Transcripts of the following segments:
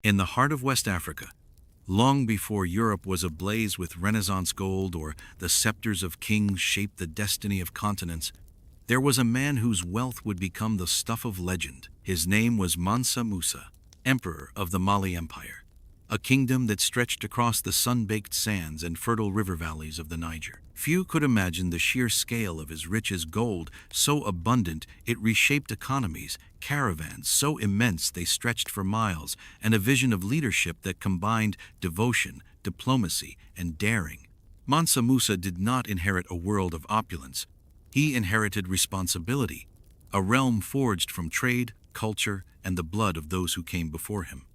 In the heart of West Africa, long before Europe was ablaze with Renaissance gold or the scepters of kings shaped the destiny of continents, there was a man whose wealth would become the stuff of legend. His name was Mansa Musa, emperor of the Mali Empire, a kingdom that stretched across the sun-baked sands and fertile river valleys of the Niger. Few could imagine the sheer scale of his riches. Gold so abundant it reshaped economies, caravans so immense they stretched for miles, and a vision of leadership that combined devotion, diplomacy, and daring. Mansa Musa did not inherit a world of opulence. He inherited responsibility, a realm forged from trade, culture, and the blood of those who came before him.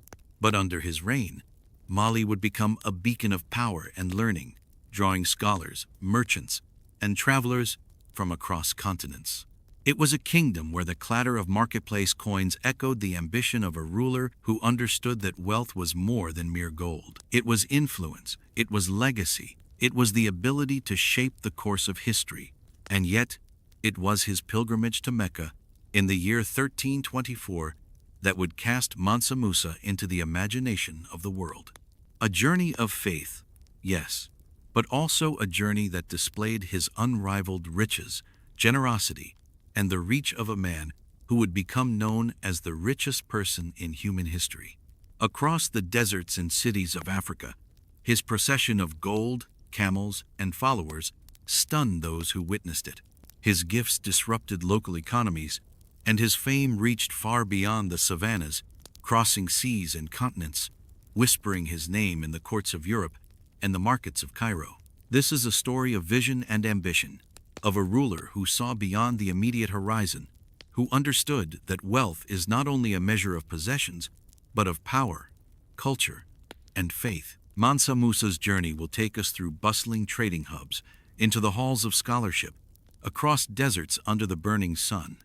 But under his reign, Mali would become a beacon of power and learning, drawing scholars, merchants, and travelers from across continents. It was a kingdom where the clatter of marketplace coins echoed the ambition of a ruler who understood that wealth was more than mere gold. It was influence, it was legacy, it was the ability to shape the course of history. And yet, it was his pilgrimage to Mecca in the year 1324 that would cast Mansa Musa into the imagination of the world. A journey of faith, yes, but also a journey that displayed his unrivaled riches, generosity, and the reach of a man who would become known as the richest person in human history. Across the deserts and cities of Africa, his procession of gold, camels, and followers stunned those who witnessed it. His gifts disrupted local economies, and his fame reached far beyond the savannas, crossing seas and continents, whispering his name in the courts of Europe and the markets of Cairo. This is a story of vision and ambition, of a ruler who saw beyond the immediate horizon, who understood that wealth is not only a measure of possessions, but of power, culture, and faith. Mansa Musa's journey will take us through bustling trading hubs, into the halls of scholarship, across deserts under the burning sun,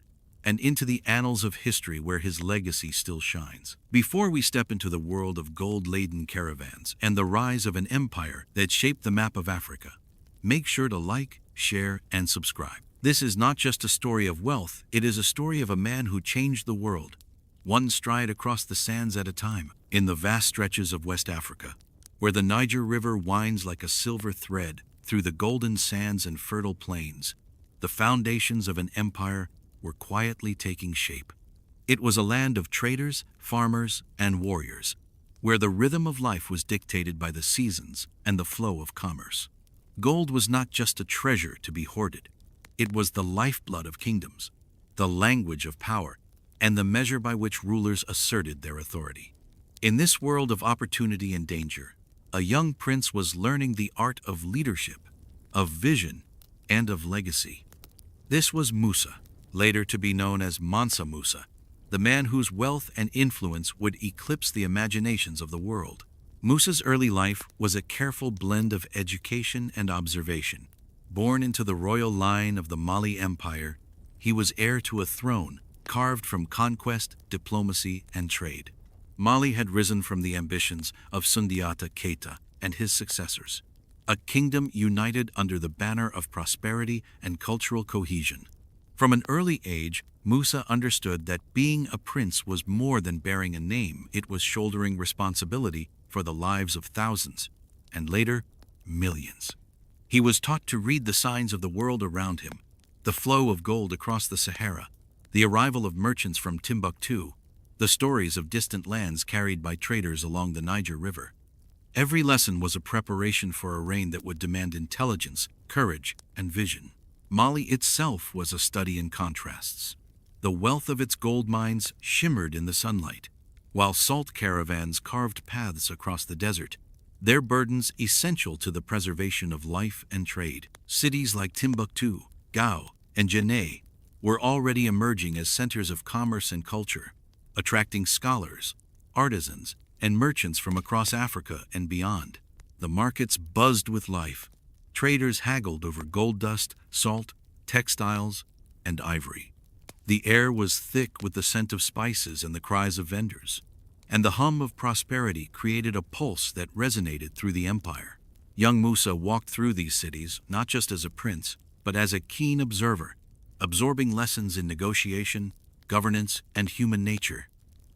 and into the annals of history where his legacy still shines. Before we step into the world of gold-laden caravans and the rise of an empire that shaped the map of Africa, make sure to like, share, and subscribe. This is not just a story of wealth, it is a story of a man who changed the world, one stride across the sands at a time. In the vast stretches of West Africa, where the Niger River winds like a silver thread through the golden sands and fertile plains, the foundations of an empire were quietly taking shape. It was a land of traders, farmers, and warriors, where the rhythm of life was dictated by the seasons and the flow of commerce. Gold was not just a treasure to be hoarded. It was the lifeblood of kingdoms, the language of power, and the measure by which rulers asserted their authority. In this world of opportunity and danger, a young prince was learning the art of leadership, of vision, and of legacy. This was Musa, later to be known as Mansa Musa, the man whose wealth and influence would eclipse the imaginations of the world. Musa's early life was a careful blend of education and observation. Born into the royal line of the Mali Empire, he was heir to a throne carved from conquest, diplomacy, and trade. Mali had risen from the ambitions of Sundiata Keita and his successors, a kingdom united under the banner of prosperity and cultural cohesion. From an early age, Musa understood that being a prince was more than bearing a name. It was shouldering responsibility for the lives of thousands, and later, millions. He was taught to read the signs of the world around him, the flow of gold across the Sahara, the arrival of merchants from Timbuktu, the stories of distant lands carried by traders along the Niger River. Every lesson was a preparation for a reign that would demand intelligence, courage, and vision. Mali itself was a study in contrasts. The wealth of its gold mines shimmered in the sunlight, while salt caravans carved paths across the desert, their burdens essential to the preservation of life and trade. Cities like Timbuktu, Gao, and Janneh were already emerging as centers of commerce and culture, attracting scholars, artisans, and merchants from across Africa and beyond. The markets buzzed with life. Traders haggled over gold dust, salt, textiles, and ivory. The air was thick with the scent of spices and the cries of vendors, and the hum of prosperity created a pulse that resonated through the empire. Young Musa walked through these cities not just as a prince, but as a keen observer, absorbing lessons in negotiation, governance, and human nature.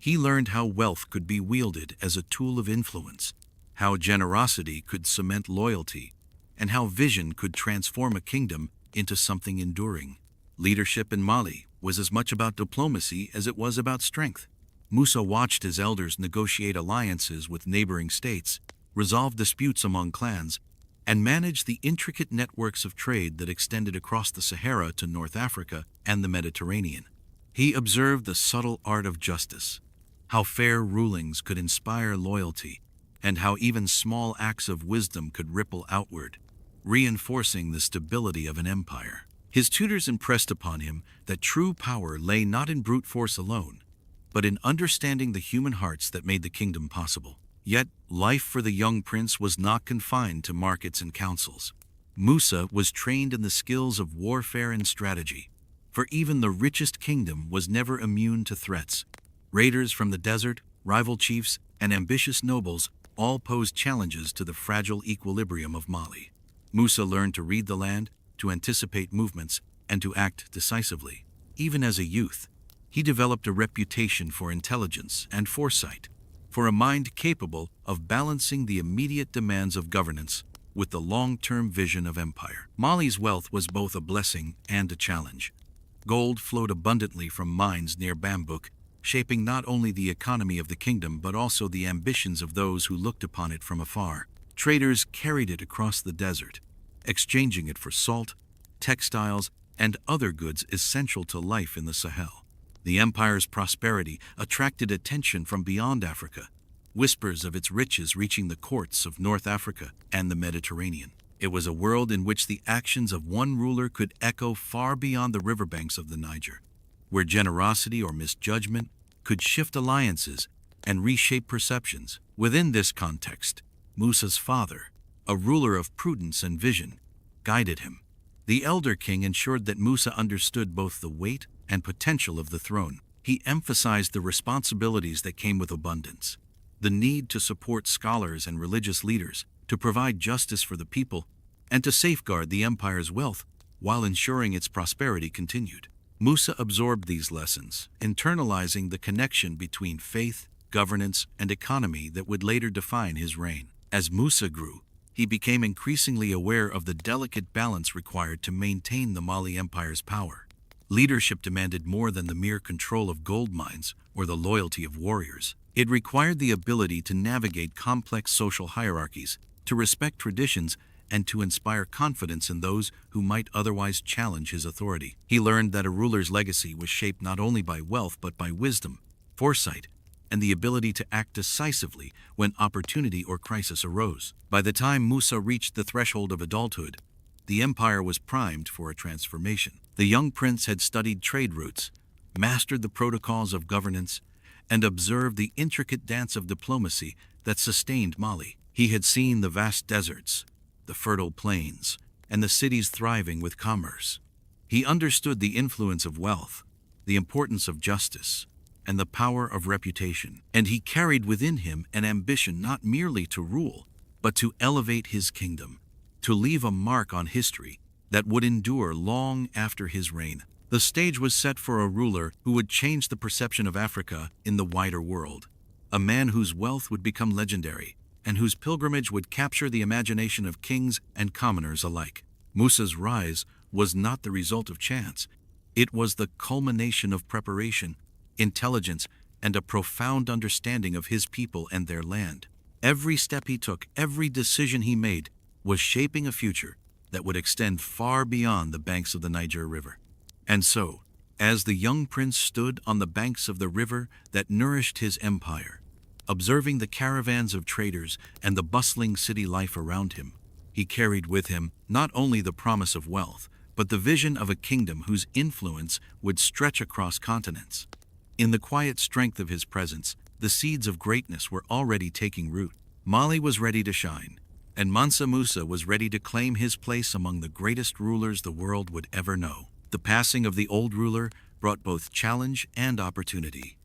He learned how wealth could be wielded as a tool of influence, how generosity could cement loyalty, and how vision could transform a kingdom into something enduring. Leadership in Mali was as much about diplomacy as it was about strength. Musa watched his elders negotiate alliances with neighboring states, resolve disputes among clans, and manage the intricate networks of trade that extended across the Sahara to North Africa and the Mediterranean. He observed the subtle art of justice, how fair rulings could inspire loyalty, and how even small acts of wisdom could ripple outward, reinforcing the stability of an empire. His tutors impressed upon him that true power lay not in brute force alone, but in understanding the human hearts that made the kingdom possible. Yet, life for the young prince was not confined to markets and councils. Musa was trained in the skills of warfare and strategy, for even the richest kingdom was never immune to threats. Raiders from the desert, rival chiefs, and ambitious nobles all posed challenges to the fragile equilibrium of Mali. Musa learned to read the land, to anticipate movements, and to act decisively. Even as a youth, he developed a reputation for intelligence and foresight, for a mind capable of balancing the immediate demands of governance with the long-term vision of empire. Mali's wealth was both a blessing and a challenge. Gold flowed abundantly from mines near Bambouk, shaping not only the economy of the kingdom but also the ambitions of those who looked upon it from afar. Traders carried it across the desert, exchanging it for salt, textiles, and other goods essential to life in the Sahel. The empire's prosperity attracted attention from beyond Africa, whispers of its riches reaching the courts of North Africa and the Mediterranean. It was a world in which the actions of one ruler could echo far beyond the riverbanks of the Niger, where generosity or misjudgment could shift alliances and reshape perceptions. Within this context, Musa's father, a ruler of prudence and vision, guided him. The elder king ensured that Musa understood both the weight and potential of the throne. He emphasized the responsibilities that came with abundance, the need to support scholars and religious leaders, to provide justice for the people, and to safeguard the empire's wealth while ensuring its prosperity continued. Musa absorbed these lessons, internalizing the connection between faith, governance, and economy that would later define his reign. As Musa grew, he became increasingly aware of the delicate balance required to maintain the Mali Empire's power. Leadership demanded more than the mere control of gold mines or the loyalty of warriors. It required the ability to navigate complex social hierarchies, to respect traditions, and to inspire confidence in those who might otherwise challenge his authority. He learned that a ruler's legacy was shaped not only by wealth but by wisdom, foresight, and the ability to act decisively when opportunity or crisis arose. By the time Musa reached the threshold of adulthood, the empire was primed for a transformation. The young prince had studied trade routes, mastered the protocols of governance, and observed the intricate dance of diplomacy that sustained Mali. He had seen the vast deserts, the fertile plains, and the cities thriving with commerce. He understood the influence of wealth, the importance of justice, and the power of reputation. And he carried within him an ambition not merely to rule, but to elevate his kingdom, to leave a mark on history that would endure long after his reign. The stage was set for a ruler who would change the perception of Africa in the wider world, a man whose wealth would become legendary, and whose pilgrimage would capture the imagination of kings and commoners alike. Musa's rise was not the result of chance. It was the culmination of preparation, intelligence, and a profound understanding of his people and their land. Every step he took, every decision he made, was shaping a future that would extend far beyond the banks of the Niger River. And so, as the young prince stood on the banks of the river that nourished his empire, observing the caravans of traders and the bustling city life around him, he carried with him not only the promise of wealth, but the vision of a kingdom whose influence would stretch across continents. In the quiet strength of his presence, the seeds of greatness were already taking root. Mali was ready to shine, and Mansa Musa was ready to claim his place among the greatest rulers the world would ever know. The passing of the old ruler brought both challenge and opportunity.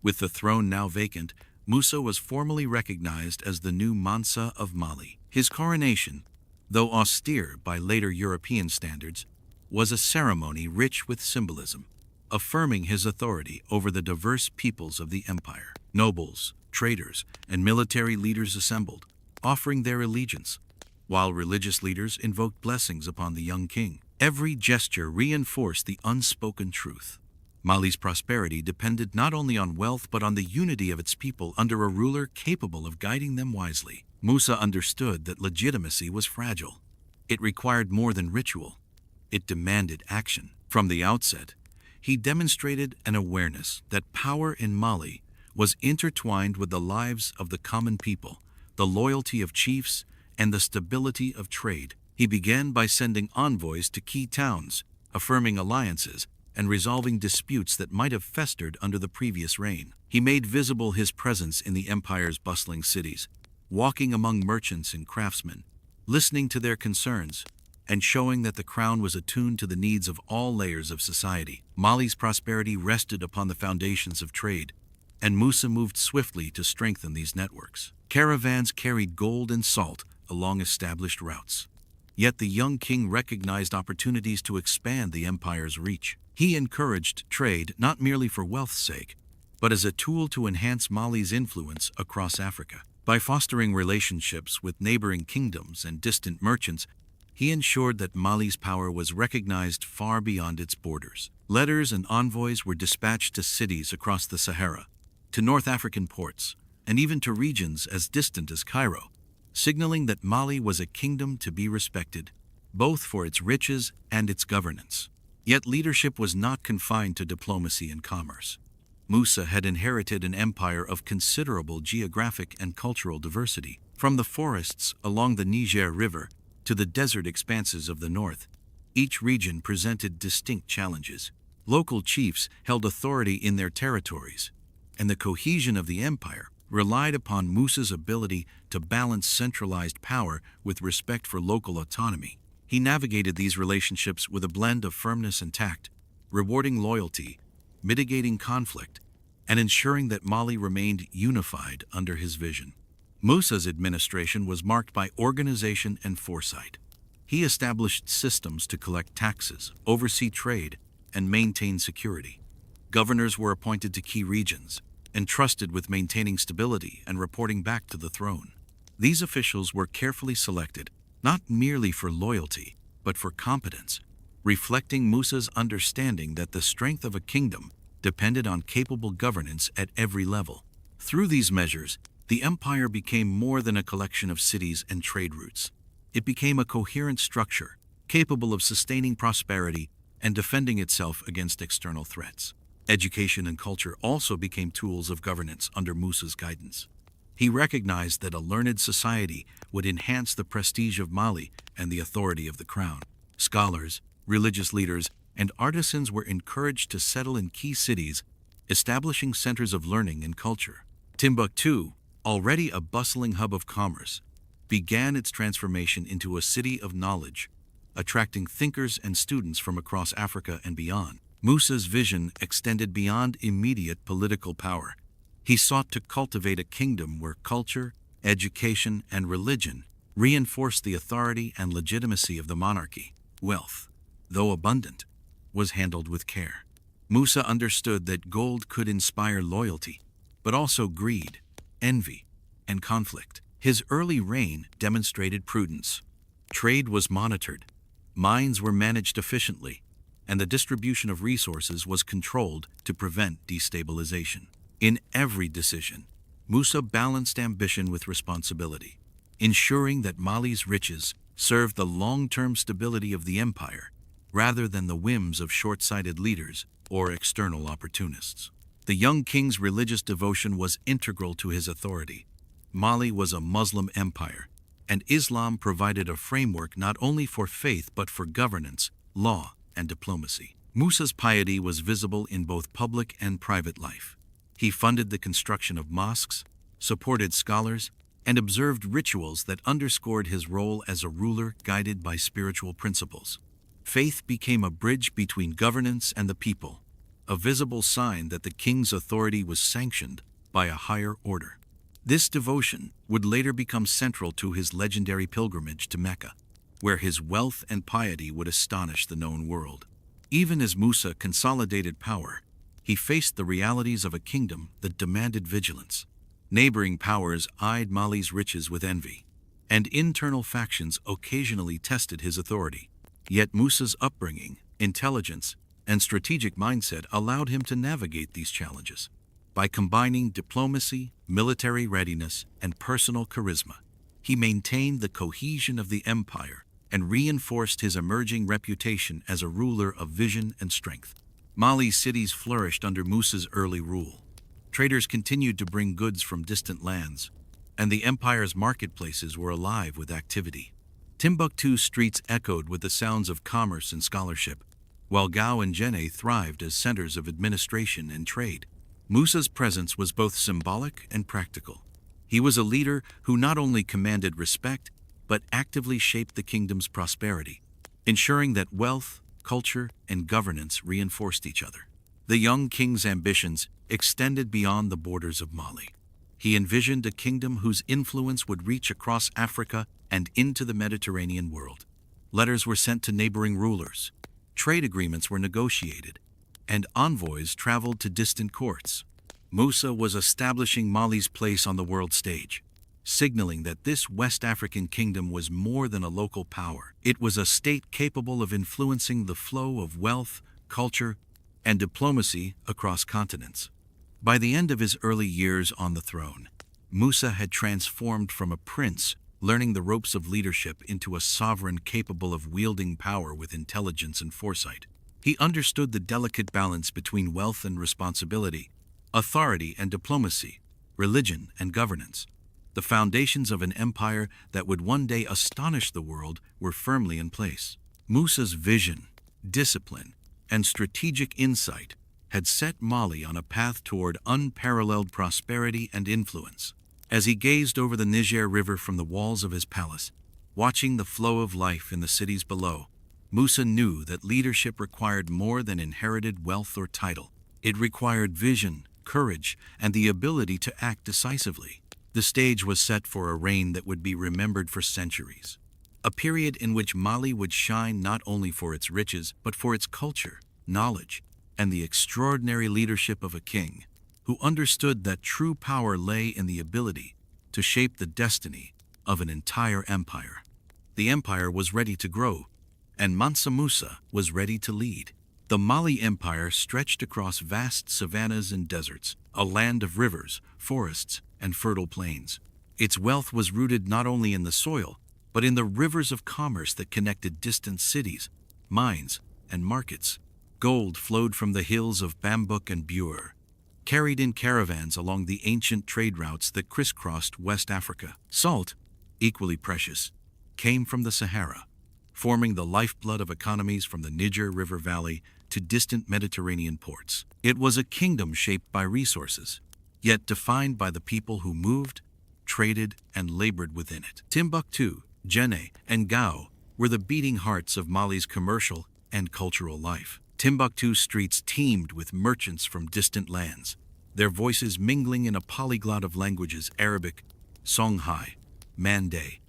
With the throne now vacant, Musa was formally recognized as the new Mansa of Mali. His coronation, though austere by later European standards, was a ceremony rich with symbolism. affirming his authority over the diverse peoples of the empire. Nobles, traders, and military leaders assembled, offering their allegiance, while religious leaders invoked blessings upon the young king. Every gesture reinforced the unspoken truth. Mali's prosperity depended not only on wealth but on the unity of its people under a ruler capable of guiding them wisely. Musa understood that legitimacy was fragile. It required more than ritual. It demanded action. From the outset, he demonstrated an awareness that power in Mali was intertwined with the lives of the common people, the loyalty of chiefs, and the stability of trade. He began by sending envoys to key towns, affirming alliances, and resolving disputes that might have festered under the previous reign. He made visible his presence in the empire's bustling cities, walking among merchants and craftsmen, listening to their concerns, and showing that the crown was attuned to the needs of all layers of society. Mali's prosperity rested upon the foundations of trade, and Musa moved swiftly to strengthen these networks. Caravans carried gold and salt along established routes. Yet the young king recognized opportunities to expand the empire's reach. He encouraged trade not merely for wealth's sake, but as a tool to enhance Mali's influence across Africa. By fostering relationships with neighboring kingdoms and distant merchants, he ensured that Mali's power was recognized far beyond its borders. Letters and envoys were dispatched to cities across the Sahara, to North African ports, and even to regions as distant as Cairo, signaling that Mali was a kingdom to be respected, both for its riches and its governance. Yet leadership was not confined to diplomacy and commerce. Musa had inherited an empire of considerable geographic and cultural diversity. From the forests along the Niger River to the desert expanses of the north, each region presented distinct challenges. Local chiefs held authority in their territories, and the cohesion of the empire relied upon Musa's ability to balance centralized power with respect for local autonomy. He navigated these relationships with a blend of firmness and tact, rewarding loyalty, mitigating conflict, and ensuring that Mali remained unified under his vision. Musa's administration was marked by organization and foresight. He established systems to collect taxes, oversee trade, and maintain security. Governors were appointed to key regions, entrusted with maintaining stability and reporting back to the throne. These officials were carefully selected, not merely for loyalty, but for competence, reflecting Musa's understanding that the strength of a kingdom depended on capable governance at every level. Through these measures, the empire became more than a collection of cities and trade routes. It became a coherent structure, capable of sustaining prosperity and defending itself against external threats. Education and culture also became tools of governance under Musa's guidance. He recognized that a learned society would enhance the prestige of Mali and the authority of the crown. Scholars, religious leaders, and artisans were encouraged to settle in key cities, establishing centers of learning and culture. Timbuktu, already a bustling hub of commerce, began its transformation into a city of knowledge, attracting thinkers and students from across Africa and beyond. Musa's vision extended beyond immediate political power. He sought to cultivate a kingdom where culture, education, and religion reinforced the authority and legitimacy of the monarchy. Wealth, though abundant, was handled with care. Musa understood that gold could inspire loyalty, but also greed, envy, and conflict. His early reign demonstrated prudence. Trade was monitored, mines were managed efficiently, and the distribution of resources was controlled to prevent destabilization. In every decision, Musa balanced ambition with responsibility, ensuring that Mali's riches served the long-term stability of the empire rather than the whims of short-sighted leaders or external opportunists. The young king's religious devotion was integral to his authority. Mali was a Muslim empire, and Islam provided a framework not only for faith but for governance, law, and diplomacy. Musa's piety was visible in both public and private life. He funded the construction of mosques, supported scholars, and observed rituals that underscored his role as a ruler guided by spiritual principles. Faith became a bridge between governance and the people, a visible sign that the king's authority was sanctioned by a higher order. This devotion would later become central to his legendary pilgrimage to Mecca, where his wealth and piety would astonish the known world. Even as Musa consolidated power, he faced the realities of a kingdom that demanded vigilance. Neighboring powers eyed Mali's riches with envy, and internal factions occasionally tested his authority. Yet Musa's upbringing, intelligence, and strategic mindset allowed him to navigate these challenges. By combining diplomacy, military readiness, and personal charisma, he maintained the cohesion of the empire and reinforced his emerging reputation as a ruler of vision and strength. Mali's cities flourished under Musa's early rule. Traders continued to bring goods from distant lands, and the empire's marketplaces were alive with activity. Timbuktu's streets echoed with the sounds of commerce and scholarship, while Gao and Jenne thrived as centers of administration and trade. Musa's presence was both symbolic and practical. He was a leader who not only commanded respect, but actively shaped the kingdom's prosperity, ensuring that wealth, culture, and governance reinforced each other. The young king's ambitions extended beyond the borders of Mali. He envisioned a kingdom whose influence would reach across Africa and into the Mediterranean world. Letters were sent to neighboring rulers, trade agreements were negotiated, and envoys traveled to distant courts. Musa was establishing Mali's place on the world stage, signaling that this West African kingdom was more than a local power. It was a state capable of influencing the flow of wealth, culture, and diplomacy across continents. By the end of his early years on the throne, Musa had transformed from a prince learning the ropes of leadership into a sovereign capable of wielding power with intelligence and foresight. He understood the delicate balance between wealth and responsibility, authority and diplomacy, religion and governance. The foundations of an empire that would one day astonish the world were firmly in place. Musa's vision, discipline, and strategic insight had set Mali on a path toward unparalleled prosperity and influence. As he gazed over the Niger River from the walls of his palace, watching the flow of life in the cities below, Musa knew that leadership required more than inherited wealth or title. It required vision, courage, and the ability to act decisively. The stage was set for a reign that would be remembered for centuries. A period in which Mali would shine not only for its riches, but for its culture, knowledge, and the extraordinary leadership of a king who understood that true power lay in the ability to shape the destiny of an entire empire. The empire was ready to grow, and Mansa Musa was ready to lead. The Mali Empire stretched across vast savannas and deserts, a land of rivers, forests, and fertile plains. Its wealth was rooted not only in the soil, but in the rivers of commerce that connected distant cities, mines, and markets. Gold flowed from the hills of Bambouk and Bure, carried in caravans along the ancient trade routes that crisscrossed West Africa. Salt, equally precious, came from the Sahara, forming the lifeblood of economies from the Niger River Valley to distant Mediterranean ports. It was a kingdom shaped by resources, yet defined by the people who moved, traded, and labored within it. Timbuktu, Jenne, and Gao were the beating hearts of Mali's commercial and cultural life. Timbuktu's streets teemed with merchants from distant lands, their voices mingling in a polyglot of languages: Arabic, Songhai, Mande,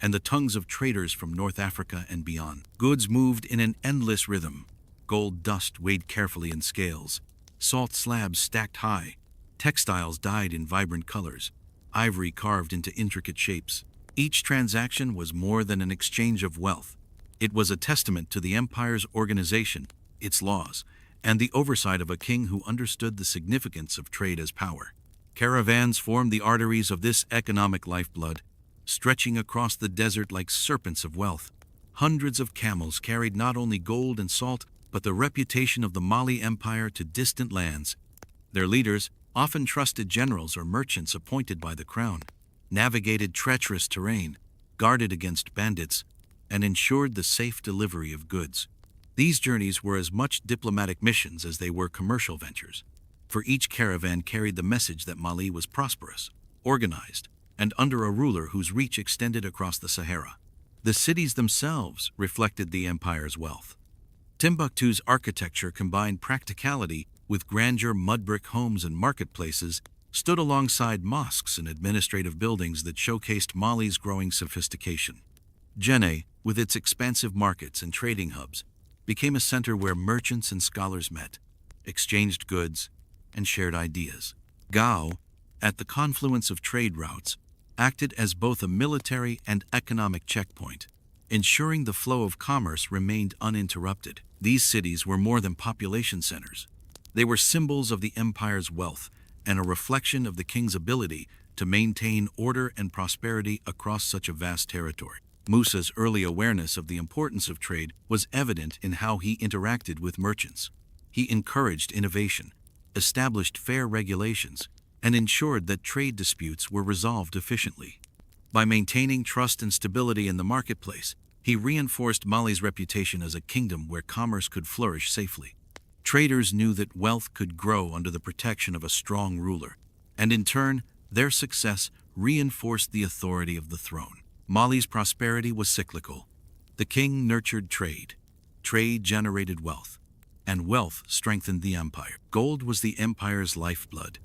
and the tongues of traders from North Africa and beyond. Goods moved in an endless rhythm. Gold dust weighed carefully in scales, salt slabs stacked high, textiles dyed in vibrant colors, ivory carved into intricate shapes. Each transaction was more than an exchange of wealth. It was a testament to the empire's organization, its laws, and the oversight of a king who understood the significance of trade as power. Caravans formed the arteries of this economic lifeblood, stretching across the desert like serpents of wealth. Hundreds of camels carried not only gold and salt, but the reputation of the Mali Empire to distant lands. Their leaders, often trusted generals or merchants appointed by the crown, navigated treacherous terrain, guarded against bandits, and ensured the safe delivery of goods. These journeys were as much diplomatic missions as they were commercial ventures, for each caravan carried the message that Mali was prosperous, organized, and under a ruler whose reach extended across the Sahara. The cities themselves reflected the empire's wealth. Timbuktu's architecture combined practicality with grandeur. Mud brick homes and marketplaces stood alongside mosques and administrative buildings that showcased Mali's growing sophistication. Jenne, with its expansive markets and trading hubs, became a center where merchants and scholars met, exchanged goods, and shared ideas. Gao, at the confluence of trade routes, acted as both a military and economic checkpoint, ensuring the flow of commerce remained uninterrupted. These cities were more than population centers. They were symbols of the empire's wealth and a reflection of the king's ability to maintain order and prosperity across such a vast territory. Musa's early awareness of the importance of trade was evident in how he interacted with merchants. He encouraged innovation, established fair regulations, and ensured that trade disputes were resolved efficiently. By maintaining trust and stability in the marketplace, he reinforced Mali's reputation as a kingdom where commerce could flourish safely. Traders knew that wealth could grow under the protection of a strong ruler, and in turn, their success reinforced the authority of the throne. Mali's prosperity was cyclical. The king nurtured trade. Trade generated wealth, and wealth strengthened the empire. Gold was the empire's lifeblood,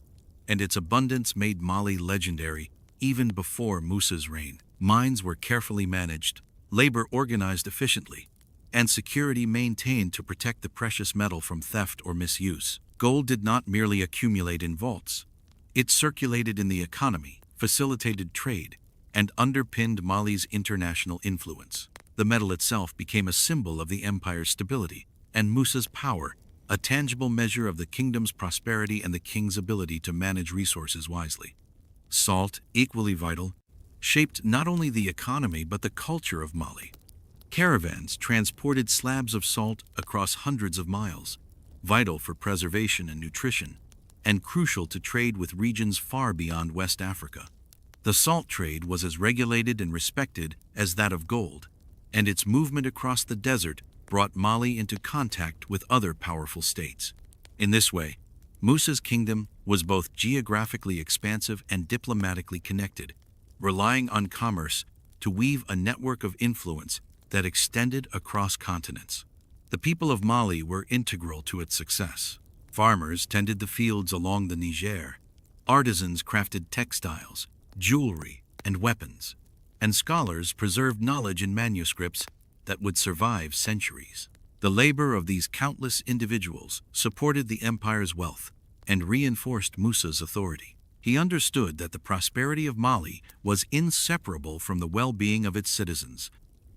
and its abundance made Mali legendary even before Musa's reign. Mines were carefully managed, labor organized efficiently, and security maintained to protect the precious metal from theft or misuse. Gold did not merely accumulate in vaults. It circulated in the economy, facilitated trade, and underpinned Mali's international influence. The metal itself became a symbol of the empire's stability, and Musa's power, a tangible measure of the kingdom's prosperity and the king's ability to manage resources wisely. Salt, equally vital, shaped not only the economy but the culture of Mali. Caravans transported slabs of salt across hundreds of miles, vital for preservation and nutrition, and crucial to trade with regions far beyond West Africa. The salt trade was as regulated and respected as that of gold, and its movement across the desert brought Mali into contact with other powerful states. In this way, Musa's kingdom was both geographically expansive and diplomatically connected, relying on commerce to weave a network of influence that extended across continents. The people of Mali were integral to its success. Farmers tended the fields along the Niger. Artisans crafted textiles, jewelry, and weapons, and scholars preserved knowledge in manuscripts that would survive centuries. The labor of these countless individuals supported the empire's wealth and reinforced Musa's authority. He understood that the prosperity of Mali was inseparable from the well-being of its citizens,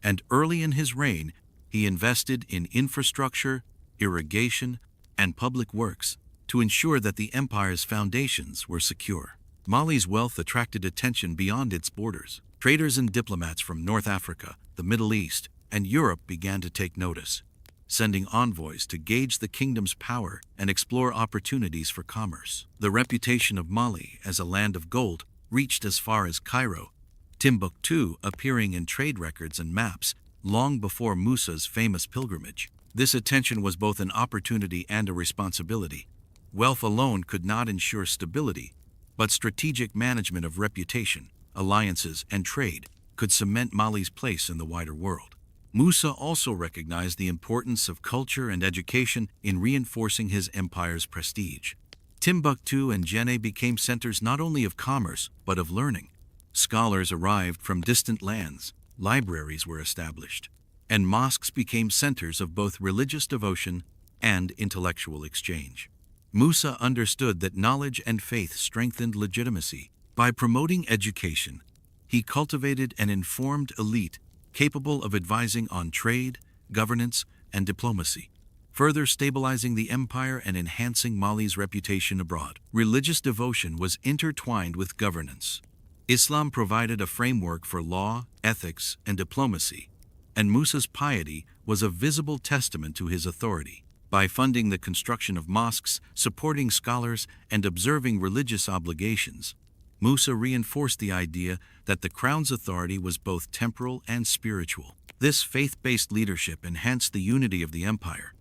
and early in his reign, he invested in infrastructure, irrigation, and public works to ensure that the empire's foundations were secure. Mali's wealth attracted attention beyond its borders. Traders and diplomats from North Africa, the Middle East, and Europe began to take notice, sending envoys to gauge the kingdom's power and explore opportunities for commerce. The reputation of Mali as a land of gold reached as far as Cairo, Timbuktu appearing in trade records and maps long before Musa's famous pilgrimage. This attention was both an opportunity and a responsibility. Wealth alone could not ensure stability, but strategic management of reputation, alliances, and trade could cement Mali's place in the wider world. Musa also recognized the importance of culture and education in reinforcing his empire's prestige. Timbuktu and Jenne became centers not only of commerce, but of learning. Scholars arrived from distant lands, libraries were established, and mosques became centers of both religious devotion and intellectual exchange. Musa understood that knowledge and faith strengthened legitimacy. By promoting education, he cultivated an informed elite capable of advising on trade, governance, and diplomacy, further stabilizing the empire and enhancing Mali's reputation abroad. Religious devotion was intertwined with governance. Islam provided a framework for law, ethics, and diplomacy, and Musa's piety was a visible testament to his authority. By funding the construction of mosques, supporting scholars, and observing religious obligations, Musa reinforced the idea that the crown's authority was both temporal and spiritual. This faith-based leadership enhanced the unity of the empire,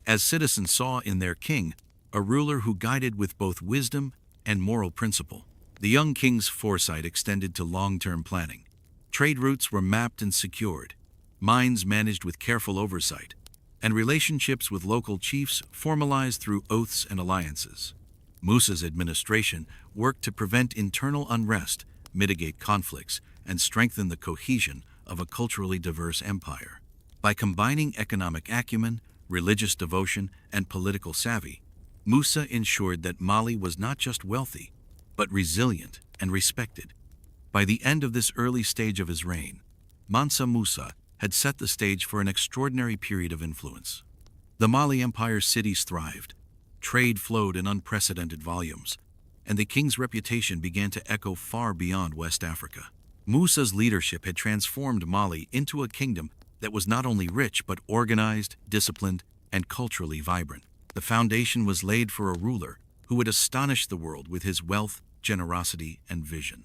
as citizens saw in their king a ruler who guided with both wisdom and moral principle. The young king's foresight extended to long-term planning. Trade routes were mapped and secured, mines managed with careful oversight, and relationships with local chiefs formalized through oaths and alliances. Musa's administration worked to prevent internal unrest, mitigate conflicts, and strengthen the cohesion of a culturally diverse empire. By combining economic acumen, religious devotion, and political savvy, Musa ensured that Mali was not just wealthy, but resilient and respected. By the end of this early stage of his reign, Mansa Musa had set the stage for an extraordinary period of influence. The Mali Empire's cities thrived, trade flowed in unprecedented volumes, and the king's reputation began to echo far beyond West Africa. Musa's leadership had transformed Mali into a kingdom that was not only rich but organized, disciplined, and culturally vibrant. The foundation was laid for a ruler who would astonish the world with his wealth, generosity, and vision.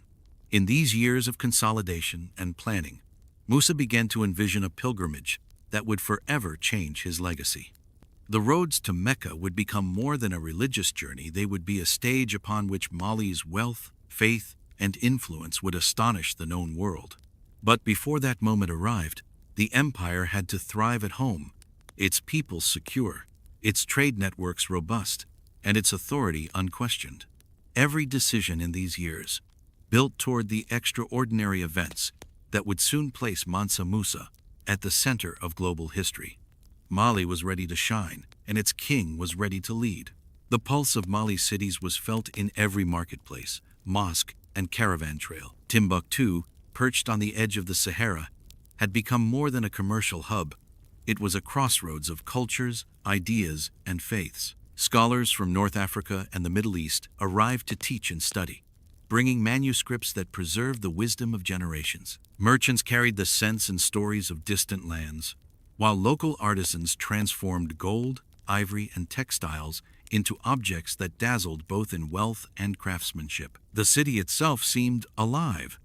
In these years of consolidation and planning, Musa began to envision a pilgrimage that would forever change his legacy. The roads to Mecca would become more than a religious journey, they would be a stage upon which Mali's wealth, faith, and influence would astonish the known world. But before that moment arrived, the empire had to thrive at home, its people secure, its trade networks robust, and its authority unquestioned. Every decision in these years built toward the extraordinary events that would soon place Mansa Musa at the center of global history. Mali was ready to shine, and its king was ready to lead. The pulse of Mali's cities was felt in every marketplace, mosque, and caravan trail. Timbuktu, perched on the edge of the Sahara, had become more than a commercial hub. It was a crossroads of cultures, ideas, and faiths. Scholars from North Africa and the Middle East arrived to teach and study, bringing manuscripts that preserved the wisdom of generations. Merchants carried the scents and stories of distant lands, while local artisans transformed gold, ivory, and textiles into objects that dazzled both in wealth and craftsmanship. The city itself seemed alive,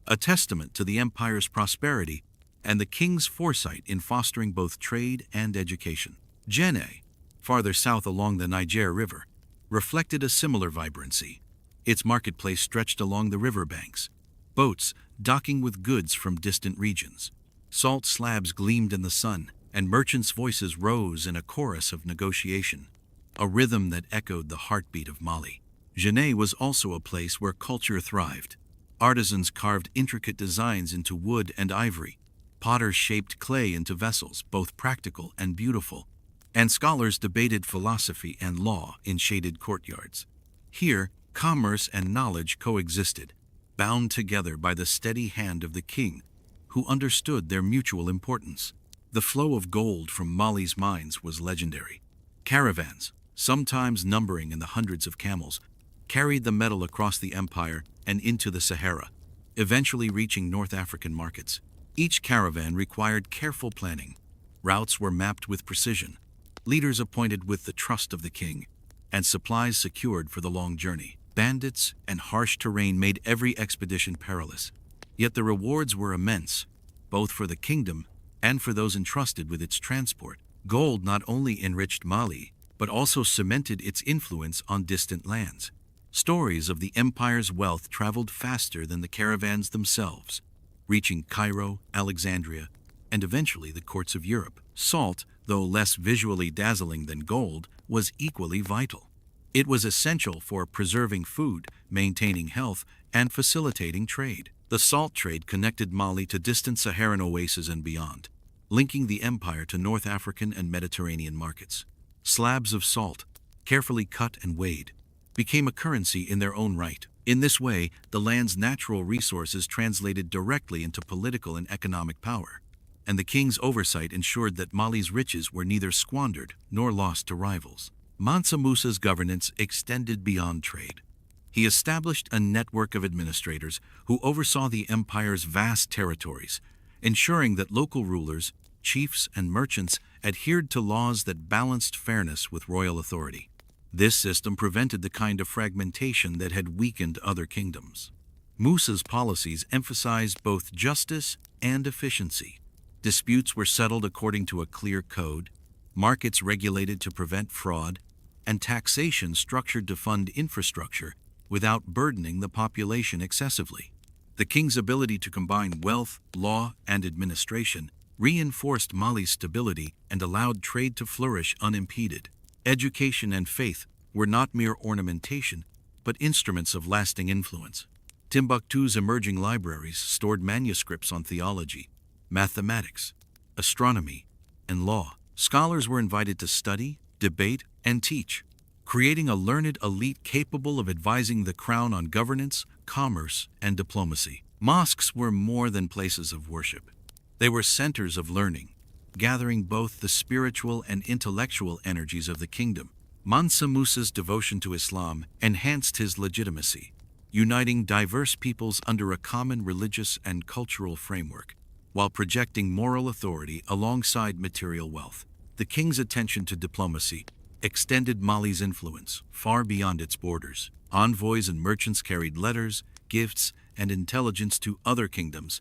a testament to the empire's prosperity and the king's foresight in fostering both trade and education. Jenne, farther south along the Niger River, reflected a similar vibrancy. Its marketplace stretched along the riverbanks, boats docking with goods from distant regions. Salt slabs gleamed in the sun, and merchants' voices rose in a chorus of negotiation, a rhythm that echoed the heartbeat of Mali. Jenne was also a place where culture thrived. Artisans carved intricate designs into wood and ivory, potters shaped clay into vessels, both practical and beautiful, and scholars debated philosophy and law in shaded courtyards. Here, commerce and knowledge coexisted, bound together by the steady hand of the king, who understood their mutual importance. The flow of gold from Mali's mines was legendary. Caravans, sometimes numbering in the hundreds of camels, carried the metal across the empire and into the Sahara, eventually reaching North African markets. Each caravan required careful planning. Routes were mapped with precision, leaders appointed with the trust of the king, and supplies secured for the long journey. Bandits and harsh terrain made every expedition perilous, yet the rewards were immense, both for the kingdom and for those entrusted with its transport. Gold not only enriched Mali, but also cemented its influence on distant lands. Stories of the empire's wealth traveled faster than the caravans themselves, reaching Cairo, Alexandria, and eventually the courts of Europe. Salt, though less visually dazzling than gold, was equally vital. It was essential for preserving food, maintaining health, and facilitating trade. The salt trade connected Mali to distant Saharan oases and beyond, linking the empire to North African and Mediterranean markets. Slabs of salt, carefully cut and weighed, became a currency in their own right. In this way, the land's natural resources translated directly into political and economic power, and the king's oversight ensured that Mali's riches were neither squandered nor lost to rivals. Mansa Musa's governance extended beyond trade. He established a network of administrators who oversaw the empire's vast territories, ensuring that local rulers, chiefs, and merchants adhered to laws that balanced fairness with royal authority. This system prevented the kind of fragmentation that had weakened other kingdoms. Musa's policies emphasized both justice and efficiency. Disputes were settled according to a clear code, markets regulated to prevent fraud, and taxation structured to fund infrastructure without burdening the population excessively. The king's ability to combine wealth, law, and administration reinforced Mali's stability and allowed trade to flourish unimpeded. Education and faith were not mere ornamentation, but instruments of lasting influence. Timbuktu's emerging libraries stored manuscripts on theology, mathematics, astronomy, and law, Scholars were invited to study, debate, and teach, creating a learned elite capable of advising the crown on governance, commerce, and diplomacy. Mosques were more than places of worship. They were centers of learning, gathering both the spiritual and intellectual energies of the kingdom. Mansa Musa's devotion to Islam enhanced his legitimacy, uniting diverse peoples under a common religious and cultural framework, while projecting moral authority alongside material wealth. The king's attention to diplomacy extended Mali's influence far beyond its borders. Envoys and merchants carried letters, gifts, and intelligence to other kingdoms,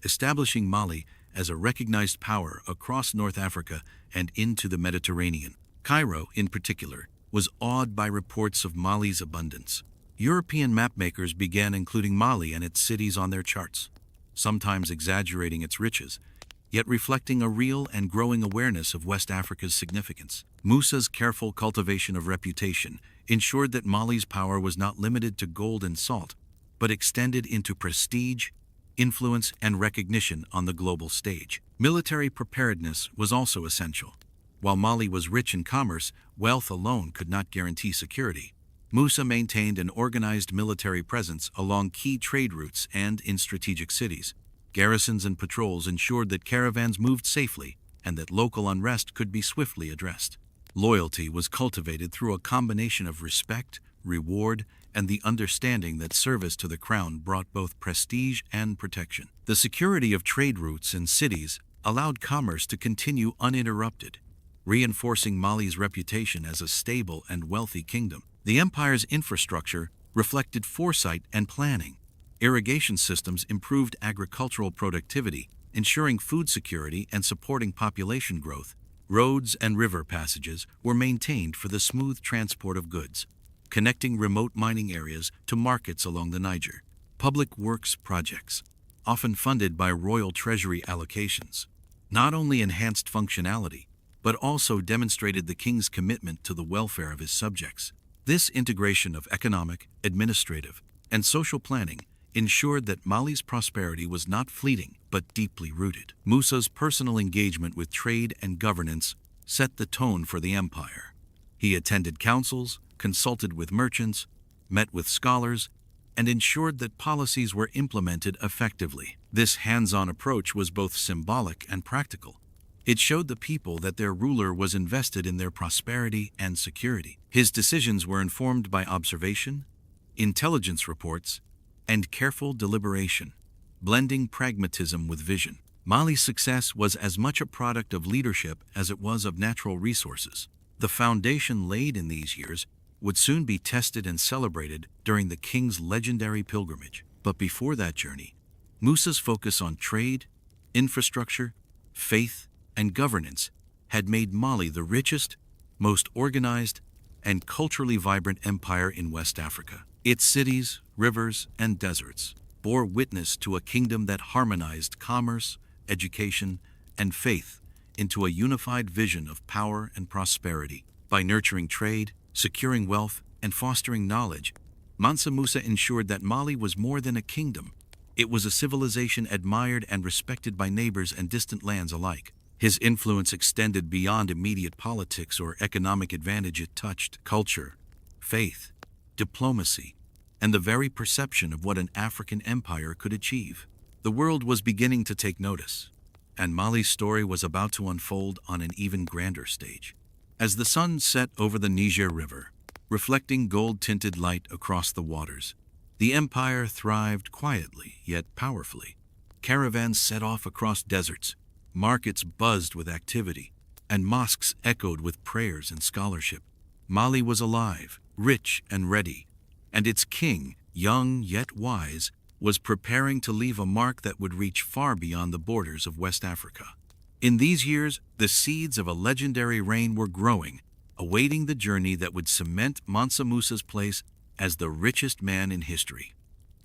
establishing Mali as a recognized power across North Africa and into the Mediterranean. Cairo, in particular, was awed by reports of Mali's abundance. European mapmakers began including Mali and its cities on their charts, sometimes exaggerating its riches, yet reflecting a real and growing awareness of West Africa's significance. Musa's careful cultivation of reputation ensured that Mali's power was not limited to gold and salt, but extended into prestige, influence, and recognition on the global stage. Military preparedness was also essential. While Mali was rich in commerce, wealth alone could not guarantee security. Musa maintained an organized military presence along key trade routes and in strategic cities. Garrisons and patrols ensured that caravans moved safely and that local unrest could be swiftly addressed. Loyalty was cultivated through a combination of respect, reward, and the understanding that service to the crown brought both prestige and protection. The security of trade routes and cities allowed commerce to continue uninterrupted, reinforcing Mali's reputation as a stable and wealthy kingdom. The empire's infrastructure reflected foresight and planning. Irrigation systems improved agricultural productivity, ensuring food security and supporting population growth. Roads and river passages were maintained for the smooth transport of goods, connecting remote mining areas to markets along the Niger. Public works projects, often funded by royal treasury allocations, not only enhanced functionality, but also demonstrated the king's commitment to the welfare of his subjects. This integration of economic, administrative, and social planning ensured that Mali's prosperity was not fleeting but deeply rooted. Musa's personal engagement with trade and governance set the tone for the empire. He attended councils, consulted with merchants, met with scholars, and ensured that policies were implemented effectively. This hands-on approach was both symbolic and practical. It showed the people that their ruler was invested in their prosperity and security. His decisions were informed by observation, intelligence reports, and careful deliberation, blending pragmatism with vision. Mali's success was as much a product of leadership as it was of natural resources. The foundation laid in these years would soon be tested and celebrated during the king's legendary pilgrimage. But before that journey, Musa's focus on trade, infrastructure, faith, and governance had made Mali the richest, most organized, and culturally vibrant empire in West Africa. Its cities, rivers, and deserts bore witness to a kingdom that harmonized commerce, education, and faith into a unified vision of power and prosperity. By nurturing trade, securing wealth, and fostering knowledge, Mansa Musa ensured that Mali was more than a kingdom. It was a civilization admired and respected by neighbors and distant lands alike. His influence extended beyond immediate politics or economic advantage. It touched culture, faith, diplomacy, and the very perception of what an African empire could achieve. The world was beginning to take notice, and Mali's story was about to unfold on an even grander stage. As the sun set over the Niger River, reflecting gold-tinted light across the waters, the empire thrived quietly yet powerfully. Caravans set off across deserts, markets buzzed with activity, and mosques echoed with prayers and scholarship. Mali was alive, rich and ready, and its king, young yet wise, was preparing to leave a mark that would reach far beyond the borders of West Africa. In these years, the seeds of a legendary reign were growing, awaiting the journey that would cement Mansa Musa's place as the richest man in history.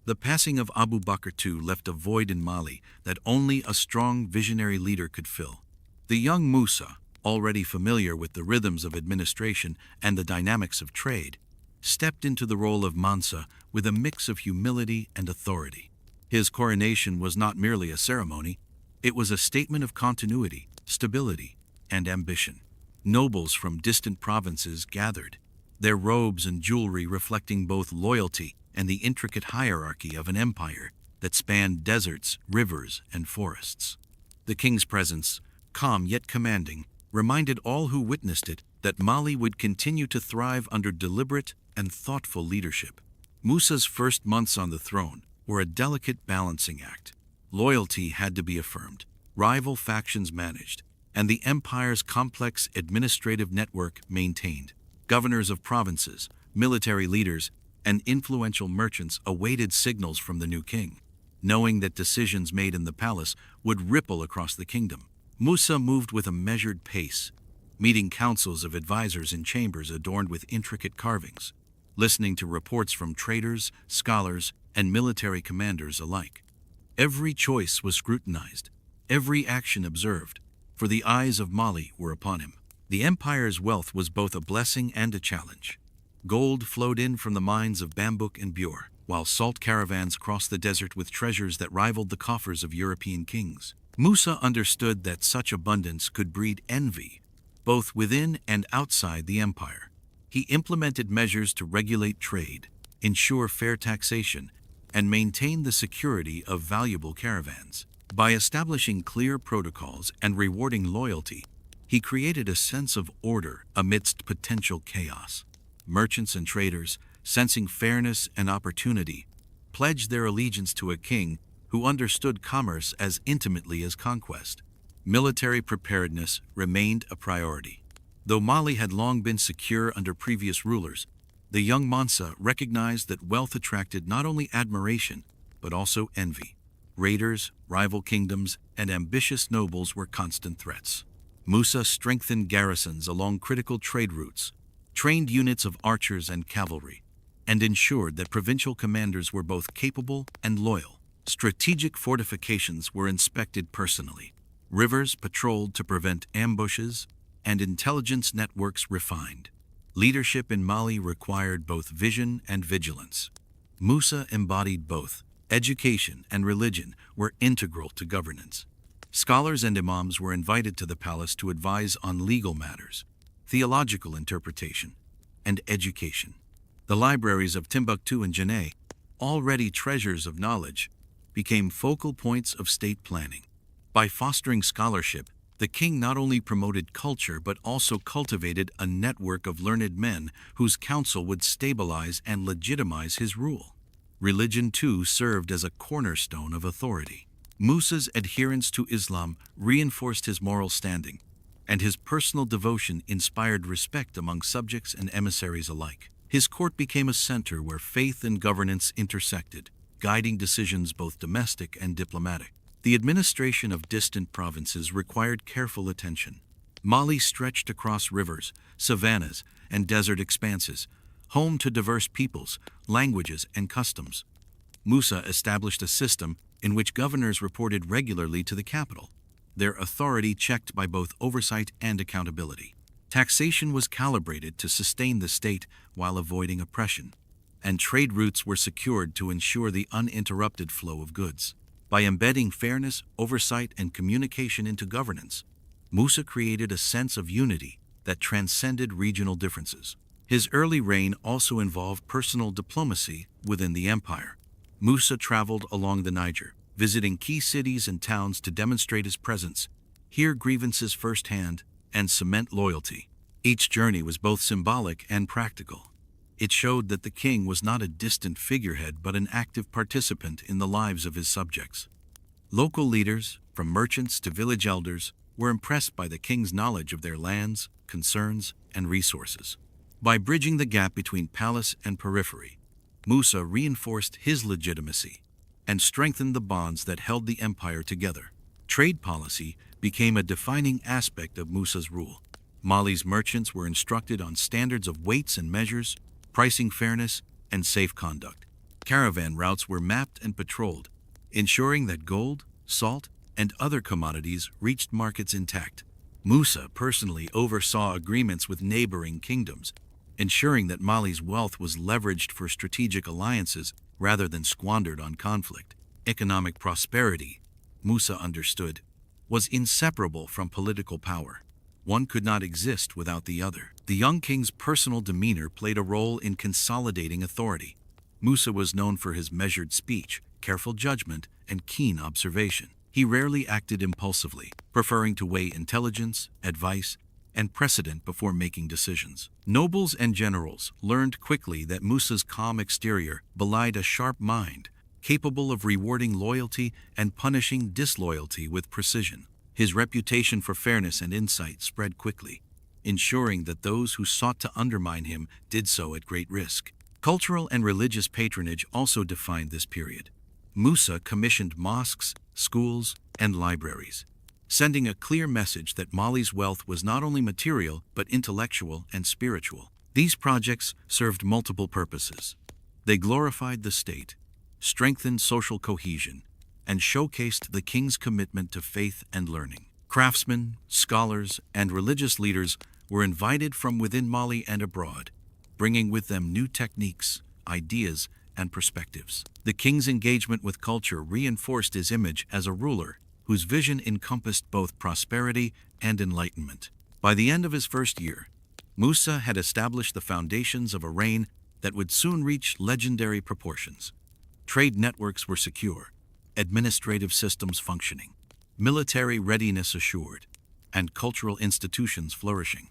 The passing of Abu Bakr II left a void in Mali that only a strong visionary leader could fill. The young Musa, already familiar with the rhythms of administration and the dynamics of trade, stepped into the role of Mansa with a mix of humility and authority. His coronation was not merely a ceremony, it was a statement of continuity, stability, and ambition. Nobles from distant provinces gathered, their robes and jewelry reflecting both loyalty and the intricate hierarchy of an empire that spanned deserts, rivers, and forests. The king's presence, calm yet commanding, reminded all who witnessed it that Mali would continue to thrive under deliberate and thoughtful leadership. Musa's first months on the throne were a delicate balancing act. Loyalty had to be affirmed, rival factions managed, and the empire's complex administrative network maintained. Governors of provinces, military leaders, and influential merchants awaited signals from the new king, knowing that decisions made in the palace would ripple across the kingdom. Musa moved with a measured pace, meeting councils of advisors in chambers adorned with intricate carvings, listening to reports from traders, scholars, and military commanders alike. Every choice was scrutinized, every action observed, for the eyes of Mali were upon him. The empire's wealth was both a blessing and a challenge. Gold flowed in from the mines of Bambouk and Bure, while salt caravans crossed the desert with treasures that rivaled the coffers of European kings. Musa understood that such abundance could breed envy, both within and outside the empire. He implemented measures to regulate trade, ensure fair taxation, and maintain the security of valuable caravans. By establishing clear protocols and rewarding loyalty, he created a sense of order amidst potential chaos. Merchants and traders, sensing fairness and opportunity, pledged their allegiance to a king who understood commerce as intimately as conquest. Military preparedness remained a priority. Though Mali had long been secure under previous rulers, the young Mansa recognized that wealth attracted not only admiration, but also envy. Raiders, rival kingdoms, and ambitious nobles were constant threats. Musa strengthened garrisons along critical trade routes, trained units of archers and cavalry, and ensured that provincial commanders were both capable and loyal. Strategic fortifications were inspected personally, rivers patrolled to prevent ambushes, and intelligence networks refined. Leadership in Mali required both vision and vigilance. Musa embodied both. Education and religion were integral to governance. Scholars and imams were invited to the palace to advise on legal matters, theological interpretation, and education. The libraries of Timbuktu and Janneh, already treasures of knowledge, became focal points of state planning. By fostering scholarship, the king not only promoted culture but also cultivated a network of learned men whose counsel would stabilize and legitimize his rule. Religion, too, served as a cornerstone of authority. Musa's adherence to Islam reinforced his moral standing, and his personal devotion inspired respect among subjects and emissaries alike. His court became a center where faith and governance intersected, guiding decisions both domestic and diplomatic. The administration of distant provinces required careful attention. Mali stretched across rivers, savannas, and desert expanses, home to diverse peoples, languages, and customs. Musa established a system in which governors reported regularly to the capital, their authority checked by both oversight and accountability. Taxation was calibrated to sustain the state while avoiding oppression, and trade routes were secured to ensure the uninterrupted flow of goods. By embedding fairness, oversight, and communication into governance, Musa created a sense of unity that transcended regional differences. His early reign also involved personal diplomacy within the empire. Musa traveled along the Niger, visiting key cities and towns to demonstrate his presence, hear grievances firsthand, and cement loyalty. Each journey was both symbolic and practical. It showed that the king was not a distant figurehead but an active participant in the lives of his subjects. Local leaders, from merchants to village elders, were impressed by the king's knowledge of their lands, concerns, and resources. By bridging the gap between palace and periphery, Musa reinforced his legitimacy and strengthened the bonds that held the empire together. Trade policy became a defining aspect of Musa's rule. Mali's merchants were instructed on standards of weights and measures, pricing fairness, and safe conduct. Caravan routes were mapped and patrolled, ensuring that gold, salt, and other commodities reached markets intact. Musa personally oversaw agreements with neighboring kingdoms, ensuring that Mali's wealth was leveraged for strategic alliances rather than squandered on conflict. Economic prosperity, Musa understood, was inseparable from political power. One could not exist without the other. The young king's personal demeanor played a role in consolidating authority. Musa was known for his measured speech, careful judgment, and keen observation. He rarely acted impulsively, preferring to weigh intelligence, advice, and precedent before making decisions. Nobles and generals learned quickly that Musa's calm exterior belied a sharp mind, capable of rewarding loyalty and punishing disloyalty with precision. His reputation for fairness and insight spread quickly, ensuring that those who sought to undermine him did so at great risk. Cultural and religious patronage also defined this period. Musa commissioned mosques, schools, and libraries, sending a clear message that Mali's wealth was not only material but intellectual and spiritual. These projects served multiple purposes. They glorified the state, strengthened social cohesion, and showcased the king's commitment to faith and learning. Craftsmen, scholars, and religious leaders were invited from within Mali and abroad, bringing with them new techniques, ideas, and perspectives. The king's engagement with culture reinforced his image as a ruler whose vision encompassed both prosperity and enlightenment. By the end of his first year, Musa had established the foundations of a reign that would soon reach legendary proportions. Trade networks were secure, administrative systems functioning, military readiness assured, and cultural institutions flourishing.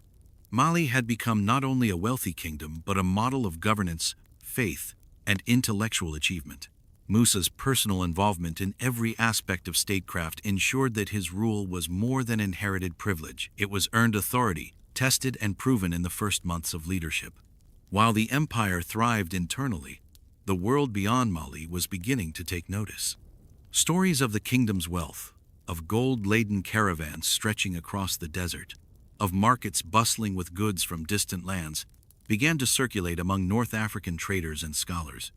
Mali had become not only a wealthy kingdom but a model of governance, faith, and intellectual achievement. Musa's personal involvement in every aspect of statecraft ensured that his rule was more than inherited privilege. It was earned authority, tested and proven in the first months of leadership. While the empire thrived internally, the world beyond Mali was beginning to take notice. Stories of the kingdom's wealth, of gold-laden caravans stretching across the desert, of markets bustling with goods from distant lands, began to circulate among North African traders and scholars.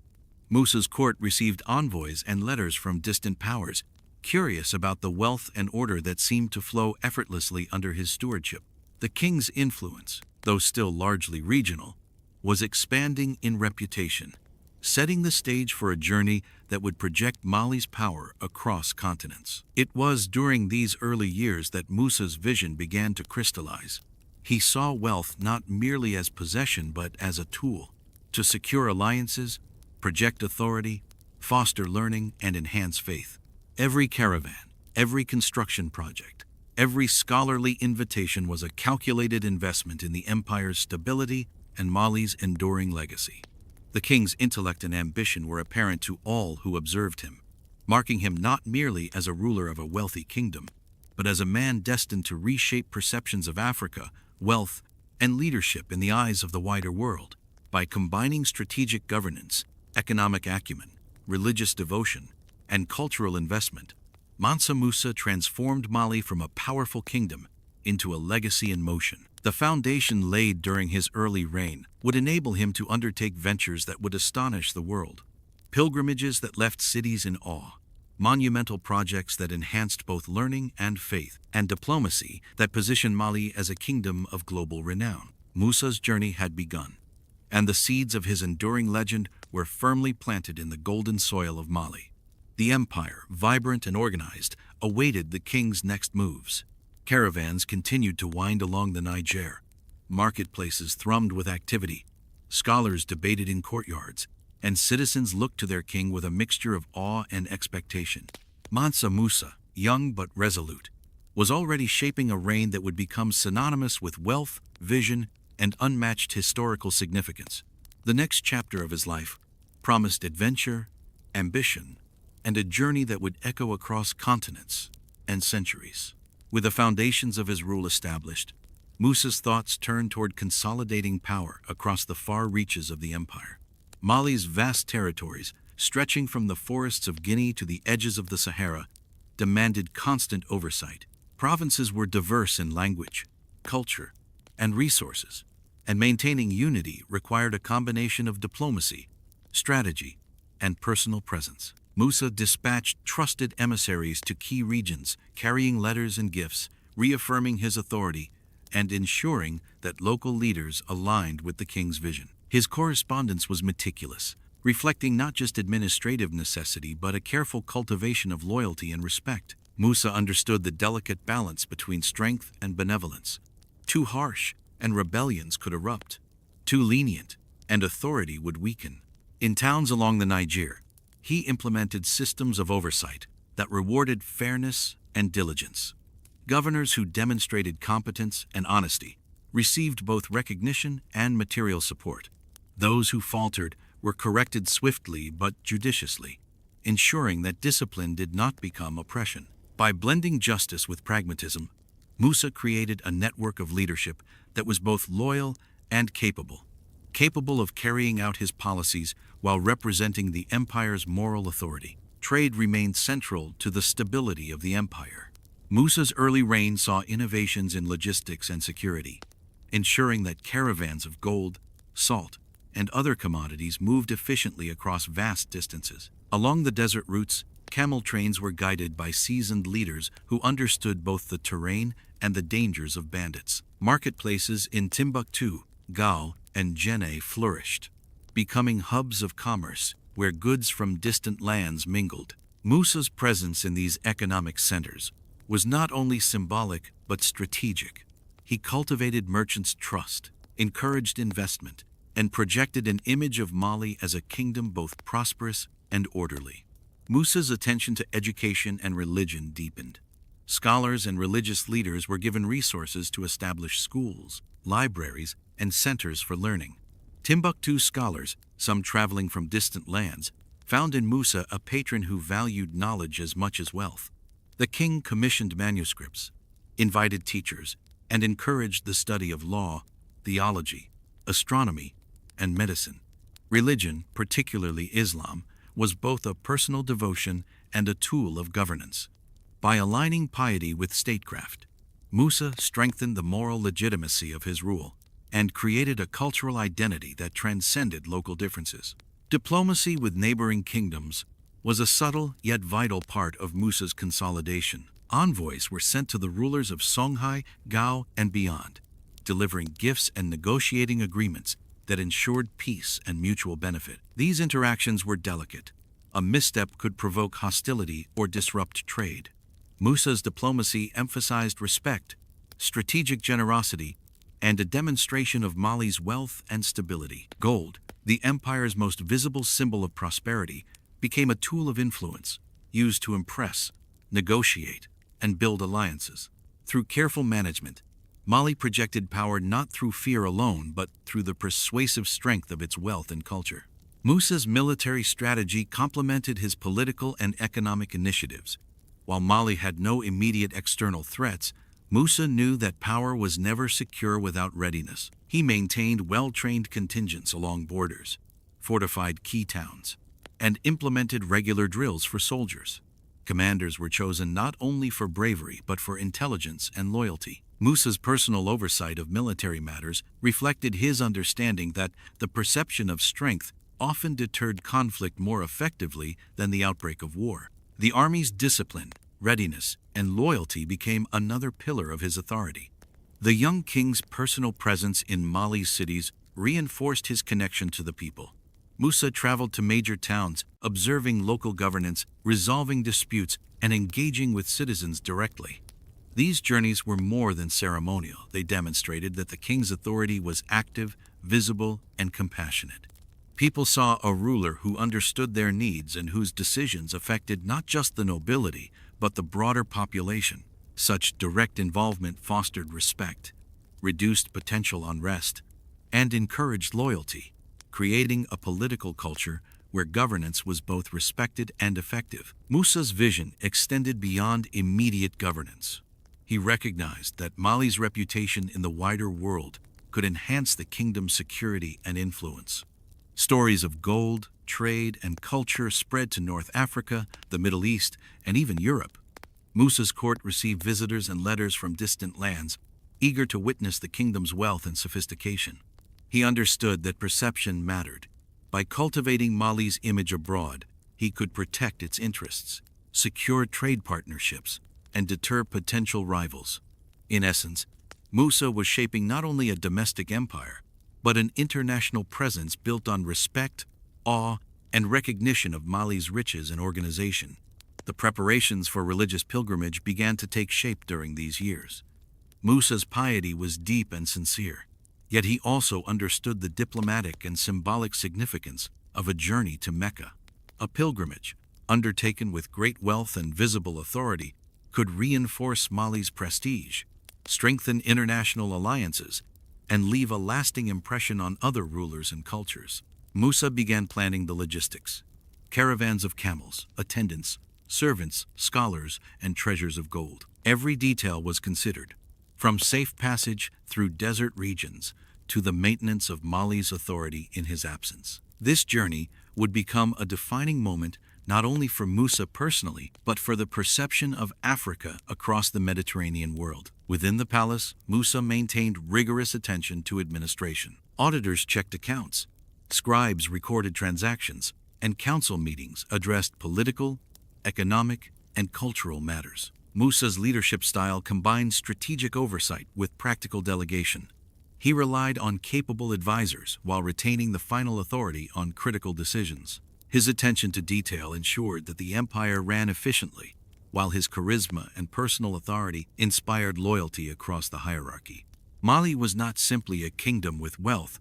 Musa's court received envoys and letters from distant powers, curious about the wealth and order that seemed to flow effortlessly under his stewardship. The king's influence, though still largely regional, was expanding in reputation, setting the stage for a journey that would project Mali's power across continents. It was during these early years that Musa's vision began to crystallize. He saw wealth not merely as possession but as a tool to secure alliances, project authority, foster learning, and enhance faith. Every caravan, every construction project, every scholarly invitation was a calculated investment in the empire's stability and Mali's enduring legacy. The king's intellect and ambition were apparent to all who observed him, marking him not merely as a ruler of a wealthy kingdom, but as a man destined to reshape perceptions of Africa, wealth, and leadership in the eyes of the wider world. By combining strategic governance, economic acumen, religious devotion, and cultural investment, Mansa Musa transformed Mali from a powerful kingdom into a legacy in motion. The foundation laid during his early reign would enable him to undertake ventures that would astonish the world. Pilgrimages that left cities in awe, monumental projects that enhanced both learning and faith, and diplomacy that positioned Mali as a kingdom of global renown. Musa's journey had begun, and the seeds of his enduring legend were firmly planted in the golden soil of Mali. The empire, vibrant and organized, awaited the king's next moves. Caravans continued to wind along the Niger. Marketplaces thrummed with activity. Scholars debated in courtyards, and citizens looked to their king with a mixture of awe and expectation. Mansa Musa, young but resolute, was already shaping a reign that would become synonymous with wealth, vision, and unmatched historical significance. The next chapter of his life promised adventure, ambition, and a journey that would echo across continents and centuries. With the foundations of his rule established, Musa's thoughts turned toward consolidating power across the far reaches of the empire. Mali's vast territories, stretching from the forests of Guinea to the edges of the Sahara, demanded constant oversight. Provinces were diverse in language, culture, and resources, and maintaining unity required a combination of diplomacy, strategy, and personal presence. Musa dispatched trusted emissaries to key regions, carrying letters and gifts, reaffirming his authority, and ensuring that local leaders aligned with the king's vision. His correspondence was meticulous, reflecting not just administrative necessity but a careful cultivation of loyalty and respect. Musa understood the delicate balance between strength and benevolence, Too harsh, and rebellions could erupt. Too lenient, and authority would weaken. In towns along the Niger, he implemented systems of oversight that rewarded fairness and diligence. Governors who demonstrated competence and honesty received both recognition and material support. Those who faltered were corrected swiftly but judiciously, ensuring that discipline did not become oppression. By blending justice with pragmatism, Musa created a network of leadership that was both loyal and capable of carrying out his policies while representing the empire's moral authority. Trade remained central to the stability of the empire. Musa's early reign saw innovations in logistics and security, ensuring that caravans of gold, salt, and other commodities moved efficiently across vast distances. Along the desert routes, camel trains were guided by seasoned leaders who understood both the terrain and the dangers of bandits. Marketplaces in Timbuktu, Gao, and Jenne flourished, becoming hubs of commerce where goods from distant lands mingled. Musa's presence in these economic centers was not only symbolic but strategic. He cultivated merchants' trust, encouraged investment, and projected an image of Mali as a kingdom both prosperous and orderly. Musa's attention to education and religion deepened. Scholars and religious leaders were given resources to establish schools, libraries, and centers for learning. Timbuktu scholars, some traveling from distant lands, found in Musa a patron who valued knowledge as much as wealth. The king commissioned manuscripts, invited teachers, and encouraged the study of law, theology, astronomy, and medicine. Religion, particularly Islam, was both a personal devotion and a tool of governance. By aligning piety with statecraft, Musa strengthened the moral legitimacy of his rule and created a cultural identity that transcended local differences. Diplomacy with neighboring kingdoms was a subtle yet vital part of Musa's consolidation. Envoys were sent to the rulers of Songhai, Gao, and beyond, delivering gifts and negotiating agreements that ensured peace and mutual benefit. These interactions were delicate. A misstep could provoke hostility or disrupt trade. Musa's diplomacy emphasized respect, strategic generosity, and a demonstration of Mali's wealth and stability. Gold, the empire's most visible symbol of prosperity, became a tool of influence, used to impress, negotiate, and build alliances. Through careful management, Mali projected power not through fear alone, but through the persuasive strength of its wealth and culture. Musa's military strategy complemented his political and economic initiatives. While Mali had no immediate external threats, Musa knew that power was never secure without readiness. He maintained well-trained contingents along borders, fortified key towns, and implemented regular drills for soldiers. Commanders were chosen not only for bravery but for intelligence and loyalty. Musa's personal oversight of military matters reflected his understanding that the perception of strength often deterred conflict more effectively than the outbreak of war. The army's discipline, readiness, and loyalty became another pillar of his authority. The young king's personal presence in Mali's cities reinforced his connection to the people. Musa traveled to major towns, observing local governance, resolving disputes, and engaging with citizens directly. These journeys were more than ceremonial. They demonstrated that the king's authority was active, visible, and compassionate. People saw a ruler who understood their needs and whose decisions affected not just the nobility, but the broader population. Such direct involvement fostered respect, reduced potential unrest, and encouraged loyalty, creating a political culture where governance was both respected and effective. Musa's vision extended beyond immediate governance. He recognized that Mali's reputation in the wider world could enhance the kingdom's security and influence. Stories of gold, trade, and culture spread to North Africa, the Middle East, and even Europe. Musa's court received visitors and letters from distant lands, eager to witness the kingdom's wealth and sophistication. He understood that perception mattered. By cultivating Mali's image abroad, he could protect its interests, secure trade partnerships, and deter potential rivals. In essence, Musa was shaping not only a domestic empire, but an international presence built on respect, awe, and recognition of Mali's riches and organization. The preparations for religious pilgrimage began to take shape during these years. Musa's piety was deep and sincere, yet he also understood the diplomatic and symbolic significance of a journey to Mecca. A pilgrimage, undertaken with great wealth and visible authority, could reinforce Mali's prestige, strengthen international alliances, and leave a lasting impression on other rulers and cultures. Musa began planning the logistics: caravans of camels, attendants, servants, scholars, and treasures of gold. Every detail was considered, from safe passage through desert regions to the maintenance of Mali's authority in his absence. This journey would become a defining moment not only for Musa personally, but for the perception of Africa across the Mediterranean world. Within the palace, Musa maintained rigorous attention to administration. Auditors checked accounts, scribes recorded transactions, and council meetings addressed political, economic, and cultural matters. Musa's leadership style combined strategic oversight with practical delegation. He relied on capable advisors while retaining the final authority on critical decisions. His attention to detail ensured that the empire ran efficiently, while his charisma and personal authority inspired loyalty across the hierarchy. Mali was not simply a kingdom with wealth,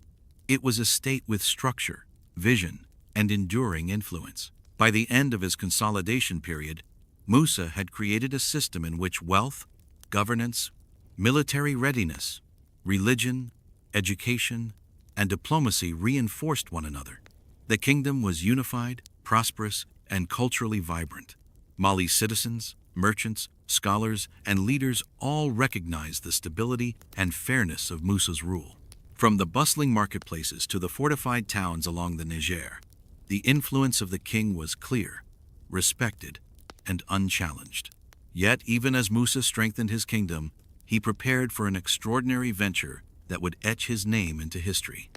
it was a state with structure, vision, and enduring influence. By the end of his consolidation period, Musa had created a system in which wealth, governance, military readiness, religion, education, and diplomacy reinforced one another. The kingdom was unified, prosperous, and culturally vibrant. Mali's citizens, merchants, scholars, and leaders all recognized the stability and fairness of Musa's rule. From the bustling marketplaces to the fortified towns along the Niger, the influence of the king was clear, respected, and unchallenged. Yet, even as Musa strengthened his kingdom, he prepared for an extraordinary venture that would etch his name into history.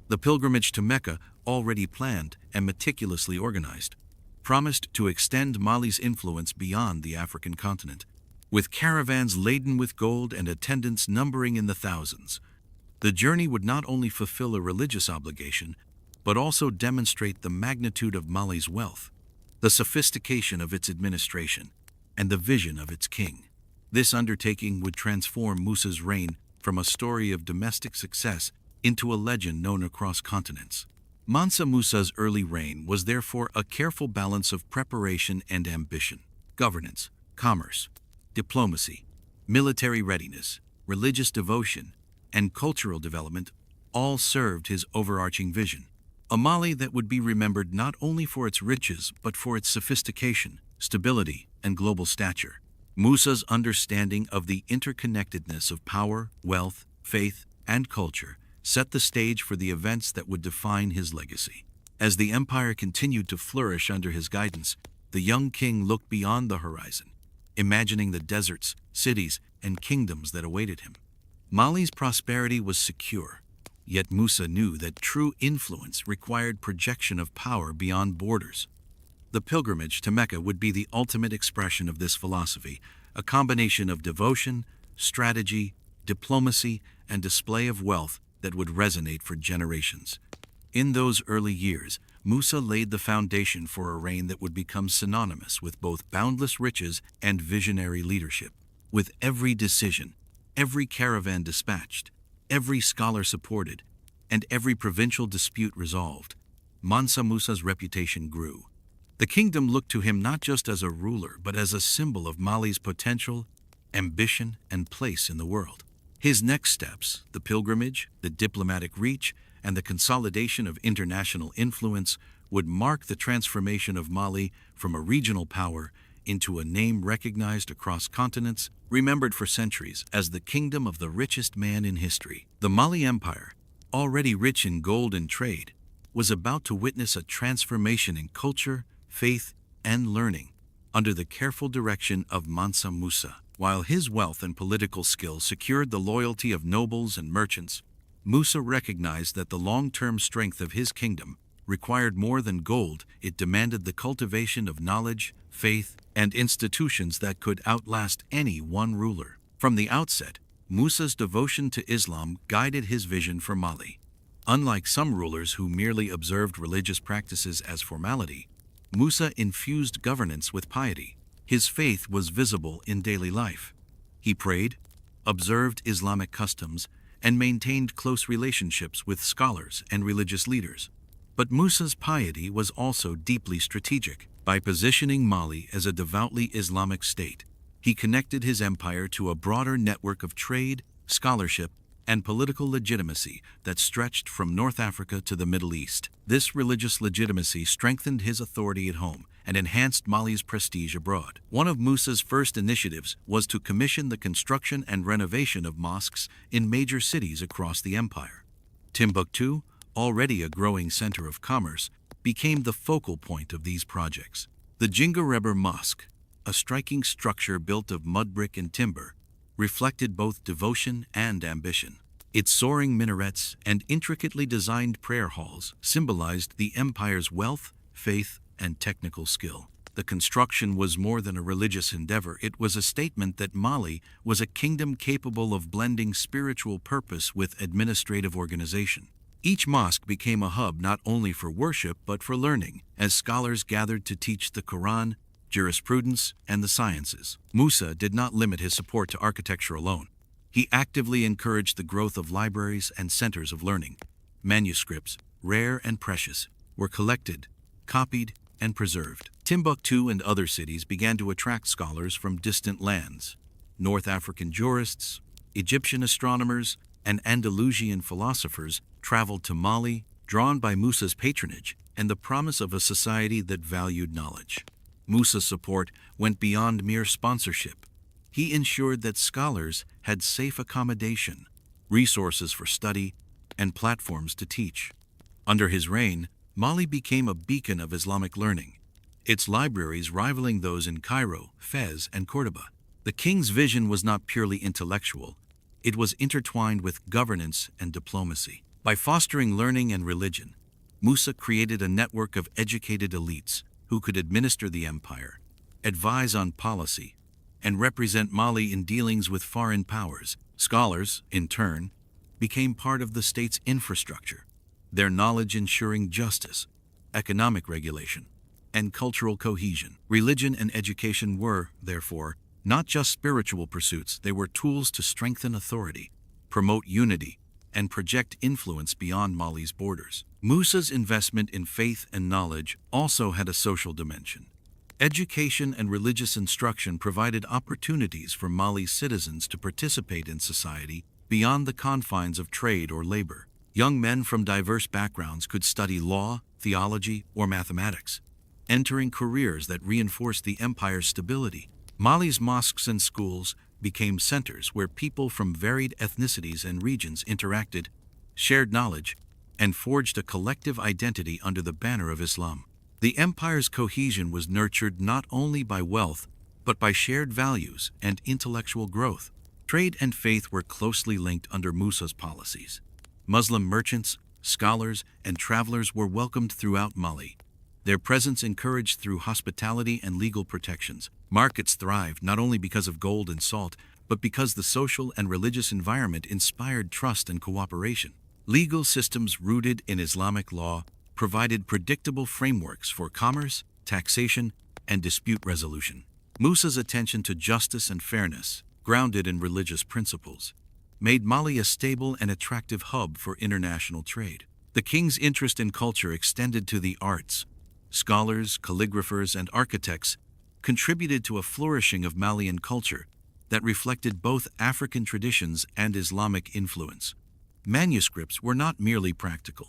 The pilgrimage to Mecca, already planned and meticulously organized, promised to extend Mali's influence beyond the African continent. With caravans laden with gold and attendants numbering in the thousands, the journey would not only fulfill a religious obligation, but also demonstrate the magnitude of Mali's wealth, the sophistication of its administration, and the vision of its king. This undertaking would transform Musa's reign from a story of domestic success into a legend known across continents. Mansa Musa's early reign was therefore a careful balance of preparation and ambition. Governance, commerce, diplomacy, military readiness, religious devotion, and cultural development all served his overarching vision. A Mali that would be remembered not only for its riches but for its sophistication, stability, and global stature. Musa's understanding of the interconnectedness of power, wealth, faith, and culture set the stage for the events that would define his legacy. As the empire continued to flourish under his guidance, the young king looked beyond the horizon, imagining the deserts, cities, and kingdoms that awaited him. Mali's prosperity was secure, yet Musa knew that true influence required projection of power beyond borders. The pilgrimage to Mecca would be the ultimate expression of this philosophy, a combination of devotion, strategy, diplomacy, and display of wealth that would resonate for generations. In those early years, Musa laid the foundation for a reign that would become synonymous with both boundless riches and visionary leadership. With every decision, every caravan dispatched, every scholar supported, and every provincial dispute resolved, Mansa Musa's reputation grew. The kingdom looked to him not just as a ruler, but as a symbol of Mali's potential, ambition, and place in the world. His next steps, the pilgrimage, the diplomatic reach, and the consolidation of international influence, would mark the transformation of Mali from a regional power into a name recognized across continents, remembered for centuries as the kingdom of the richest man in history. The Mali Empire, already rich in gold and trade, was about to witness a transformation in culture, faith, and learning under the careful direction of Mansa Musa. While his wealth and political skill secured the loyalty of nobles and merchants, Musa recognized that the long-term strength of his kingdom required more than gold. It demanded the cultivation of knowledge, faith, and institutions that could outlast any one ruler. From the outset, Musa's devotion to Islam guided his vision for Mali. Unlike some rulers who merely observed religious practices as formality, Musa infused governance with piety. His faith was visible in daily life. He prayed, observed Islamic customs, and maintained close relationships with scholars and religious leaders. But Musa's piety was also deeply strategic. By positioning Mali as a devoutly Islamic state, he connected his empire to a broader network of trade, scholarship, and political legitimacy that stretched from North Africa to the Middle East. This religious legitimacy strengthened his authority at home and enhanced Mali's prestige abroad. One of Musa's first initiatives was to commission the construction and renovation of mosques in major cities across the empire. Timbuktu, already a growing center of commerce, became the focal point of these projects. The Jingareber Mosque, a striking structure built of mud brick and timber, reflected both devotion and ambition. Its soaring minarets and intricately designed prayer halls symbolized the empire's wealth, faith, and technical skill. The construction was more than a religious endeavor. It was a statement that Mali was a kingdom capable of blending spiritual purpose with administrative organization. Each mosque became a hub not only for worship but for learning, as scholars gathered to teach the Quran, jurisprudence, and the sciences. Musa did not limit his support to architecture alone. He actively encouraged the growth of libraries and centers of learning. Manuscripts, rare and precious, were collected, copied, and preserved. Timbuktu and other cities began to attract scholars from distant lands. North African jurists, Egyptian astronomers, and Andalusian philosophers traveled to Mali, drawn by Musa's patronage and the promise of a society that valued knowledge. Musa's support went beyond mere sponsorship. He ensured that scholars had safe accommodation, resources for study, and platforms to teach. Under his reign, Mali became a beacon of Islamic learning, its libraries rivaling those in Cairo, Fez, and Cordoba. The king's vision was not purely intellectual. It was intertwined with governance and diplomacy. By fostering learning and religion, Musa created a network of educated elites who could administer the empire, advise on policy, and represent Mali in dealings with foreign powers. Scholars, in turn, became part of the state's infrastructure, their knowledge ensuring justice, economic regulation, and cultural cohesion. Religion and education were, therefore, not just spiritual pursuits. They were tools to strengthen authority, promote unity, and project influence beyond Mali's borders. Musa's investment in faith and knowledge also had a social dimension. Education and religious instruction provided opportunities for Mali's citizens to participate in society beyond the confines of trade or labor. Young men from diverse backgrounds could study law, theology, or mathematics, entering careers that reinforced the empire's stability. Mali's mosques and schools became centers where people from varied ethnicities and regions interacted, shared knowledge, and forged a collective identity under the banner of Islam. The empire's cohesion was nurtured not only by wealth, but by shared values and intellectual growth. Trade and faith were closely linked under Musa's policies. Muslim merchants, scholars, and travelers were welcomed throughout Mali, their presence encouraged through hospitality and legal protections. Markets thrived not only because of gold and salt, but because the social and religious environment inspired trust and cooperation. Legal systems rooted in Islamic law provided predictable frameworks for commerce, taxation, and dispute resolution. Musa's attention to justice and fairness, grounded in religious principles, made Mali a stable and attractive hub for international trade. The king's interest in culture extended to the arts. Scholars, calligraphers, and architects contributed to a flourishing of Malian culture that reflected both African traditions and Islamic influence. Manuscripts were not merely practical.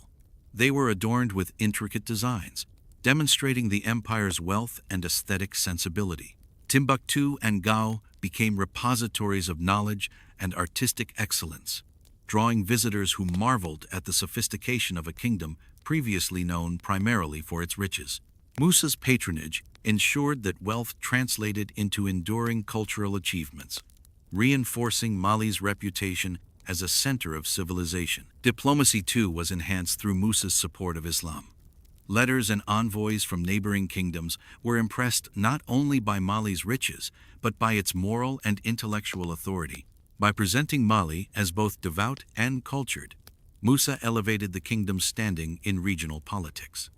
They were adorned with intricate designs, demonstrating the empire's wealth and aesthetic sensibility. Timbuktu and Gao became repositories of knowledge and artistic excellence, drawing visitors who marveled at the sophistication of a kingdom previously known primarily for its riches. Musa's patronage ensured that wealth translated into enduring cultural achievements, reinforcing Mali's reputation as a center of civilization. Diplomacy, too, was enhanced through Musa's support of Islam. Letters and envoys from neighboring kingdoms were impressed not only by Mali's riches, but by its moral and intellectual authority. By presenting Mali as both devout and cultured, Musa elevated the kingdom's standing in regional politics.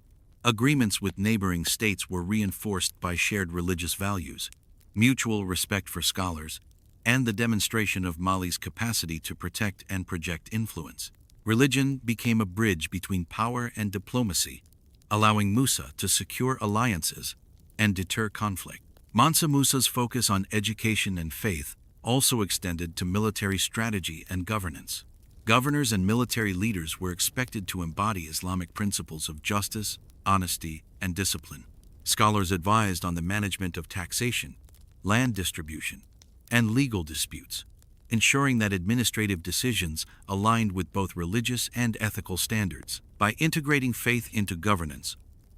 Agreements with neighboring states were reinforced by shared religious values, mutual respect for scholars, and the demonstration of Mali's capacity to protect and project influence. Religion became a bridge between power and diplomacy, allowing Musa to secure alliances and deter conflict. Mansa Musa's focus on education and faith also extended to military strategy and governance. Governors and military leaders were expected to embody Islamic principles of justice, honesty, and discipline. Scholars advised on the management of taxation, land distribution, and legal disputes, ensuring that administrative decisions aligned with both religious and ethical standards. By integrating faith into governance,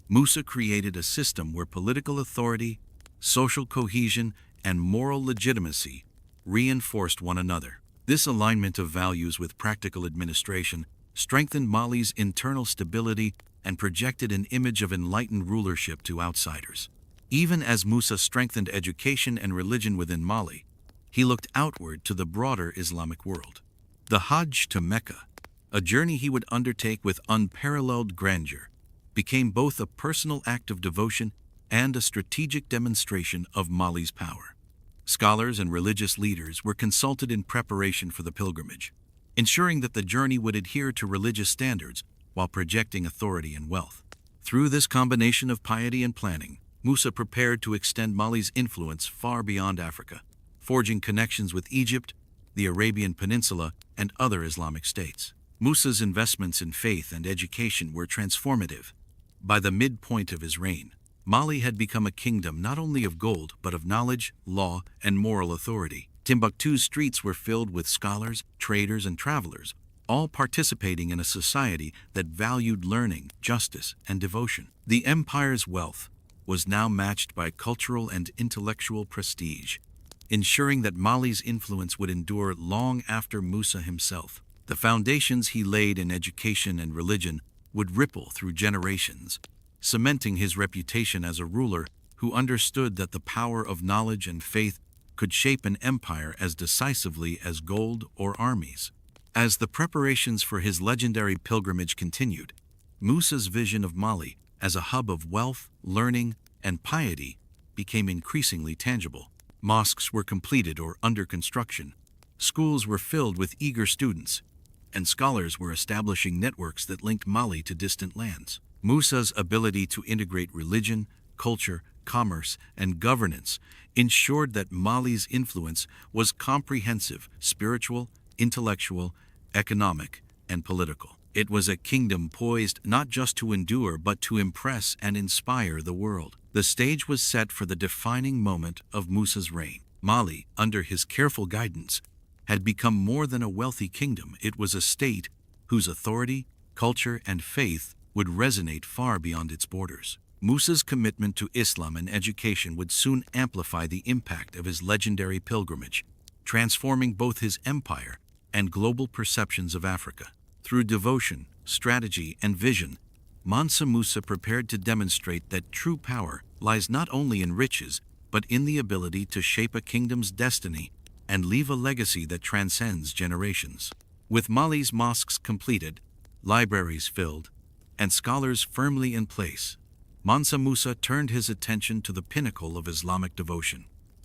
Musa created a system where political authority, social cohesion, and moral legitimacy reinforced one another. This alignment of values with practical administration strengthened Mali's internal stability and projected an image of enlightened rulership to outsiders. Even as Musa strengthened education and religion within Mali, he looked outward to the broader Islamic world. The Hajj to Mecca, a journey he would undertake with unparalleled grandeur, became both a personal act of devotion and a strategic demonstration of Mali's power. Scholars and religious leaders were consulted in preparation for the pilgrimage, ensuring that the journey would adhere to religious standards while projecting authority and wealth. Through this combination of piety and planning, Musa prepared to extend Mali's influence far beyond Africa, forging connections with Egypt, the Arabian Peninsula, and other Islamic states. Musa's investments in faith and education were transformative. By the midpoint of his reign, Mali had become a kingdom not only of gold but of knowledge, law, and moral authority. Timbuktu's streets were filled with scholars, traders, and travelers, all participating in a society that valued learning, justice, and devotion. The empire's wealth was now matched by cultural and intellectual prestige, ensuring that Mali's influence would endure long after Musa himself. The foundations he laid in education and religion would ripple through generations, cementing his reputation as a ruler who understood that the power of knowledge and faith could shape an empire as decisively as gold or armies. As the preparations for his legendary pilgrimage continued, Musa's vision of Mali as a hub of wealth, learning, and piety became increasingly tangible. Mosques were completed or under construction, schools were filled with eager students, and scholars were establishing networks that linked Mali to distant lands. Musa's ability to integrate religion, culture, commerce, and governance ensured that Mali's influence was comprehensive, spiritual, intellectual, economic, and political. It was a kingdom poised not just to endure but to impress and inspire the world. The stage was set for the defining moment of Musa's reign. Mali, under his careful guidance, had become more than a wealthy kingdom. It was a state whose authority, culture, and faith would resonate far beyond its borders. Musa's commitment to Islam and education would soon amplify the impact of his legendary pilgrimage, transforming both his empire and global perceptions of Africa. Through devotion, strategy, and vision, Mansa Musa prepared to demonstrate that true power lies not only in riches, but in the ability to shape a kingdom's destiny and leave a legacy that transcends generations. With Mali's mosques completed, libraries filled, and scholars firmly in place, Mansa Musa turned his attention to the pinnacle of Islamic devotion,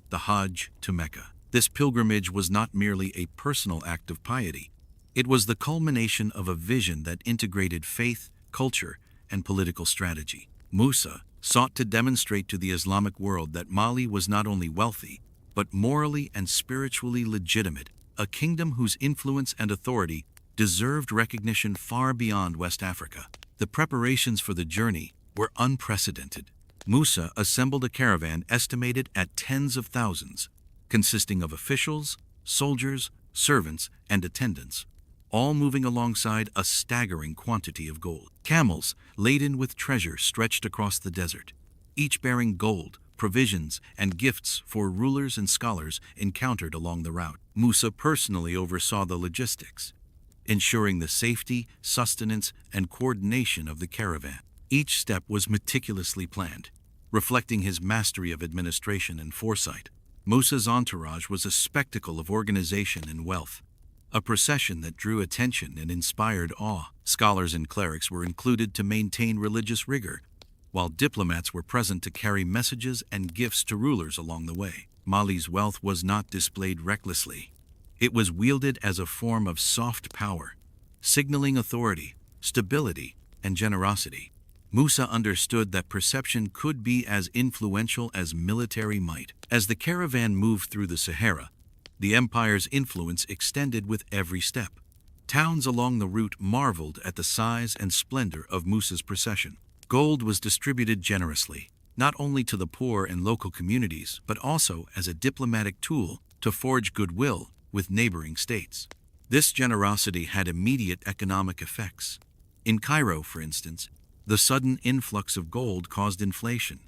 the Hajj to Mecca. This pilgrimage was not merely a personal act of piety. It was the culmination of a vision that integrated faith, culture, and political strategy. Musa sought to demonstrate to the Islamic world that Mali was not only wealthy, but morally and spiritually legitimate, a kingdom whose influence and authority deserved recognition far beyond West Africa. The preparations for the journey were unprecedented. Musa assembled a caravan estimated at tens of thousands, consisting of officials, soldiers, servants, and attendants, all moving alongside a staggering quantity of gold. Camels, laden with treasure, stretched across the desert, each bearing gold, provisions, and gifts for rulers and scholars encountered along the route. Musa personally oversaw the logistics, ensuring the safety, sustenance, and coordination of the caravan. Each step was meticulously planned, reflecting his mastery of administration and foresight. Musa's entourage was a spectacle of organization and wealth, a procession that drew attention and inspired awe. Scholars and clerics were included to maintain religious rigor, while diplomats were present to carry messages and gifts to rulers along the way. Mali's wealth was not displayed recklessly. It was wielded as a form of soft power, signaling authority, stability, and generosity. Musa understood that perception could be as influential as military might. As the caravan moved through the Sahara, the empire's influence extended with every step. Towns along the route marveled at the size and splendor of Musa's procession. Gold was distributed generously, not only to the poor and local communities, but also as a diplomatic tool to forge goodwill with neighboring states. This generosity had immediate economic effects. In Cairo, for instance, the sudden influx of gold caused inflation,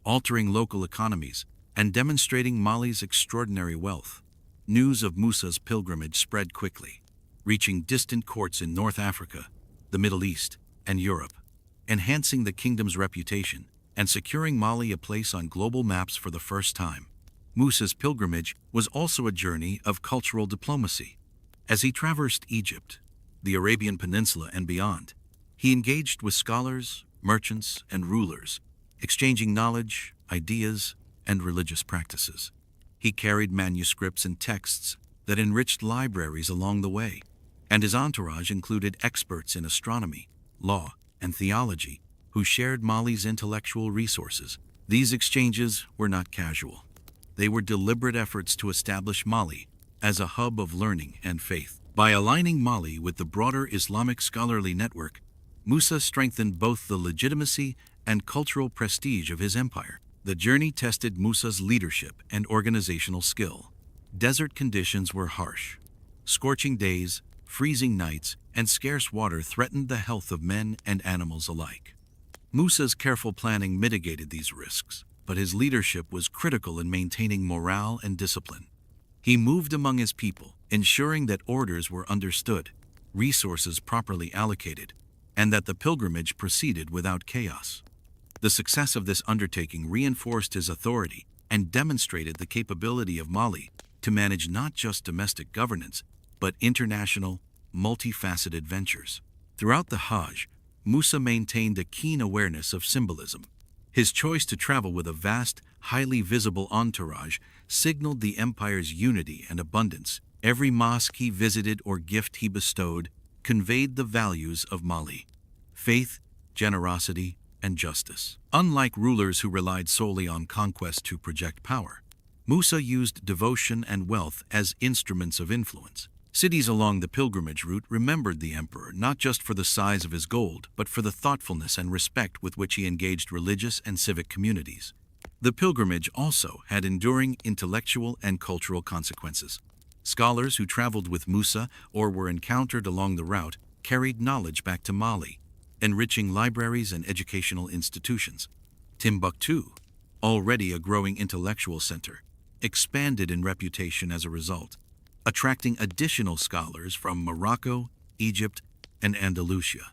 altering local economies and demonstrating Mali's extraordinary wealth. News of Musa's pilgrimage spread quickly, reaching distant courts in North Africa, the Middle East, and Europe, enhancing the kingdom's reputation and securing Mali a place on global maps for the first time. Musa's pilgrimage was also a journey of cultural diplomacy. As he traversed Egypt, the Arabian Peninsula, and beyond, he engaged with scholars, merchants, and rulers, exchanging knowledge, ideas, and religious practices. He carried manuscripts and texts that enriched libraries along the way, and his entourage included experts in astronomy, law, and theology who shared Mali's intellectual resources. These exchanges were not casual. They were deliberate efforts to establish Mali as a hub of learning and faith. By aligning Mali with the broader Islamic scholarly network, Musa strengthened both the legitimacy and cultural prestige of his empire. The journey tested Musa's leadership and organizational skill. Desert conditions were harsh. Scorching days, freezing nights, and scarce water threatened the health of men and animals alike. Musa's careful planning mitigated these risks, but his leadership was critical in maintaining morale and discipline. He moved among his people, ensuring that orders were understood, resources properly allocated, and that the pilgrimage proceeded without chaos. The success of this undertaking reinforced his authority and demonstrated the capability of Mali to manage not just domestic governance, but international, multifaceted ventures. Throughout the Hajj, Musa maintained a keen awareness of symbolism. His choice to travel with a vast, highly visible entourage signaled the empire's unity and abundance. Every mosque he visited or gift he bestowed conveyed the values of Mali: faith, generosity, and justice. Unlike rulers who relied solely on conquest to project power, Musa used devotion and wealth as instruments of influence. Cities along the pilgrimage route remembered the emperor not just for the size of his gold, but for the thoughtfulness and respect with which he engaged religious and civic communities. The pilgrimage also had enduring intellectual and cultural consequences. Scholars who traveled with Musa or were encountered along the route carried knowledge back to Mali, enriching libraries and educational institutions. Timbuktu, already a growing intellectual center, expanded in reputation as a result, attracting additional scholars from Morocco, Egypt, and Andalusia.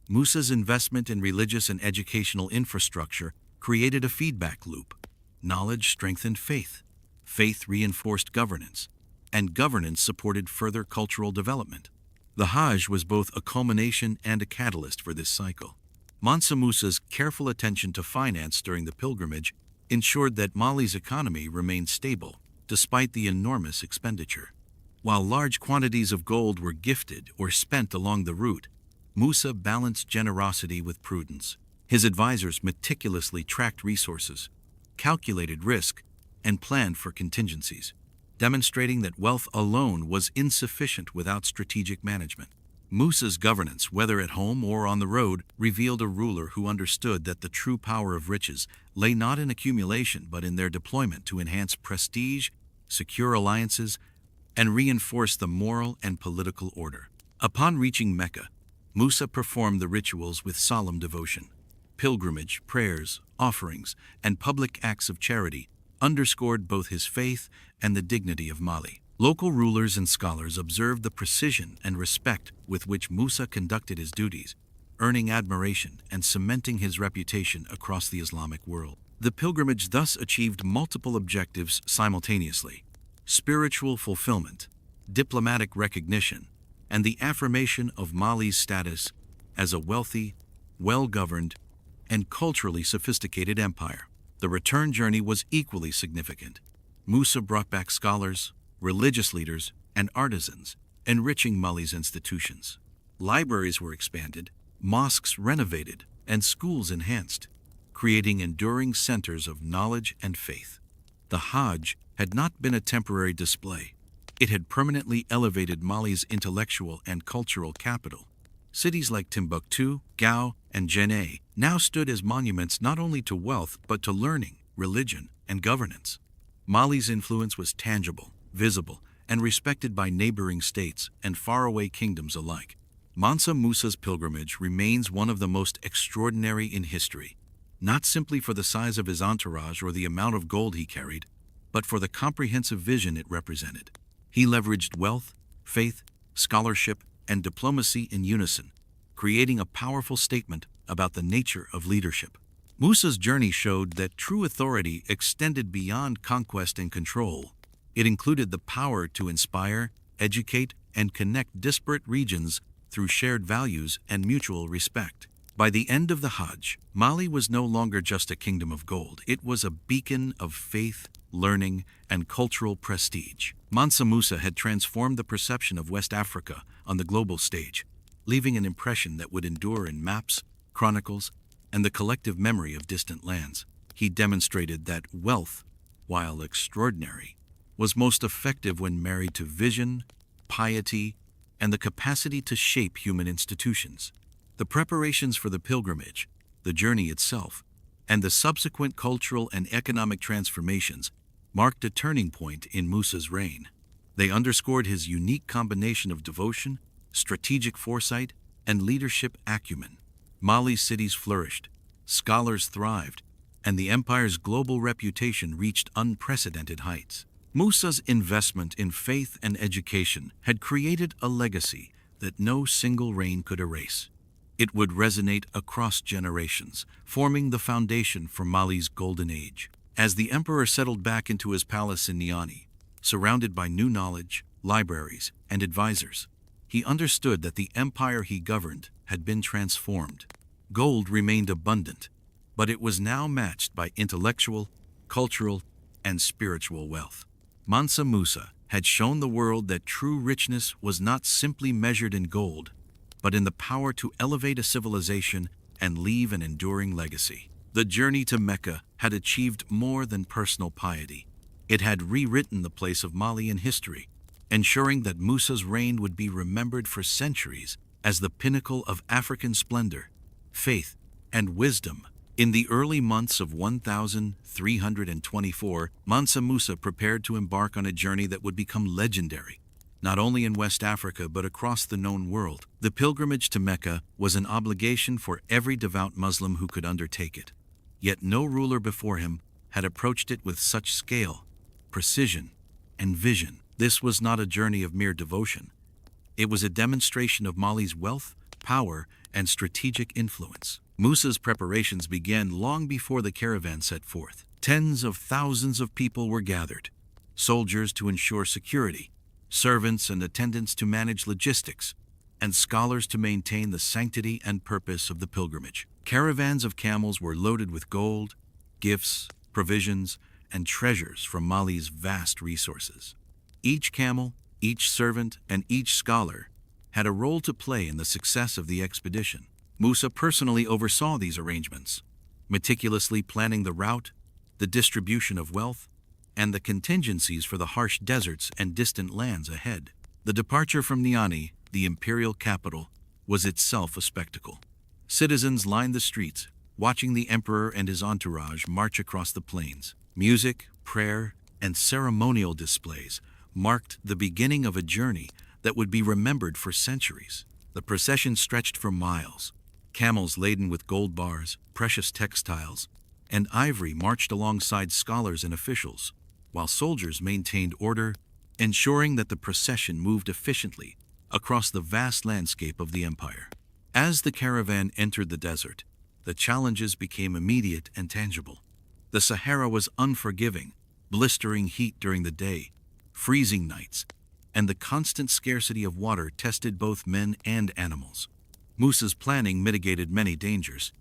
Musa's investment in religious and educational infrastructure created a feedback loop. Knowledge strengthened faith, faith reinforced governance, and governance supported further cultural development. The Hajj was both a culmination and a catalyst for this cycle. Mansa Musa's careful attention to finance during the pilgrimage ensured that Mali's economy remained stable despite the enormous expenditure. While large quantities of gold were gifted or spent along the route, Musa balanced generosity with prudence. His advisors meticulously tracked resources, calculated risk, and planned for contingencies, demonstrating that wealth alone was insufficient without strategic management. Musa's governance, whether at home or on the road, revealed a ruler who understood that the true power of riches lay not in accumulation but in their deployment to enhance prestige, secure alliances, and reinforce the moral and political order. Upon reaching Mecca, Musa performed the rituals with solemn devotion. Pilgrimage, prayers, offerings, and public acts of charity underscored both his faith and the dignity of Mali. Local rulers and scholars observed the precision and respect with which Musa conducted his duties, earning admiration and cementing his reputation across the Islamic world. The pilgrimage thus achieved multiple objectives simultaneously: spiritual fulfillment, diplomatic recognition, and the affirmation of Mali's status as a wealthy, well-governed, and culturally sophisticated empire. The return journey was equally significant. Musa brought back scholars, religious leaders, and artisans, enriching Mali's institutions. Libraries were expanded, mosques renovated, and schools enhanced, creating enduring centers of knowledge and faith. The Hajj had not been a temporary display. It had permanently elevated Mali's intellectual and cultural capital. Cities like Timbuktu, Gao, and Jenne now stood as monuments not only to wealth but to learning, religion, and governance. Mali's influence was tangible, visible, and respected by neighboring states and faraway kingdoms alike. Mansa Musa's pilgrimage remains one of the most extraordinary in history, not simply for the size of his entourage or the amount of gold he carried, but for the comprehensive vision it represented. He leveraged wealth, faith, scholarship, and diplomacy in unison, creating a powerful statement about the nature of leadership. Musa's journey showed that true authority extended beyond conquest and control. It included the power to inspire, educate, and connect disparate regions through shared values and mutual respect. By the end of the Hajj, Mali was no longer just a kingdom of gold. It was a beacon of faith, learning, and cultural prestige. Mansa Musa had transformed the perception of West Africa on the global stage, leaving an impression that would endure in maps, chronicles, and the collective memory of distant lands. He demonstrated that wealth, while extraordinary, was most effective when married to vision, piety, and the capacity to shape human institutions. The preparations for the pilgrimage, the journey itself, and the subsequent cultural and economic transformations marked a turning point in Musa's reign. They underscored his unique combination of devotion, strategic foresight, and leadership acumen. Mali's cities flourished, scholars thrived, and the empire's global reputation reached unprecedented heights. Musa's investment in faith and education had created a legacy that no single reign could erase. It would resonate across generations, forming the foundation for Mali's golden age. As the emperor settled back into his palace in Niani, surrounded by new knowledge, libraries, and advisors, he understood that the empire he governed had been transformed. Gold remained abundant, but it was now matched by intellectual, cultural, and spiritual wealth. Mansa Musa had shown the world that true richness was not simply measured in gold, but in the power to elevate a civilization and leave an enduring legacy. The journey to Mecca had achieved more than personal piety. It had rewritten the place of Mali in history, ensuring that Musa's reign would be remembered for centuries as the pinnacle of African splendor, faith, and wisdom. In the early months of 1324, Mansa Musa prepared to embark on a journey that would become legendary, not only in West Africa but across the known world. The pilgrimage to Mecca was an obligation for every devout Muslim who could undertake it. Yet no ruler before him had approached it with such scale, precision, and vision. This was not a journey of mere devotion. It was a demonstration of Mali's wealth, power, and strategic influence. Musa's preparations began long before the caravan set forth. Tens of thousands of people were gathered, soldiers to ensure security, servants and attendants to manage logistics, and scholars to maintain the sanctity and purpose of the pilgrimage. Caravans of camels were loaded with gold, gifts, provisions, and treasures from Mali's vast resources. Each camel, each servant, and each scholar had a role to play in the success of the expedition. Musa personally oversaw these arrangements, meticulously planning the route, the distribution of wealth, and the contingencies for the harsh deserts and distant lands ahead. The departure from Niani, the imperial capital, was itself a spectacle. Citizens lined the streets, watching the emperor and his entourage march across the plains. Music, prayer, and ceremonial displays marked the beginning of a journey that would be remembered for centuries. The procession stretched for miles. Camels laden with gold bars, precious textiles, and ivory marched alongside scholars and officials, while soldiers maintained order, ensuring that the procession moved efficiently across the vast landscape of the empire. As the caravan entered the desert, the challenges became immediate and tangible. The Sahara was unforgiving, blistering heat during the day, freezing nights, and the constant scarcity of water tested both men and animals. Musa's planning mitigated many dangers,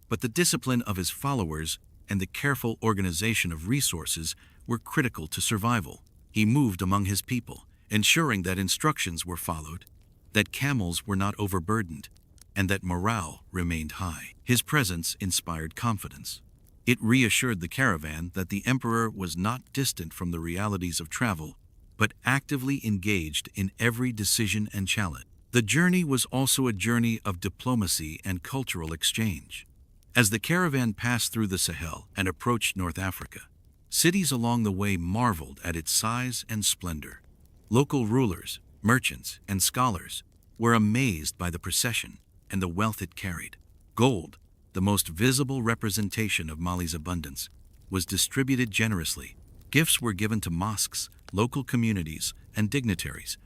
but the discipline of his followers and the careful organization of resources were critical to survival. He moved among his people, ensuring that instructions were followed, that camels were not overburdened, and that morale remained high. His presence inspired confidence. It reassured the caravan that the emperor was not distant from the realities of travel, but actively engaged in every decision and challenge. The journey was also a journey of diplomacy and cultural exchange. As the caravan passed through the Sahel and approached North Africa, cities along the way marveled at its size and splendor. Local rulers, merchants, and scholars were amazed by the procession and the wealth it carried. Gold, the most visible representation of Mali's abundance, was distributed generously. Gifts were given to mosques, local communities, and dignitaries,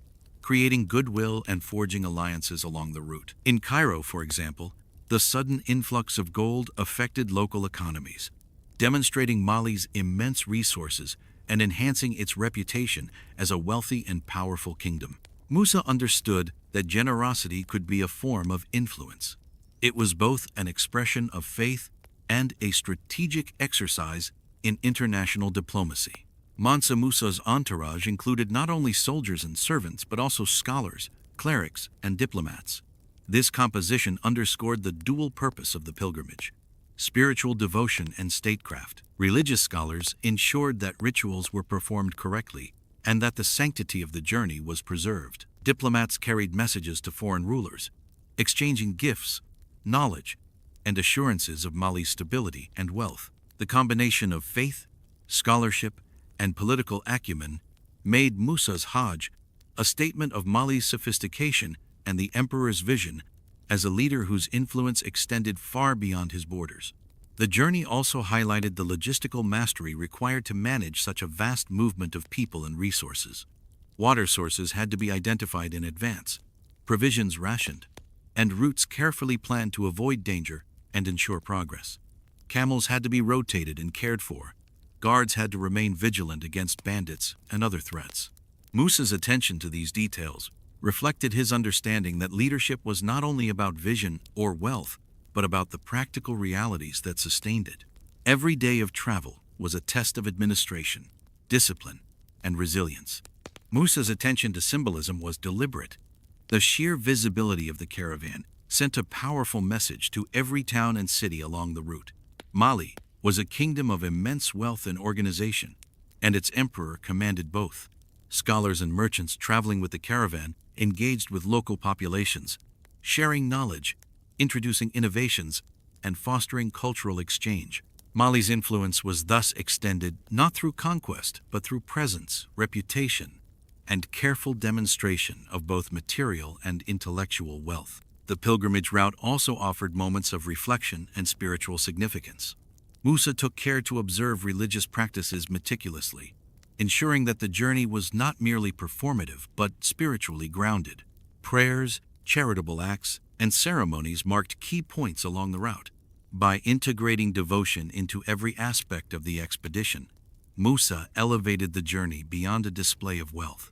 creating goodwill and forging alliances along the route. In Cairo, for example, the sudden influx of gold affected local economies, demonstrating Mali's immense resources and enhancing its reputation as a wealthy and powerful kingdom. Musa understood that generosity could be a form of influence. It was both an expression of faith and a strategic exercise in international diplomacy. Mansa Musa's entourage included not only soldiers and servants, but also scholars, clerics, and diplomats. This composition underscored the dual purpose of the pilgrimage: spiritual devotion and statecraft. Religious scholars ensured that rituals were performed correctly and that the sanctity of the journey was preserved. Diplomats carried messages to foreign rulers, exchanging gifts, knowledge, and assurances of Mali's stability and wealth. The combination of faith, scholarship, and political acumen made Musa's Hajj a statement of Mali's sophistication and the emperor's vision as a leader whose influence extended far beyond his borders. The journey also highlighted the logistical mastery required to manage such a vast movement of people and resources. Water sources had to be identified in advance, provisions rationed, and routes carefully planned to avoid danger and ensure progress. Camels had to be rotated and cared for. Guards had to remain vigilant against bandits and other threats. Musa's attention to these details reflected his understanding that leadership was not only about vision or wealth, but about the practical realities that sustained it. Every day of travel was a test of administration, discipline, and resilience. Musa's attention to symbolism was deliberate. The sheer visibility of the caravan sent a powerful message to every town and city along the route. Mali was a kingdom of immense wealth and organization, and its emperor commanded both. Scholars and merchants traveling with the caravan engaged with local populations, sharing knowledge, introducing innovations, and fostering cultural exchange. Mali's influence was thus extended not through conquest, but through presence, reputation, and careful demonstration of both material and intellectual wealth. The pilgrimage route also offered moments of reflection and spiritual significance. Musa took care to observe religious practices meticulously, ensuring that the journey was not merely performative but spiritually grounded. Prayers, charitable acts, and ceremonies marked key points along the route. By integrating devotion into every aspect of the expedition, Musa elevated the journey beyond a display of wealth.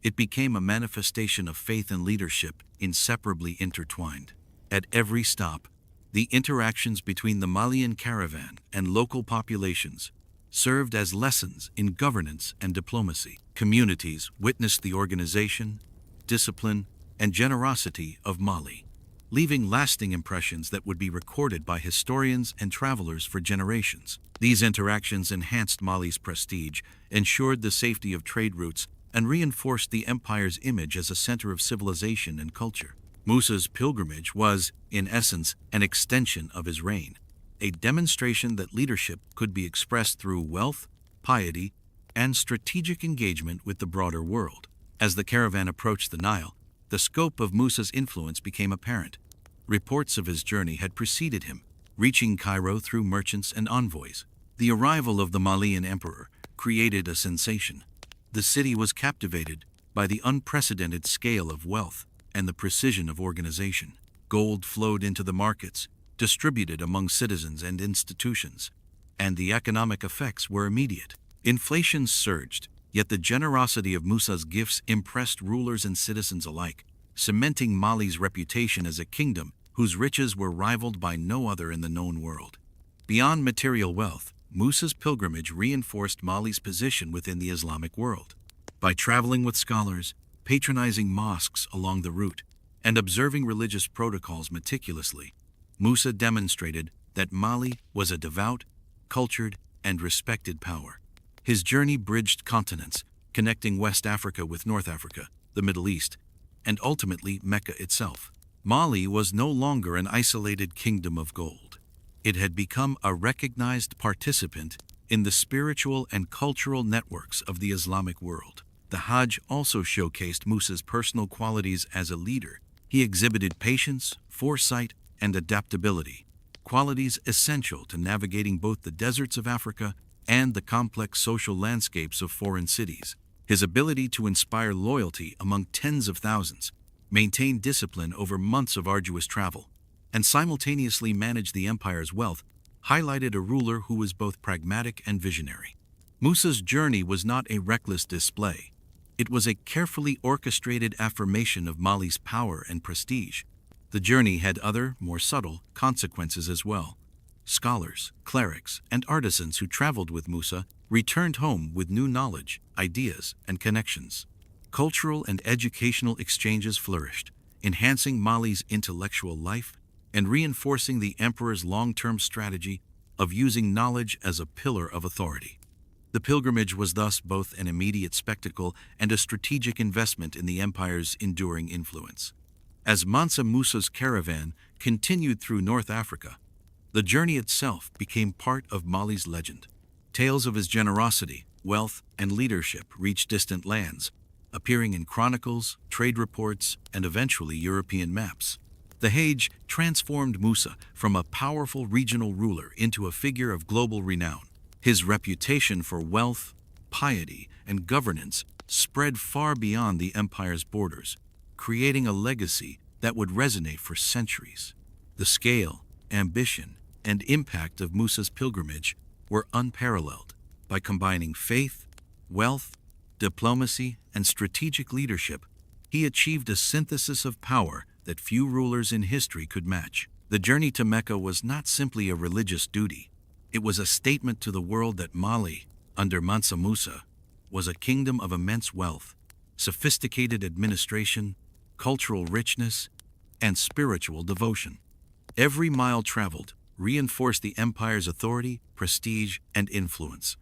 It became a manifestation of faith and leadership inseparably intertwined. At every stop, the interactions between the Malian caravan and local populations served as lessons in governance and diplomacy. Communities witnessed the organization, discipline, and generosity of Mali, leaving lasting impressions that would be recorded by historians and travelers for generations. These interactions enhanced Mali's prestige, ensured the safety of trade routes, and reinforced the empire's image as a center of civilization and culture. Musa's pilgrimage was, in essence, an extension of his reign, a demonstration that leadership could be expressed through wealth, piety, and strategic engagement with the broader world. As the caravan approached the Nile, the scope of Musa's influence became apparent. Reports of his journey had preceded him, reaching Cairo through merchants and envoys. The arrival of the Malian emperor created a sensation. The city was captivated by the unprecedented scale of wealth and the precision of organization. Gold flowed into the markets, distributed among citizens and institutions, and the economic effects were immediate. Inflation surged, yet the generosity of Musa's gifts impressed rulers and citizens alike, cementing Mali's reputation as a kingdom whose riches were rivaled by no other in the known world. Beyond material wealth, Musa's pilgrimage reinforced Mali's position within the Islamic world. By traveling with scholars, patronizing mosques along the route, and observing religious protocols meticulously, Musa demonstrated that Mali was a devout, cultured, and respected power. His journey bridged continents, connecting West Africa with North Africa, the Middle East, and ultimately Mecca itself. Mali was no longer an isolated kingdom of gold. It had become a recognized participant in the spiritual and cultural networks of the Islamic world. The Hajj also showcased Musa's personal qualities as a leader. He exhibited patience, foresight, and adaptability, qualities essential to navigating both the deserts of Africa and the complex social landscapes of foreign cities. His ability to inspire loyalty among tens of thousands, maintain discipline over months of arduous travel, and simultaneously manage the empire's wealth highlighted a ruler who was both pragmatic and visionary. Musa's journey was not a reckless display. It was a carefully orchestrated affirmation of Mali's power and prestige. The journey had other, more subtle, consequences as well. Scholars, clerics, and artisans who traveled with Musa returned home with new knowledge, ideas, and connections. Cultural and educational exchanges flourished, enhancing Mali's intellectual life and reinforcing the emperor's long-term strategy of using knowledge as a pillar of authority. The pilgrimage was thus both an immediate spectacle and a strategic investment in the empire's enduring influence. As Mansa Musa's caravan continued through North Africa, the journey itself became part of Mali's legend. Tales of his generosity, wealth, and leadership reached distant lands, appearing in chronicles, trade reports, and eventually European maps. The Hajj transformed Musa from a powerful regional ruler into a figure of global renown. His reputation for wealth, piety, and governance spread far beyond the empire's borders, creating a legacy that would resonate for centuries. The scale, ambition, and impact of Musa's pilgrimage were unparalleled. By combining faith, wealth, diplomacy, and strategic leadership, he achieved a synthesis of power that few rulers in history could match. The journey to Mecca was not simply a religious duty. It was a statement to the world that Mali, under Mansa Musa, was a kingdom of immense wealth, sophisticated administration, cultural richness, and spiritual devotion. Every mile traveled reinforced the empire's authority, prestige, and influence.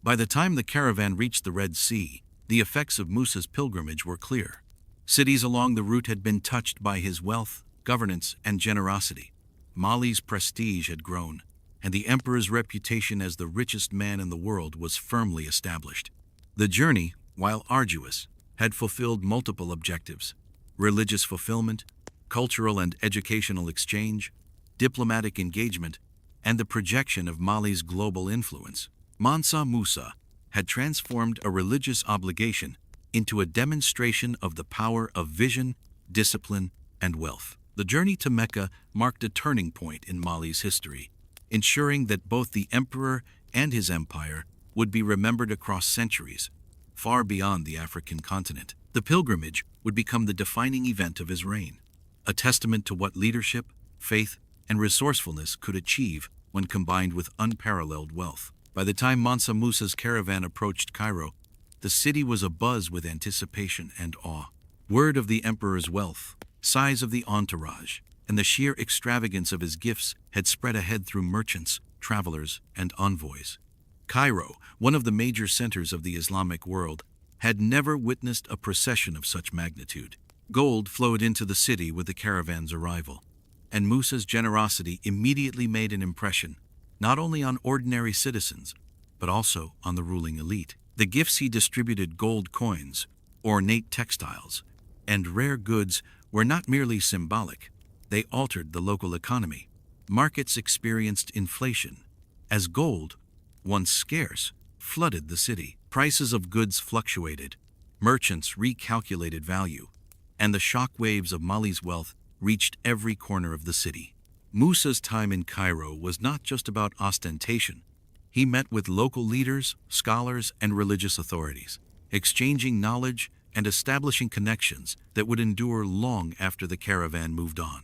By the time the caravan reached the Red Sea, the effects of Musa's pilgrimage were clear. Cities along the route had been touched by his wealth, governance, and generosity. Mali's prestige had grown, and the emperor's reputation as the richest man in the world was firmly established. The journey, while arduous, had fulfilled multiple objectives: religious fulfillment, cultural and educational exchange, diplomatic engagement, and the projection of Mali's global influence. Mansa Musa had transformed a religious obligation into a demonstration of the power of vision, discipline, and wealth. The journey to Mecca marked a turning point in Mali's history, ensuring that both the emperor and his empire would be remembered across centuries, far beyond the African continent. The pilgrimage would become the defining event of his reign, a testament to what leadership, faith, and resourcefulness could achieve when combined with unparalleled wealth. By the time Mansa Musa's caravan approached Cairo, the city was abuzz with anticipation and awe. Word of the emperor's wealth, size of the entourage, and the sheer extravagance of his gifts had spread ahead through merchants, travelers, and envoys. Cairo, one of the major centers of the Islamic world, had never witnessed a procession of such magnitude. Gold flowed into the city with the caravan's arrival, and Musa's generosity immediately made an impression, not only on ordinary citizens, but also on the ruling elite. The gifts he distributed, gold coins, ornate textiles, and rare goods, were not merely symbolic. They altered the local economy. Markets experienced inflation, as gold, once scarce, flooded the city. Prices of goods fluctuated, merchants recalculated value, and the shockwaves of Mali's wealth reached every corner of the city. Musa's time in Cairo was not just about ostentation. He met with local leaders, scholars, and religious authorities, exchanging knowledge and establishing connections that would endure long after the caravan moved on.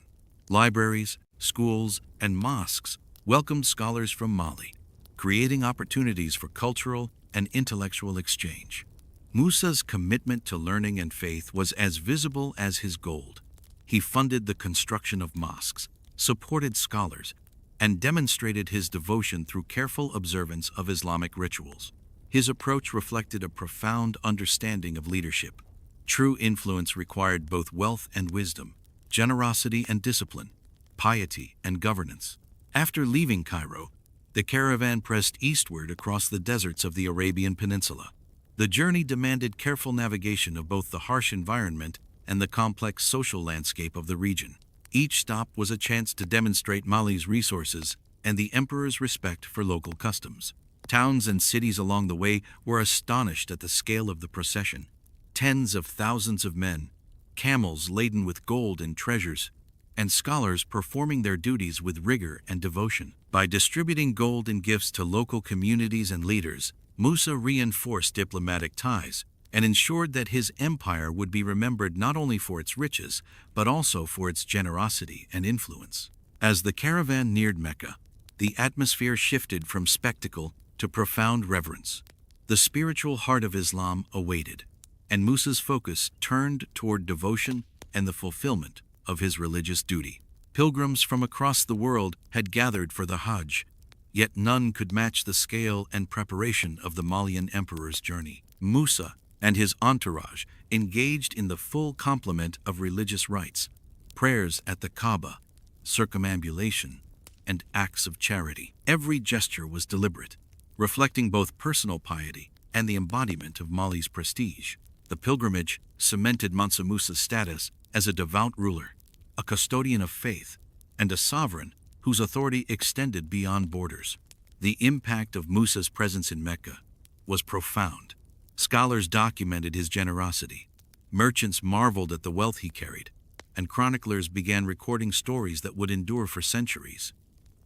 Libraries, schools, and mosques welcomed scholars from Mali, creating opportunities for cultural and intellectual exchange. Musa's commitment to learning and faith was as visible as his gold. He funded the construction of mosques, supported scholars, and demonstrated his devotion through careful observance of Islamic rituals. His approach reflected a profound understanding of leadership. True influence required both wealth and wisdom, generosity and discipline, piety and governance. After leaving Cairo, the caravan pressed eastward across the deserts of the Arabian Peninsula. The journey demanded careful navigation of both the harsh environment and the complex social landscape of the region. Each stop was a chance to demonstrate Mali's resources and the emperor's respect for local customs. Towns and cities along the way were astonished at the scale of the procession. Tens of thousands of men, camels laden with gold and treasures, and scholars performing their duties with rigor and devotion. By distributing gold and gifts to local communities and leaders, Musa reinforced diplomatic ties and ensured that his empire would be remembered not only for its riches, but also for its generosity and influence. As the caravan neared Mecca, the atmosphere shifted from spectacle to profound reverence. The spiritual heart of Islam awaited, and Musa's focus turned toward devotion and the fulfillment of his religious duty. Pilgrims from across the world had gathered for the Hajj, yet none could match the scale and preparation of the Malian emperor's journey. Musa and his entourage engaged in the full complement of religious rites, prayers at the Kaaba, circumambulation, and acts of charity. Every gesture was deliberate, reflecting both personal piety and the embodiment of Mali's prestige. The pilgrimage cemented Mansa Musa's status as a devout ruler, a custodian of faith, and a sovereign whose authority extended beyond borders. The impact of Musa's presence in Mecca was profound. Scholars documented his generosity, merchants marveled at the wealth he carried, and chroniclers began recording stories that would endure for centuries.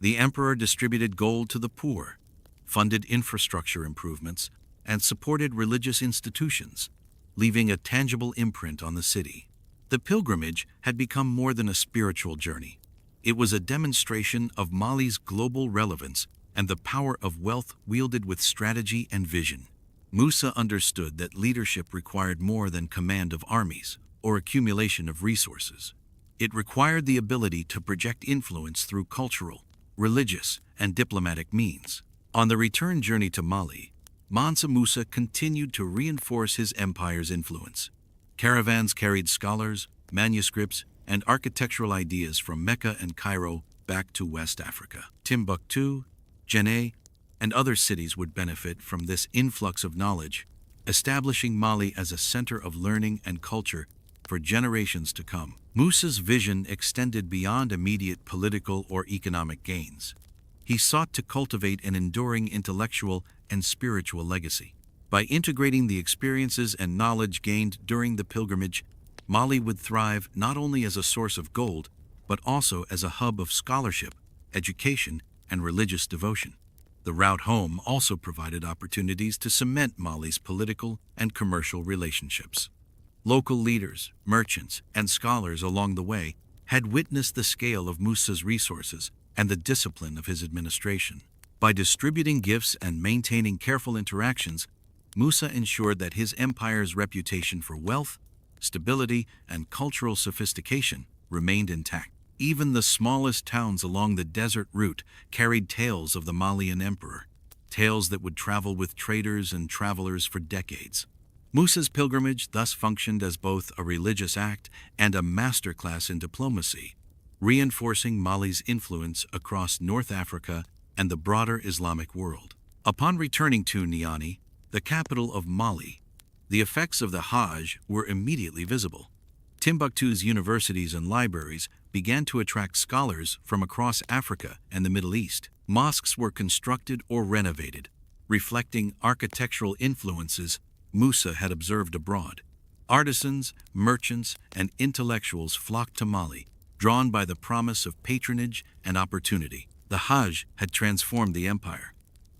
The emperor distributed gold to the poor, funded infrastructure improvements, and supported religious institutions, leaving a tangible imprint on the city. The pilgrimage had become more than a spiritual journey. It was a demonstration of Mali's global relevance and the power of wealth wielded with strategy and vision. Musa understood that leadership required more than command of armies or accumulation of resources. It required the ability to project influence through cultural, religious, and diplomatic means. On the return journey to Mali, Mansa Musa continued to reinforce his empire's influence. Caravans carried scholars, manuscripts, and architectural ideas from Mecca and Cairo back to West Africa. Timbuktu, Djenné, and other cities would benefit from this influx of knowledge, establishing Mali as a center of learning and culture for generations to come. Musa's vision extended beyond immediate political or economic gains. He sought to cultivate an enduring intellectual and spiritual legacy. By integrating the experiences and knowledge gained during the pilgrimage, Mali would thrive not only as a source of gold, but also as a hub of scholarship, education, and religious devotion. The route home also provided opportunities to cement Mali's political and commercial relationships. Local leaders, merchants, and scholars along the way had witnessed the scale of Musa's resources and the discipline of his administration. By distributing gifts and maintaining careful interactions, Musa ensured that his empire's reputation for wealth, stability, and cultural sophistication remained intact. Even the smallest towns along the desert route carried tales of the Malian emperor, tales that would travel with traders and travelers for decades. Musa's pilgrimage thus functioned as both a religious act and a masterclass in diplomacy, reinforcing Mali's influence across North Africa and the broader Islamic world. Upon returning to Niani, the capital of Mali, the effects of the Hajj were immediately visible. Timbuktu's universities and libraries began to attract scholars from across Africa and the Middle East. Mosques were constructed or renovated, reflecting architectural influences Musa had observed abroad. Artisans, merchants, and intellectuals flocked to Mali, drawn by the promise of patronage and opportunity. The Hajj had transformed the empire.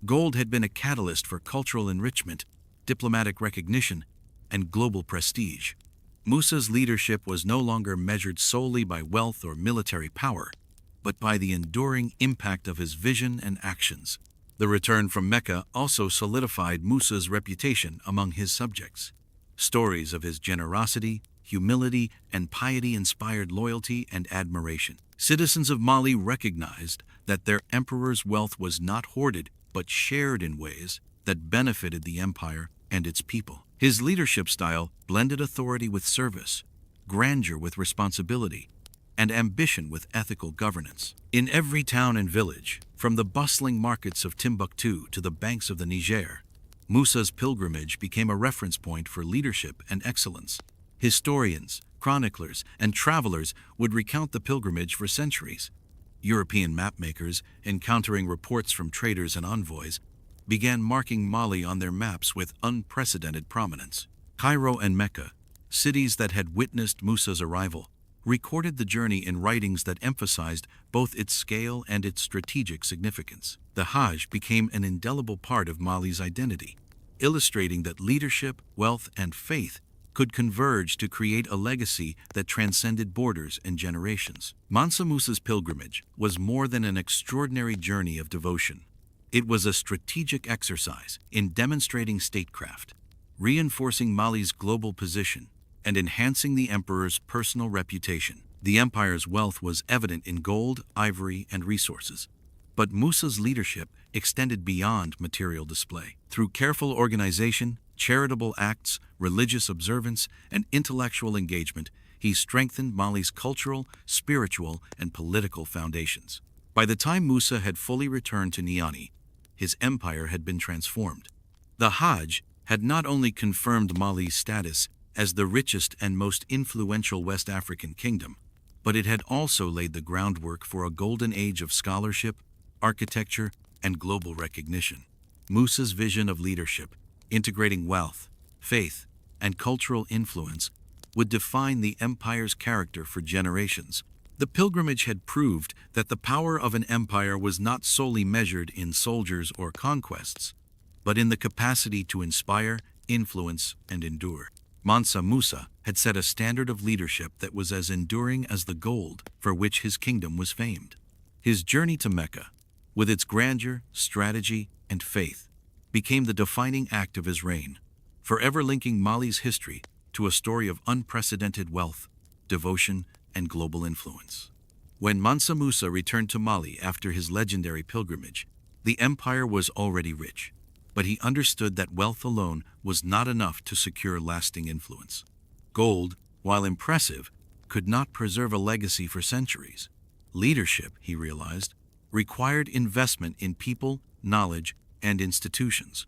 Gold had been a catalyst for cultural enrichment, diplomatic recognition, and global prestige. Musa's leadership was no longer measured solely by wealth or military power, but by the enduring impact of his vision and actions. The return from Mecca also solidified Musa's reputation among his subjects. Stories of his generosity, humility, and piety inspired loyalty and admiration. Citizens of Mali recognized that their emperor's wealth was not hoarded but shared in ways that benefited the empire and its people. His leadership style blended authority with service, grandeur with responsibility, and ambition with ethical governance. In every town and village, from the bustling markets of Timbuktu to the banks of the Niger, Musa's pilgrimage became a reference point for leadership and excellence. Historians, chroniclers, and travelers would recount the pilgrimage for centuries. European mapmakers, encountering reports from traders and envoys, began marking Mali on their maps with unprecedented prominence. Cairo and Mecca, cities that had witnessed Musa's arrival, recorded the journey in writings that emphasized both its scale and its strategic significance. The Hajj became an indelible part of Mali's identity, illustrating that leadership, wealth, and faith could converge to create a legacy that transcended borders and generations. Mansa Musa's pilgrimage was more than an extraordinary journey of devotion. It was a strategic exercise in demonstrating statecraft, reinforcing Mali's global position, and enhancing the emperor's personal reputation. The empire's wealth was evident in gold, ivory, and resources. But Musa's leadership extended beyond material display. Through careful organization, charitable acts, religious observance, and intellectual engagement, he strengthened Mali's cultural, spiritual, and political foundations. By the time Musa had fully returned to Niani, his empire had been transformed. The Hajj had not only confirmed Mali's status as the richest and most influential West African kingdom, but it had also laid the groundwork for a golden age of scholarship, architecture, and global recognition. Musa's vision of leadership, integrating wealth, faith, and cultural influence, would define the empire's character for generations. The pilgrimage had proved that the power of an empire was not solely measured in soldiers or conquests, but in the capacity to inspire, influence, and endure. Mansa Musa had set a standard of leadership that was as enduring as the gold for which his kingdom was famed. His journey to Mecca, with its grandeur, strategy, and faith, became the defining act of his reign, forever linking Mali's history to a story of unprecedented wealth, devotion, and global influence. When Mansa Musa returned to Mali after his legendary pilgrimage, the empire was already rich, but he understood that wealth alone was not enough to secure lasting influence. Gold, while impressive, could not preserve a legacy for centuries. Leadership, he realized, required investment in people, knowledge, and institutions.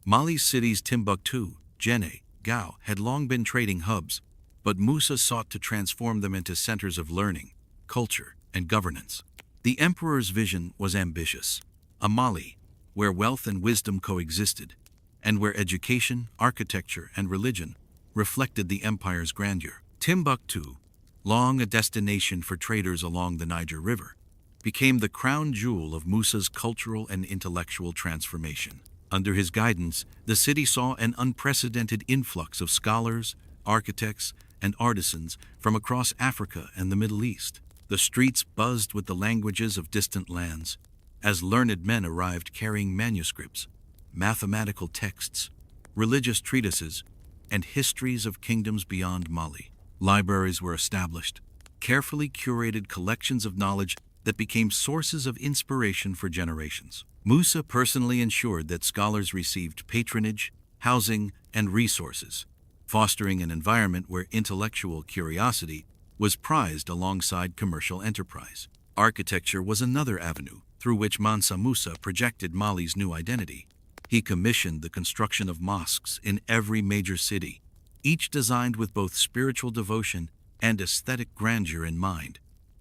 Mali's cities Timbuktu, Djenné, Gao had long been trading hubs, but Musa sought to transform them into centers of learning, culture, and governance. The emperor's vision was ambitious: a Mali where wealth and wisdom coexisted, and where education, architecture, and religion reflected the empire's grandeur. Timbuktu, long a destination for traders along the Niger River, became the crown jewel of Musa's cultural and intellectual transformation. Under his guidance, the city saw an unprecedented influx of scholars, architects, and artisans from across Africa and the Middle East. The streets buzzed with the languages of distant lands, as learned men arrived carrying manuscripts, mathematical texts, religious treatises, and histories of kingdoms beyond Mali. Libraries were established, carefully curated collections of knowledge that became sources of inspiration for generations. Musa personally ensured that scholars received patronage, housing, and resources, fostering an environment where intellectual curiosity was prized alongside commercial enterprise. Architecture was another avenue through which Mansa Musa projected Mali's new identity. He commissioned the construction of mosques in every major city, each designed with both spiritual devotion and aesthetic grandeur in mind.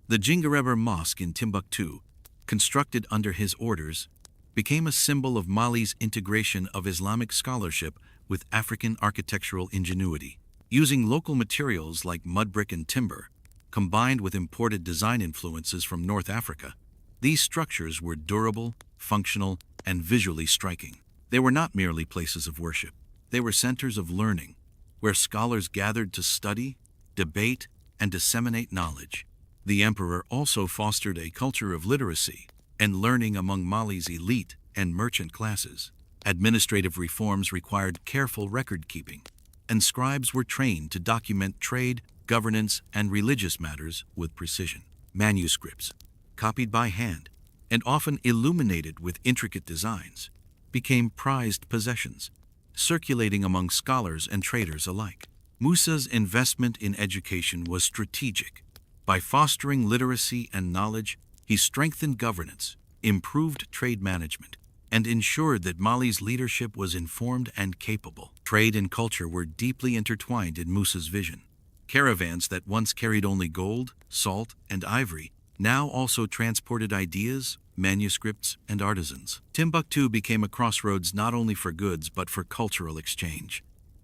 The Jingareber Mosque in Timbuktu, constructed under his orders, became a symbol of Mali's integration of Islamic scholarship with African architectural ingenuity. Using local materials like mud brick and timber, combined with imported design influences from North Africa, these structures were durable, functional, and visually striking. They were not merely places of worship. They were centers of learning, where scholars gathered to study, debate, and disseminate knowledge. The emperor also fostered a culture of literacy and learning among Mali's elite and merchant classes. Administrative reforms required careful record-keeping, and scribes were trained to document trade, governance, and religious matters with precision. Manuscripts, copied by hand and often illuminated with intricate designs, became prized possessions, circulating among scholars and traders alike. Musa's investment in education was strategic. By fostering literacy and knowledge, he strengthened governance, improved trade management, and ensured that Mali's leadership was informed and capable. Trade and culture were deeply intertwined in Musa's vision. Caravans that once carried only gold, salt, and ivory now also transported ideas, manuscripts, and artisans. Timbuktu became a crossroads not only for goods but for cultural exchange.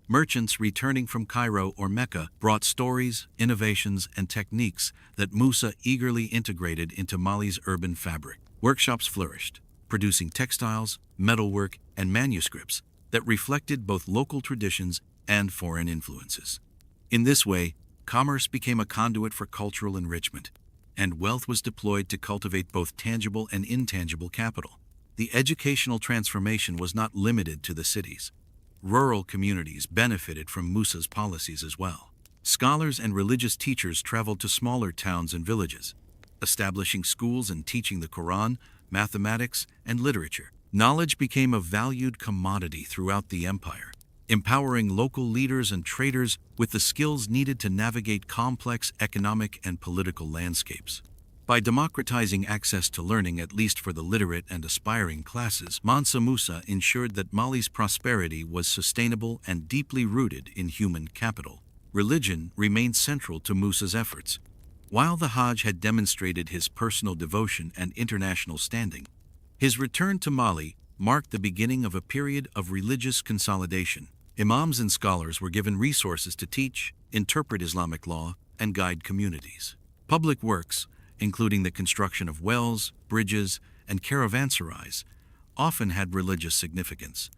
Merchants returning from Cairo or Mecca brought stories, innovations, and techniques that Musa eagerly integrated into Mali's urban fabric. Workshops flourished, producing textiles, metalwork, and manuscripts that reflected both local traditions and foreign influences. In this way, commerce became a conduit for cultural enrichment, and wealth was deployed to cultivate both tangible and intangible capital. The educational transformation was not limited to the cities. Rural communities benefited from Musa's policies as well. Scholars and religious teachers traveled to smaller towns and villages, establishing schools and teaching the Quran, mathematics, and literature. Knowledge became a valued commodity throughout the empire, empowering local leaders and traders with the skills needed to navigate complex economic and political landscapes. By democratizing access to learning, at least for the literate and aspiring classes, Mansa Musa ensured that Mali's prosperity was sustainable and deeply rooted in human capital. Religion remained central to Musa's efforts. While the Hajj had demonstrated his personal devotion and international standing, his return to Mali marked the beginning of a period of religious consolidation. Imams and scholars were given resources to teach, interpret Islamic law, and guide communities. Public works, including the construction of wells, bridges, and caravanserais, often had religious significance,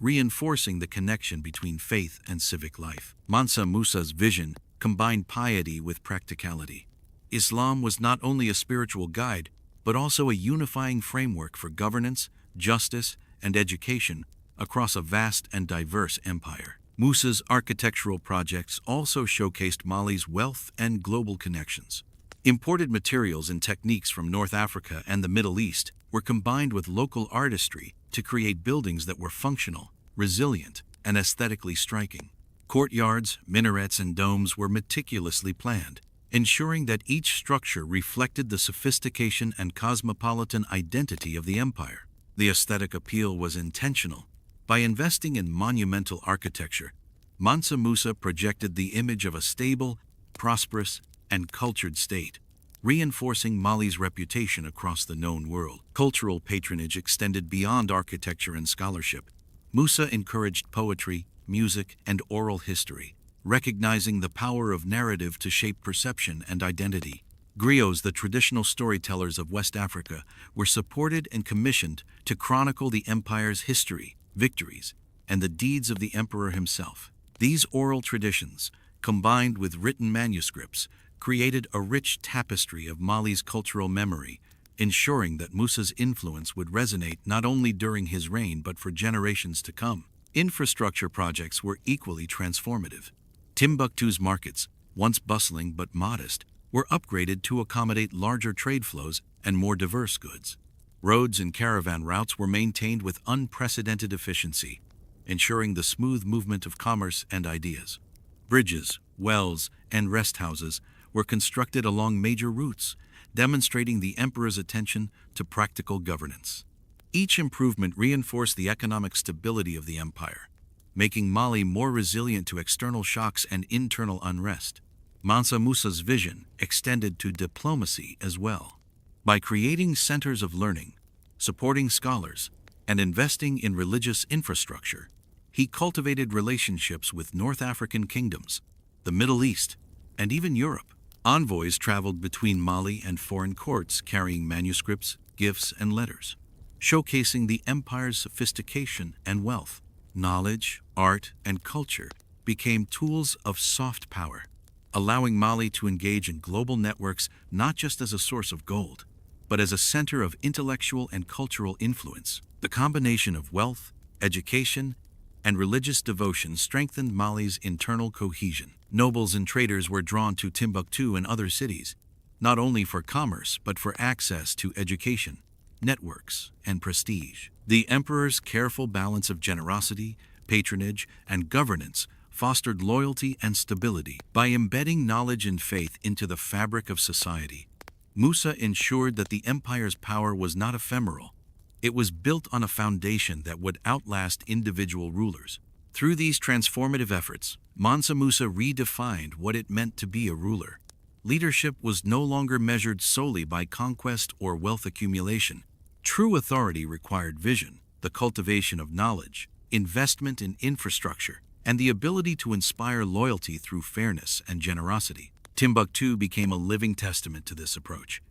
reinforcing the connection between faith and civic life. Mansa Musa's vision combined piety with practicality. Islam was not only a spiritual guide, but also a unifying framework for governance, justice, and education across a vast and diverse empire. Musa's architectural projects also showcased Mali's wealth and global connections. Imported materials and techniques from North Africa and the Middle East were combined with local artistry to create buildings that were functional, resilient, and aesthetically striking. Courtyards, minarets, and domes were meticulously planned, ensuring that each structure reflected the sophistication and cosmopolitan identity of the empire. The aesthetic appeal was intentional. By investing in monumental architecture, Mansa Musa projected the image of a stable, prosperous, and cultured state, reinforcing Mali's reputation across the known world. Cultural patronage extended beyond architecture and scholarship. Musa encouraged poetry, music, and oral history, recognizing the power of narrative to shape perception and identity. Griots, the traditional storytellers of West Africa, were supported and commissioned to chronicle the empire's history, victories, and the deeds of the emperor himself. These oral traditions, combined with written manuscripts, created a rich tapestry of Mali's cultural memory, ensuring that Musa's influence would resonate not only during his reign but for generations to come. Infrastructure projects were equally transformative. Timbuktu's markets, once bustling but modest, were upgraded to accommodate larger trade flows and more diverse goods. Roads and caravan routes were maintained with unprecedented efficiency, ensuring the smooth movement of commerce and ideas. Bridges, wells, and rest houses were constructed along major routes, demonstrating the emperor's attention to practical governance. Each improvement reinforced the economic stability of the empire, making Mali more resilient to external shocks and internal unrest. Mansa Musa's vision extended to diplomacy as well. By creating centers of learning, supporting scholars, and investing in religious infrastructure, he cultivated relationships with North African kingdoms, the Middle East, and even Europe. Envoys traveled between Mali and foreign courts carrying manuscripts, gifts, and letters, showcasing the empire's sophistication and wealth. Knowledge, art, and culture became tools of soft power, allowing Mali to engage in global networks not just as a source of gold, but as a center of intellectual and cultural influence. The combination of wealth, education, and religious devotion strengthened Mali's internal cohesion. Nobles and traders were drawn to Timbuktu and other cities, not only for commerce but for access to education, networks, and prestige. The emperor's careful balance of generosity, patronage, and governance fostered loyalty and stability. By embedding knowledge and faith into the fabric of society, Musa ensured that the empire's power was not ephemeral. It was built on a foundation that would outlast individual rulers. Through these transformative efforts, Mansa Musa redefined what it meant to be a ruler. Leadership was no longer measured solely by conquest or wealth accumulation. True authority required vision, the cultivation of knowledge, investment in infrastructure, and the ability to inspire loyalty through fairness and generosity. Timbuktu became a living testament to this approach.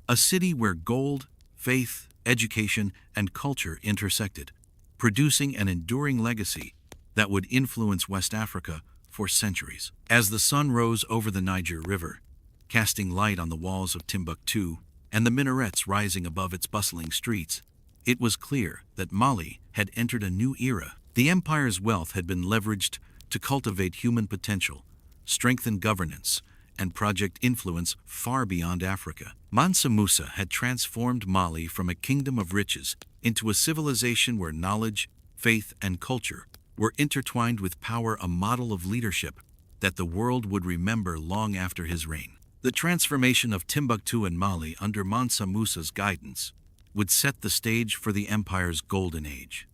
A city where gold, faith, education, and culture intersected, producing an enduring legacy that would influence West Africa for centuries. As the sun rose over the Niger River, casting light on the walls of Timbuktu and the minarets rising above its bustling streets, it was clear that Mali had entered a new era. The empire's wealth had been leveraged to cultivate human potential, strengthen governance, and project influence far beyond Africa. Mansa Musa had transformed Mali from a kingdom of riches into a civilization where knowledge, faith, and culture were intertwined with power, a model of leadership that the world would remember long after his reign. The transformation of Timbuktu and Mali under Mansa Musa's guidance would set the stage for the empire's golden age.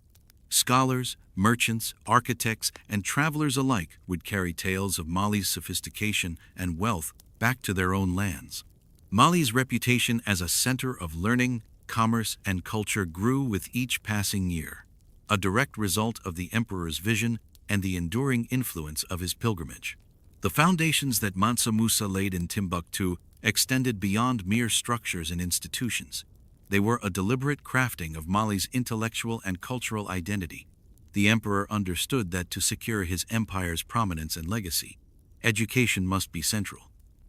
Scholars, merchants, architects, and travelers alike would carry tales of Mali's sophistication and wealth back to their own lands. Mali's reputation as a center of learning, commerce, and culture grew with each passing year, a direct result of the emperor's vision and the enduring influence of his pilgrimage. The foundations that Mansa Musa laid in Timbuktu extended beyond mere structures and institutions. They were a deliberate crafting of Mali's intellectual and cultural identity. The emperor understood that to secure his empire's prominence and legacy, education must be central.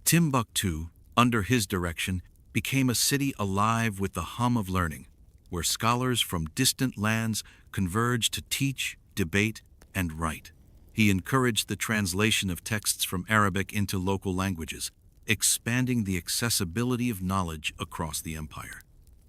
Timbuktu, under his direction, became a city alive with the hum of learning, where scholars from distant lands converged to teach, debate, and write. He encouraged the translation of texts from Arabic into local languages, expanding the accessibility of knowledge across the empire.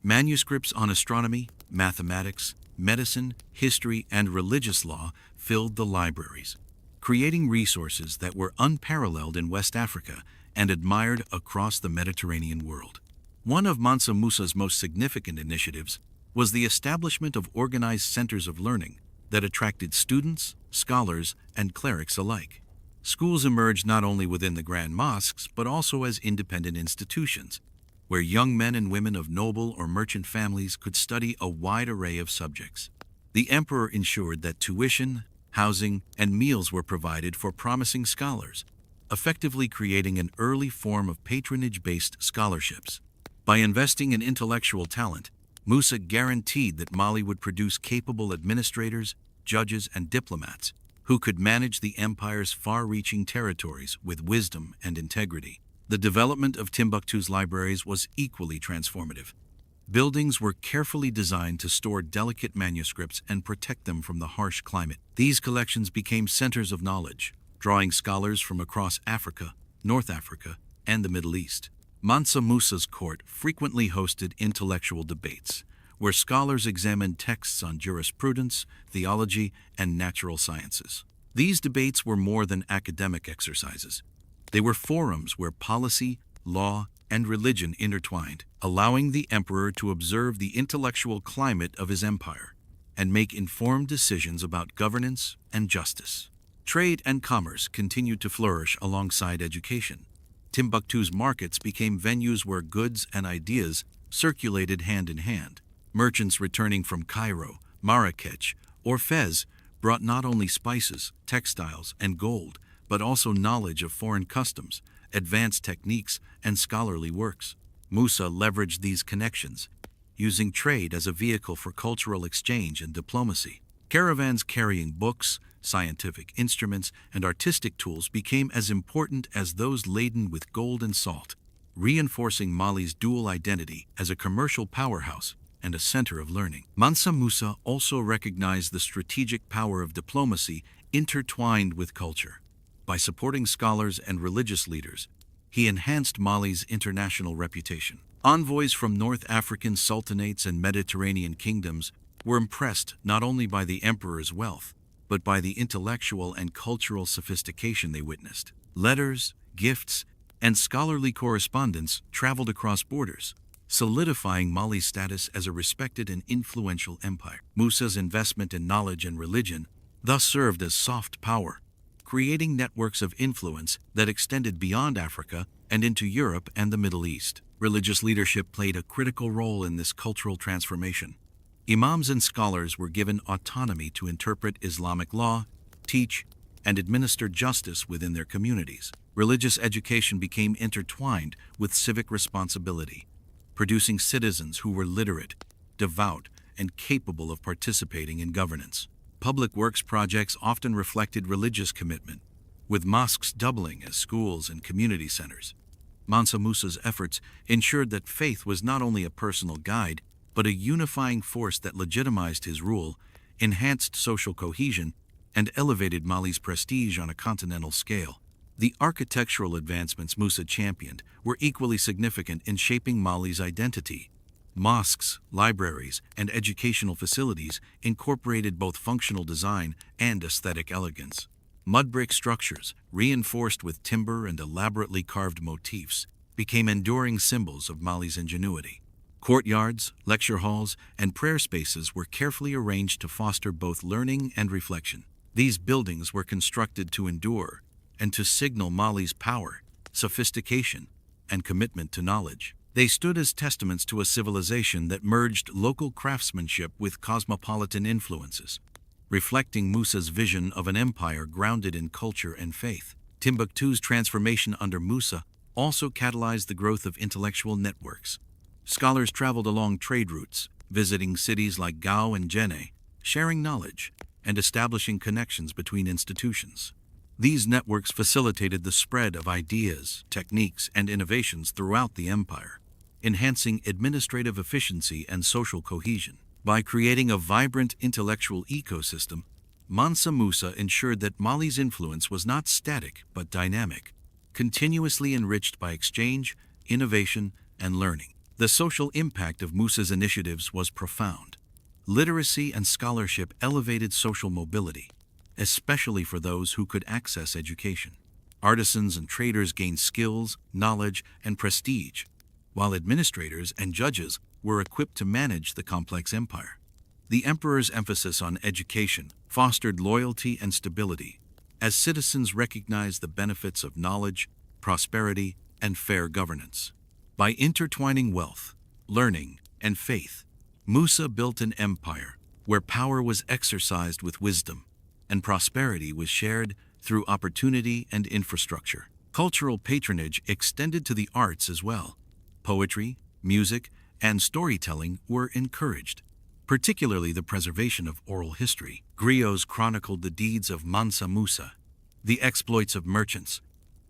Manuscripts on astronomy, mathematics, medicine, history, and religious law filled the libraries, creating resources that were unparalleled in West Africa and admired across the Mediterranean world. One of Mansa Musa's most significant initiatives was the establishment of organized centers of learning that attracted students, scholars, and clerics alike. Schools emerged not only within the grand mosques but also as independent institutions, where young men and women of noble or merchant families could study a wide array of subjects. The emperor ensured that tuition, housing, and meals were provided for promising scholars, effectively creating an early form of patronage-based scholarships. By investing in intellectual talent, Musa guaranteed that Mali would produce capable administrators, judges, and diplomats who could manage the empire's far-reaching territories with wisdom and integrity. The development of Timbuktu's libraries was equally transformative. Buildings were carefully designed to store delicate manuscripts and protect them from the harsh climate. These collections became centers of knowledge, drawing scholars from across Africa, North Africa, and the Middle East. Mansa Musa's court frequently hosted intellectual debates, where scholars examined texts on jurisprudence, theology, and natural sciences. These debates were more than academic exercises. They were forums where policy, law, and religion intertwined, allowing the emperor to observe the intellectual climate of his empire and make informed decisions about governance and justice. Trade and commerce continued to flourish alongside education. Timbuktu's markets became venues where goods and ideas circulated hand in hand. Merchants returning from Cairo, Marrakech, or Fez brought not only spices, textiles, and gold, but also knowledge of foreign customs, advanced techniques, and scholarly works. Musa leveraged these connections, using trade as a vehicle for cultural exchange and diplomacy. Caravans carrying books, scientific instruments, and artistic tools became as important as those laden with gold and salt. reinforcing Mali's dual identity as a commercial powerhouse and a center of learning. Mansa Musa also recognized the strategic power of diplomacy intertwined with culture. By supporting scholars and religious leaders, he enhanced Mali's international reputation. Envoys from North African sultanates and Mediterranean kingdoms were impressed not only by the emperor's wealth, but by the intellectual and cultural sophistication they witnessed. Letters, gifts, and scholarly correspondence traveled across borders, solidifying Mali's status as a respected and influential empire. Musa's investment in knowledge and religion thus served as soft power, creating networks of influence that extended beyond Africa and into Europe and the Middle East. Religious leadership played a critical role in this cultural transformation. Imams and scholars were given autonomy to interpret Islamic law, teach, and administer justice within their communities. Religious education became intertwined with civic responsibility, producing citizens who were literate, devout, and capable of participating in governance. Public works projects often reflected religious commitment, with mosques doubling as schools and community centers. Mansa Musa's efforts ensured that faith was not only a personal guide, but a unifying force that legitimized his rule, enhanced social cohesion, and elevated Mali's prestige on a continental scale. The architectural advancements Musa championed were equally significant in shaping Mali's identity. Mosques, libraries, and educational facilities incorporated both functional design and aesthetic elegance. Mud brick structures, reinforced with timber and elaborately carved motifs, became enduring symbols of Mali's ingenuity. Courtyards, lecture halls, and prayer spaces were carefully arranged to foster both learning and reflection. These buildings were constructed to endure and to signal Mali's power, sophistication, and commitment to knowledge. They stood as testaments to a civilization that merged local craftsmanship with cosmopolitan influences, reflecting Musa's vision of an empire grounded in culture and faith. Timbuktu's transformation under Musa also catalyzed the growth of intellectual networks. Scholars traveled along trade routes, visiting cities like Gao and Jenne, sharing knowledge and establishing connections between institutions. These networks facilitated the spread of ideas, techniques, and innovations throughout the empire, enhancing administrative efficiency and social cohesion. By creating a vibrant intellectual ecosystem, Mansa Musa ensured that Mali's influence was not static but dynamic, continuously enriched by exchange, innovation, and learning. The social impact of Musa's initiatives was profound. Literacy and scholarship elevated social mobility, especially for those who could access education. Artisans and traders gained skills, knowledge, and prestige, while administrators and judges were equipped to manage the complex empire. The emperor's emphasis on education fostered loyalty and stability, as citizens recognized the benefits of knowledge, prosperity, and fair governance. By intertwining wealth, learning, and faith, Musa built an empire where power was exercised with wisdom, and prosperity was shared through opportunity and infrastructure. Cultural patronage extended to the arts as well. Poetry, music, and storytelling were encouraged, particularly the preservation of oral history. Griots chronicled the deeds of Mansa Musa, the exploits of merchants,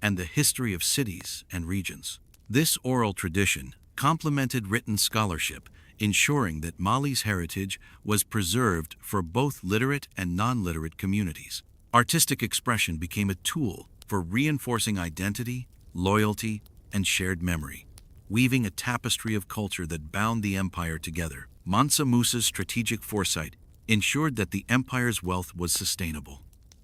and the history of cities and regions. This oral tradition complemented written scholarship, ensuring that Mali's heritage was preserved for both literate and non-literate communities. Artistic expression became a tool for reinforcing identity, loyalty, and shared memory, weaving a tapestry of culture that bound the empire together. Mansa Musa's strategic foresight ensured that the empire's wealth was sustainable.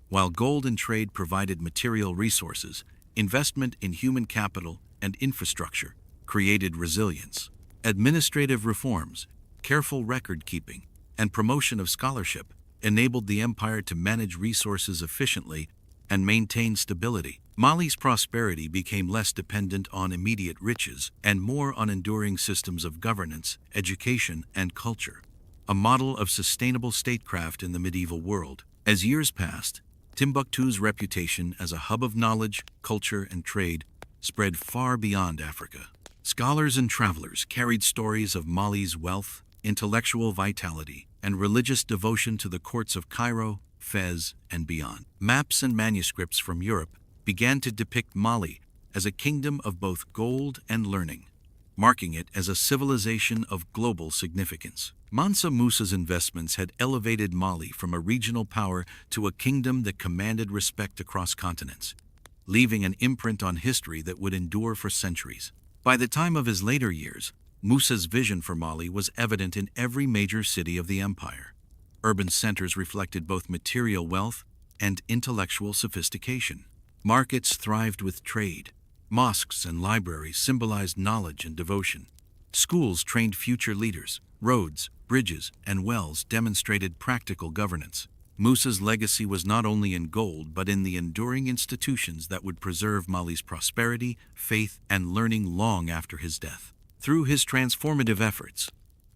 While gold and trade provided material resources, investment in human capital and infrastructure created resilience. Administrative reforms, careful record-keeping, and promotion of scholarship enabled the empire to manage resources efficiently and maintain stability. Mali's prosperity became less dependent on immediate riches and more on enduring systems of governance, education, and culture, a model of sustainable statecraft in the medieval world. As years passed, Timbuktu's reputation as a hub of knowledge, culture, and trade spread far beyond Africa. Scholars and travelers carried stories of Mali's wealth, intellectual vitality, and religious devotion to the courts of Cairo, Fez, and beyond. Maps and manuscripts from Europe began to depict Mali as a kingdom of both gold and learning, marking it as a civilization of global significance. Mansa Musa's investments had elevated Mali from a regional power to a kingdom that commanded respect across continents, leaving an imprint on history that would endure for centuries. By the time of his later years, Musa's vision for Mali was evident in every major city of the empire. Urban centers reflected both material wealth and intellectual sophistication. Markets thrived with trade. Mosques and libraries symbolized knowledge and devotion. Schools trained future leaders. Roads, bridges, and wells demonstrated practical governance. Musa's legacy was not only in gold but in the enduring institutions that would preserve Mali's prosperity, faith, and learning long after his death. Through his transformative efforts,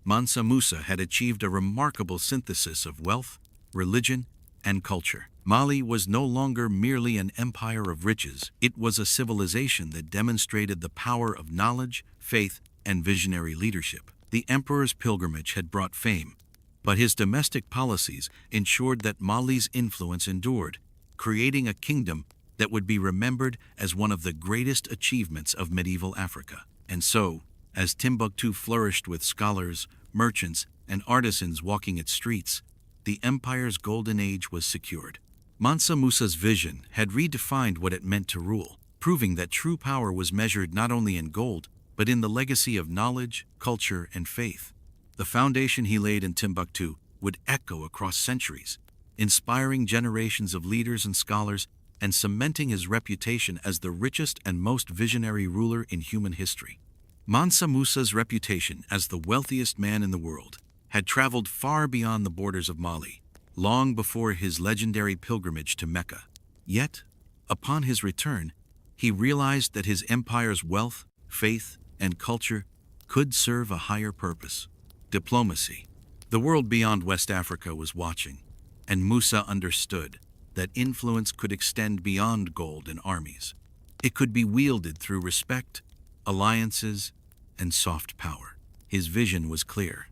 Mansa Musa had achieved a remarkable synthesis of wealth, religion, and culture. Mali was no longer merely an empire of riches, it was a civilization that demonstrated the power of knowledge, faith, and visionary leadership. The emperor's pilgrimage had brought fame, but his domestic policies ensured that Mali's influence endured, creating a kingdom that would be remembered as one of the greatest achievements of medieval Africa. And so, as Timbuktu flourished with scholars, merchants, and artisans walking its streets, the empire's golden age was secured. Mansa Musa's vision had redefined what it meant to rule, proving that true power was measured not only in gold, but in the legacy of knowledge, culture, and faith. The foundation he laid in Timbuktu would echo across centuries, inspiring generations of leaders and scholars and cementing his reputation as the richest and most visionary ruler in human history. Mansa Musa's reputation as the wealthiest man in the world had traveled far beyond the borders of Mali, long before his legendary pilgrimage to Mecca. Yet, upon his return, he realized that his empire's wealth, faith, and culture could serve a higher purpose: diplomacy. The world beyond West Africa was watching, and Musa understood that influence could extend beyond gold and armies. It could be wielded through respect, alliances, and soft power. His vision was clear.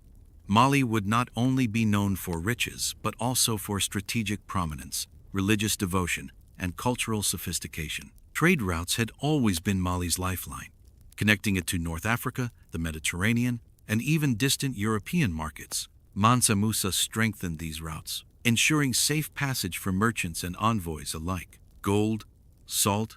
Mali would not only be known for riches, but also for strategic prominence, religious devotion, and cultural sophistication. Trade routes had always been Mali's lifeline, connecting it to North Africa, the Mediterranean, and even distant European markets. Mansa Musa strengthened these routes, ensuring safe passage for merchants and envoys alike. Gold, salt,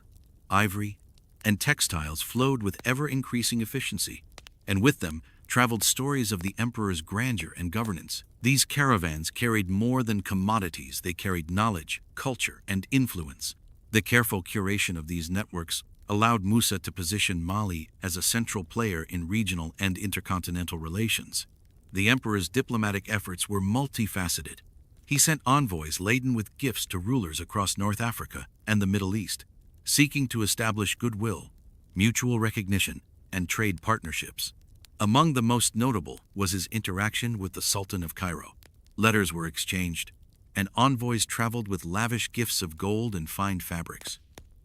ivory, and textiles flowed with ever-increasing efficiency, and with them traveled stories of the emperor's grandeur and governance. These caravans carried more than commodities, they carried knowledge, culture, and influence. The careful curation of these networks allowed Musa to position Mali as a central player in regional and intercontinental relations. The emperor's diplomatic efforts were multifaceted. He sent envoys laden with gifts to rulers across North Africa and the Middle East, seeking to establish goodwill, mutual recognition, and trade partnerships. Among the most notable was his interaction with the Sultan of Cairo. Letters were exchanged, and envoys traveled with lavish gifts of gold and fine fabrics.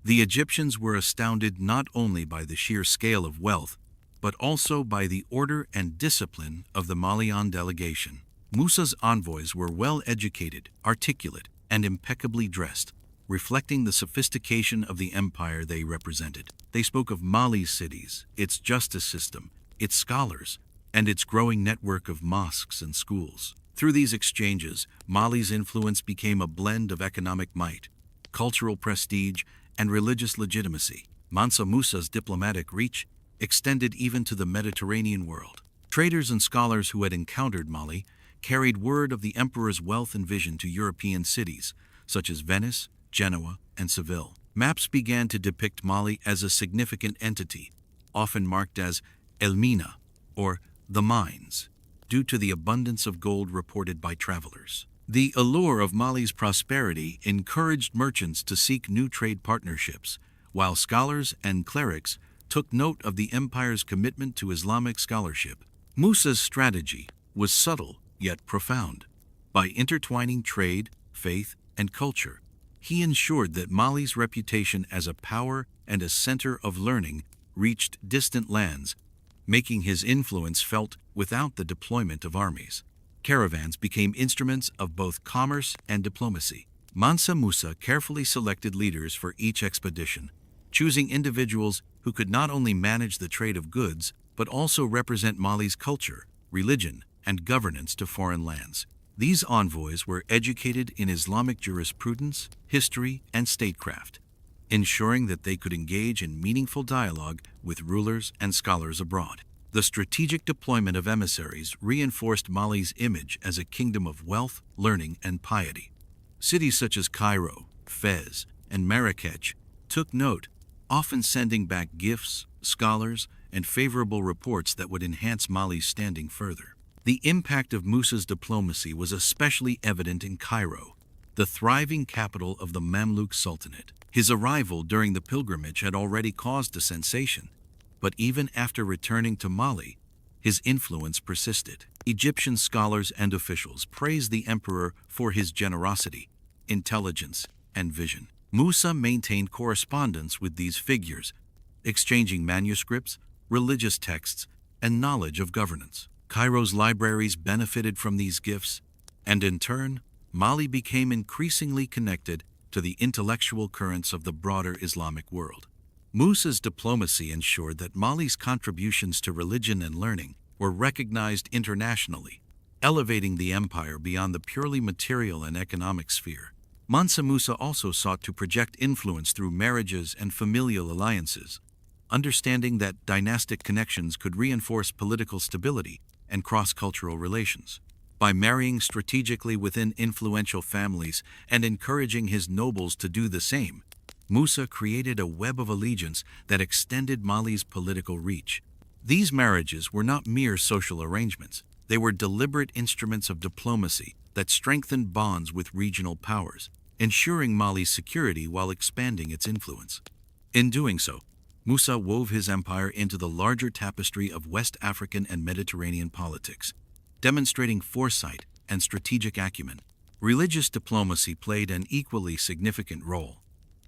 The Egyptians were astounded not only by the sheer scale of wealth, but also by the order and discipline of the Malian delegation. Musa's envoys were well-educated, articulate, and impeccably dressed, reflecting the sophistication of the empire they represented. They spoke of Mali's cities, its justice system, its scholars, and its growing network of mosques and schools. Through these exchanges, Mali's influence became a blend of economic might, cultural prestige, and religious legitimacy. Mansa Musa's diplomatic reach extended even to the Mediterranean world. Traders and scholars who had encountered Mali carried word of the emperor's wealth and vision to European cities, such as Venice, Genoa, and Seville. Maps began to depict Mali as a significant entity, often marked as El Mina, or the mines, due to the abundance of gold reported by travelers. The allure of Mali's prosperity encouraged merchants to seek new trade partnerships, while scholars and clerics took note of the empire's commitment to Islamic scholarship. Musa's strategy was subtle yet profound. By intertwining trade, faith, and culture, he ensured that Mali's reputation as a power and a center of learning reached distant lands, making his influence felt without the deployment of armies. Caravans became instruments of both commerce and diplomacy. Mansa Musa carefully selected leaders for each expedition, choosing individuals who could not only manage the trade of goods, but also represent Mali's culture, religion, and governance to foreign lands. These envoys were educated in Islamic jurisprudence, history, and statecraft, ensuring that they could engage in meaningful dialogue with rulers and scholars abroad. The strategic deployment of emissaries reinforced Mali's image as a kingdom of wealth, learning, and piety. Cities such as Cairo, Fez, and Marrakech took note, often sending back gifts, scholars, and favorable reports that would enhance Mali's standing further. The impact of Musa's diplomacy was especially evident in Cairo, the thriving capital of the Mamluk Sultanate. His arrival during the pilgrimage had already caused a sensation, but even after returning to Mali, his influence persisted. Egyptian scholars and officials praised the emperor for his generosity, intelligence, and vision. Musa maintained correspondence with these figures, exchanging manuscripts, religious texts, and knowledge of governance. Cairo's libraries benefited from these gifts, and in turn, Mali became increasingly connected to the intellectual currents of the broader Islamic world. Musa's diplomacy ensured that Mali's contributions to religion and learning were recognized internationally, elevating the empire beyond the purely material and economic sphere. Mansa Musa also sought to project influence through marriages and familial alliances, understanding that dynastic connections could reinforce political stability and cross-cultural relations. By marrying strategically within influential families and encouraging his nobles to do the same, Musa created a web of allegiance that extended Mali's political reach. These marriages were not mere social arrangements. They were deliberate instruments of diplomacy that strengthened bonds with regional powers, ensuring Mali's security while expanding its influence. In doing so, Musa wove his empire into the larger tapestry of West African and Mediterranean politics, demonstrating foresight and strategic acumen. Religious diplomacy played an equally significant role.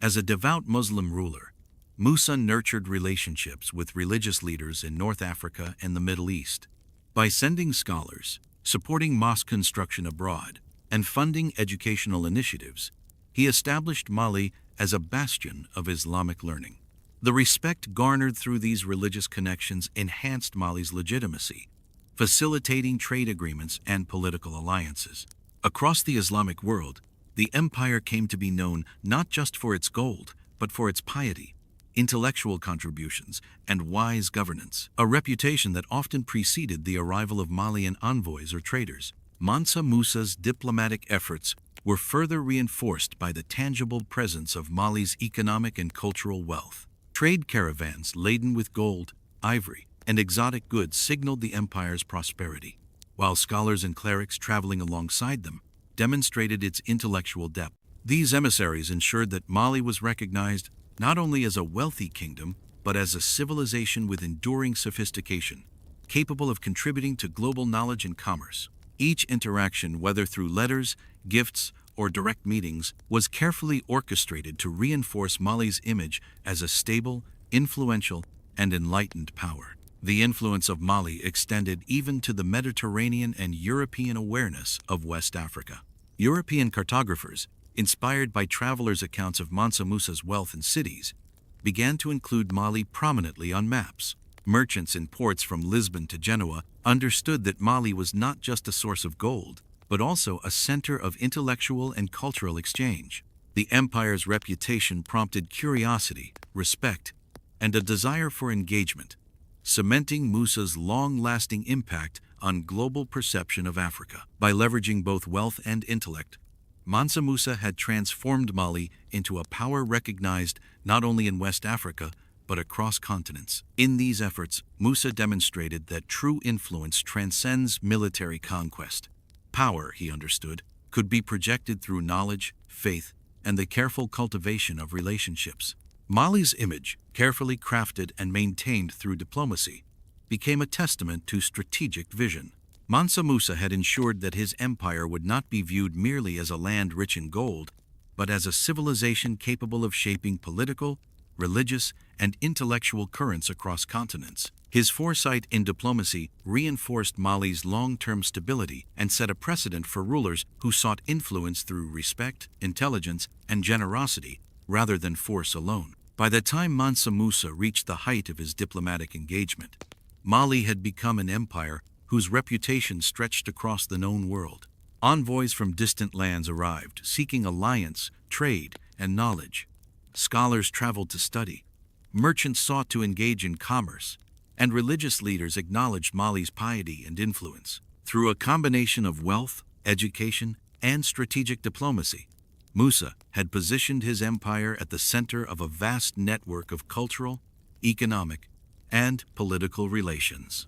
As a devout Muslim ruler, Musa nurtured relationships with religious leaders in North Africa and the Middle East. By sending scholars, supporting mosque construction abroad, and funding educational initiatives, he established Mali as a bastion of Islamic learning. The respect garnered through these religious connections enhanced Mali's legitimacy, facilitating trade agreements and political alliances. Across the Islamic world, the empire came to be known not just for its gold, but for its piety, intellectual contributions, and wise governance, a reputation that often preceded the arrival of Malian envoys or traders. Mansa Musa's diplomatic efforts were further reinforced by the tangible presence of Mali's economic and cultural wealth. Trade caravans laden with gold, ivory, and exotic goods signaled the empire's prosperity, while scholars and clerics traveling alongside them demonstrated its intellectual depth. These emissaries ensured that Mali was recognized not only as a wealthy kingdom, but as a civilization with enduring sophistication, capable of contributing to global knowledge and commerce. Each interaction, whether through letters, gifts, or direct meetings, was carefully orchestrated to reinforce Mali's image as a stable, influential, and enlightened power. The influence of Mali extended even to the Mediterranean and European awareness of West Africa. European cartographers, inspired by travelers' accounts of Mansa Musa's wealth and cities, began to include Mali prominently on maps. Merchants in ports from Lisbon to Genoa understood that Mali was not just a source of gold, but also a center of intellectual and cultural exchange. The empire's reputation prompted curiosity, respect, and a desire for engagement, cementing Musa's long-lasting impact on global perception of Africa. By leveraging both wealth and intellect, Mansa Musa had transformed Mali into a power recognized not only in West Africa, but across continents. In these efforts, Musa demonstrated that true influence transcends military conquest. Power, he understood, could be projected through knowledge, faith, and the careful cultivation of relationships. Mali's image, carefully crafted and maintained through diplomacy, became a testament to strategic vision. Mansa Musa had ensured that his empire would not be viewed merely as a land rich in gold, but as a civilization capable of shaping political, religious, and intellectual currents across continents. His foresight in diplomacy reinforced Mali's long-term stability and set a precedent for rulers who sought influence through respect, intelligence, and generosity rather than force alone. By the time Mansa Musa reached the height of his diplomatic engagement, Mali had become an empire whose reputation stretched across the known world. Envoys from distant lands arrived, seeking alliance, trade, and knowledge. Scholars traveled to study. Merchants sought to engage in commerce, and religious leaders acknowledged Mali's piety and influence. Through a combination of wealth, education, and strategic diplomacy, Musa had positioned his empire at the center of a vast network of cultural, economic, and political relations.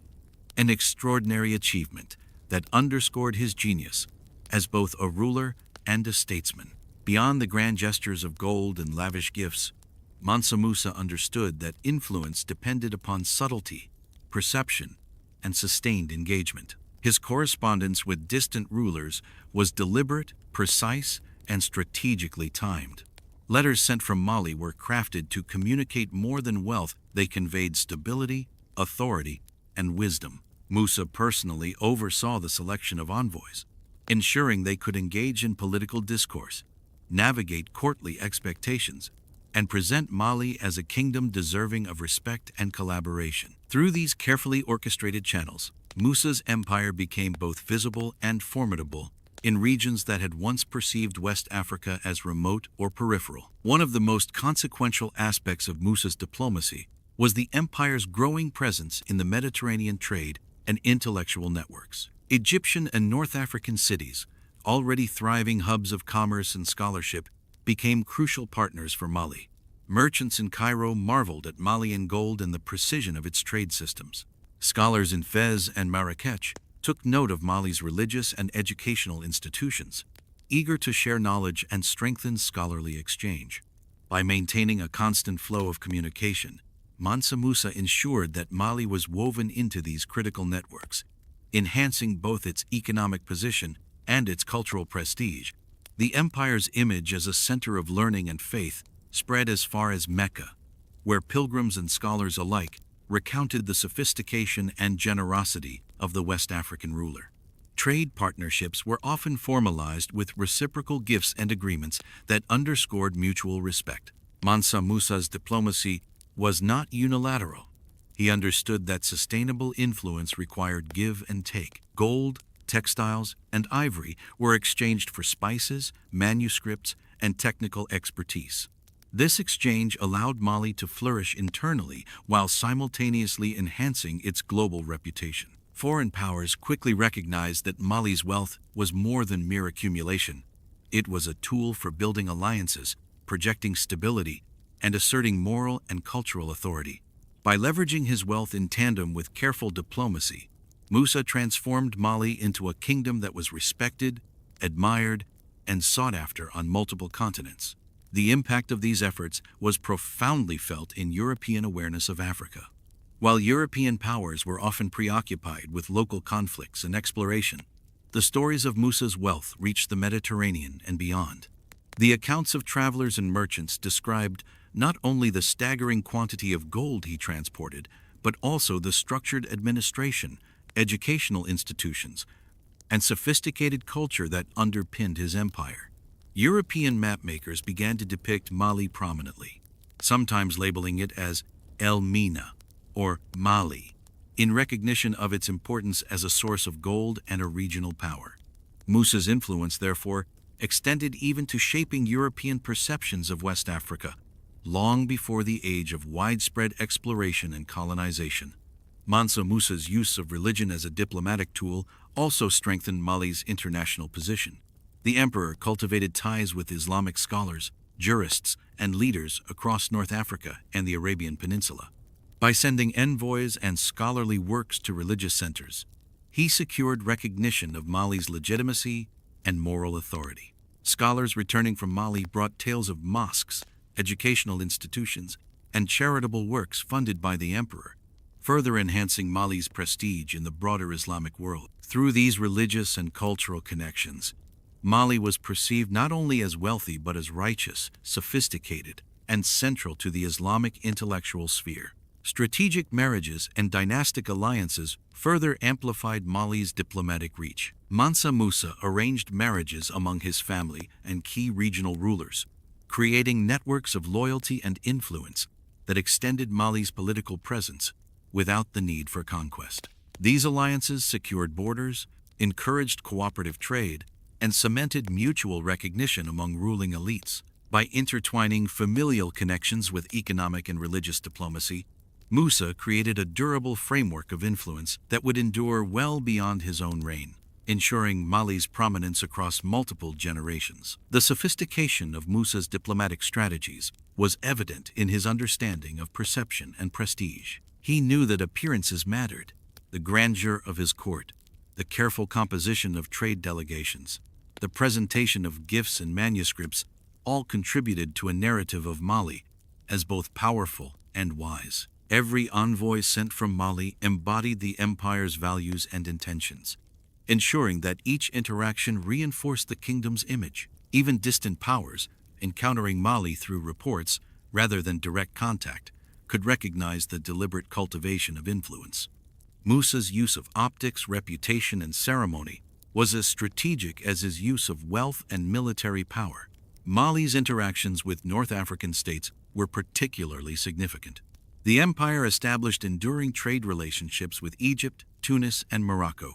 An extraordinary achievement that underscored his genius as both a ruler and a statesman. Beyond the grand gestures of gold and lavish gifts, Mansa Musa understood that influence depended upon subtlety, perception, and sustained engagement. His correspondence with distant rulers was deliberate, precise, and strategically timed. Letters sent from Mali were crafted to communicate more than wealth. They conveyed stability, authority, and wisdom. Musa personally oversaw the selection of envoys, ensuring they could engage in political discourse, navigate courtly expectations, and present Mali as a kingdom deserving of respect and collaboration. Through these carefully orchestrated channels, Musa's empire became both visible and formidable in regions that had once perceived West Africa as remote or peripheral. One of the most consequential aspects of Musa's diplomacy was the empire's growing presence in the Mediterranean trade and intellectual networks. Egyptian and North African cities, already thriving hubs of commerce and scholarship, became crucial partners for Mali. Merchants in Cairo marveled at Malian gold and the precision of its trade systems. Scholars in Fez and Marrakech took note of Mali's religious and educational institutions, eager to share knowledge and strengthen scholarly exchange. By maintaining a constant flow of communication, Mansa Musa ensured that Mali was woven into these critical networks, enhancing both its economic position and its cultural prestige. The empire's image as a center of learning and faith spread as far as Mecca, where pilgrims and scholars alike recounted the sophistication and generosity of the West African ruler. Trade partnerships were often formalized with reciprocal gifts and agreements that underscored mutual respect. Mansa Musa's diplomacy was not unilateral. He understood that sustainable influence required give and take. Gold, textiles, and ivory were exchanged for spices, manuscripts, and technical expertise. This exchange allowed Mali to flourish internally while simultaneously enhancing its global reputation. Foreign powers quickly recognized that Mali's wealth was more than mere accumulation. It was a tool for building alliances, projecting stability, and asserting moral and cultural authority. By leveraging his wealth in tandem with careful diplomacy, Musa transformed Mali into a kingdom that was respected, admired, and sought after on multiple continents. The impact of these efforts was profoundly felt in European awareness of Africa. While European powers were often preoccupied with local conflicts and exploration, the stories of Musa's wealth reached the Mediterranean and beyond. The accounts of travelers and merchants described not only the staggering quantity of gold he transported, but also the structured administration, educational institutions, and sophisticated culture that underpinned his empire. European mapmakers began to depict Mali prominently, sometimes labeling it as El Mina, or Mali, in recognition of its importance as a source of gold and a regional power. Musa's influence, therefore, extended even to shaping European perceptions of West Africa, long before the age of widespread exploration and colonization. Mansa Musa's use of religion as a diplomatic tool also strengthened Mali's international position. The emperor cultivated ties with Islamic scholars, jurists, and leaders across North Africa and the Arabian Peninsula. By sending envoys and scholarly works to religious centers, he secured recognition of Mali's legitimacy and moral authority. Scholars returning from Mali brought tales of mosques, educational institutions, and charitable works funded by the emperor, further enhancing Mali's prestige in the broader Islamic world. Through these religious and cultural connections, Mali was perceived not only as wealthy but as righteous, sophisticated, and central to the Islamic intellectual sphere. Strategic marriages and dynastic alliances further amplified Mali's diplomatic reach. Mansa Musa arranged marriages among his family and key regional rulers, creating networks of loyalty and influence that extended Mali's political presence without the need for conquest. These alliances secured borders, encouraged cooperative trade, and cemented mutual recognition among ruling elites. By intertwining familial connections with economic and religious diplomacy, Musa created a durable framework of influence that would endure well beyond his own reign, ensuring Mali's prominence across multiple generations. The sophistication of Musa's diplomatic strategies was evident in his understanding of perception and prestige. He knew that appearances mattered. The grandeur of his court, the careful composition of trade delegations, the presentation of gifts and manuscripts all contributed to a narrative of Mali as both powerful and wise. Every envoy sent from Mali embodied the empire's values and intentions, ensuring that each interaction reinforced the kingdom's image. Even distant powers, encountering Mali through reports rather than direct contact, could recognize the deliberate cultivation of influence. Musa's use of optics, reputation, and ceremony was as strategic as his use of wealth and military power. Mali's interactions with North African states were particularly significant. The empire established enduring trade relationships with Egypt, Tunis, and Morocco,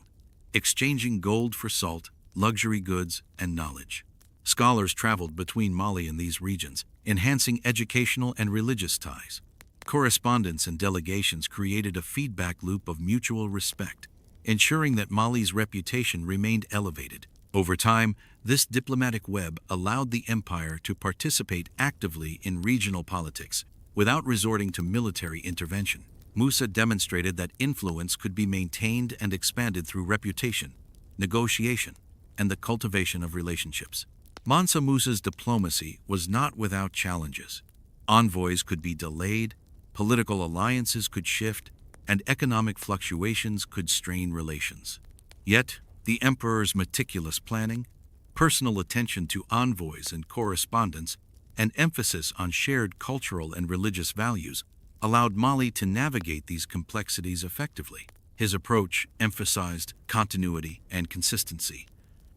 exchanging gold for salt, luxury goods, and knowledge. Scholars traveled between Mali and these regions, enhancing educational and religious ties. Correspondence and delegations created a feedback loop of mutual respect, ensuring that Mali's reputation remained elevated. Over time, this diplomatic web allowed the empire to participate actively in regional politics without resorting to military intervention. Musa demonstrated that influence could be maintained and expanded through reputation, negotiation, and the cultivation of relationships. Mansa Musa's diplomacy was not without challenges. Envoys could be delayed, political alliances could shift, and economic fluctuations could strain relations. Yet, the emperor's meticulous planning, personal attention to envoys and correspondence, and emphasis on shared cultural and religious values allowed Mali to navigate these complexities effectively. His approach emphasized continuity and consistency.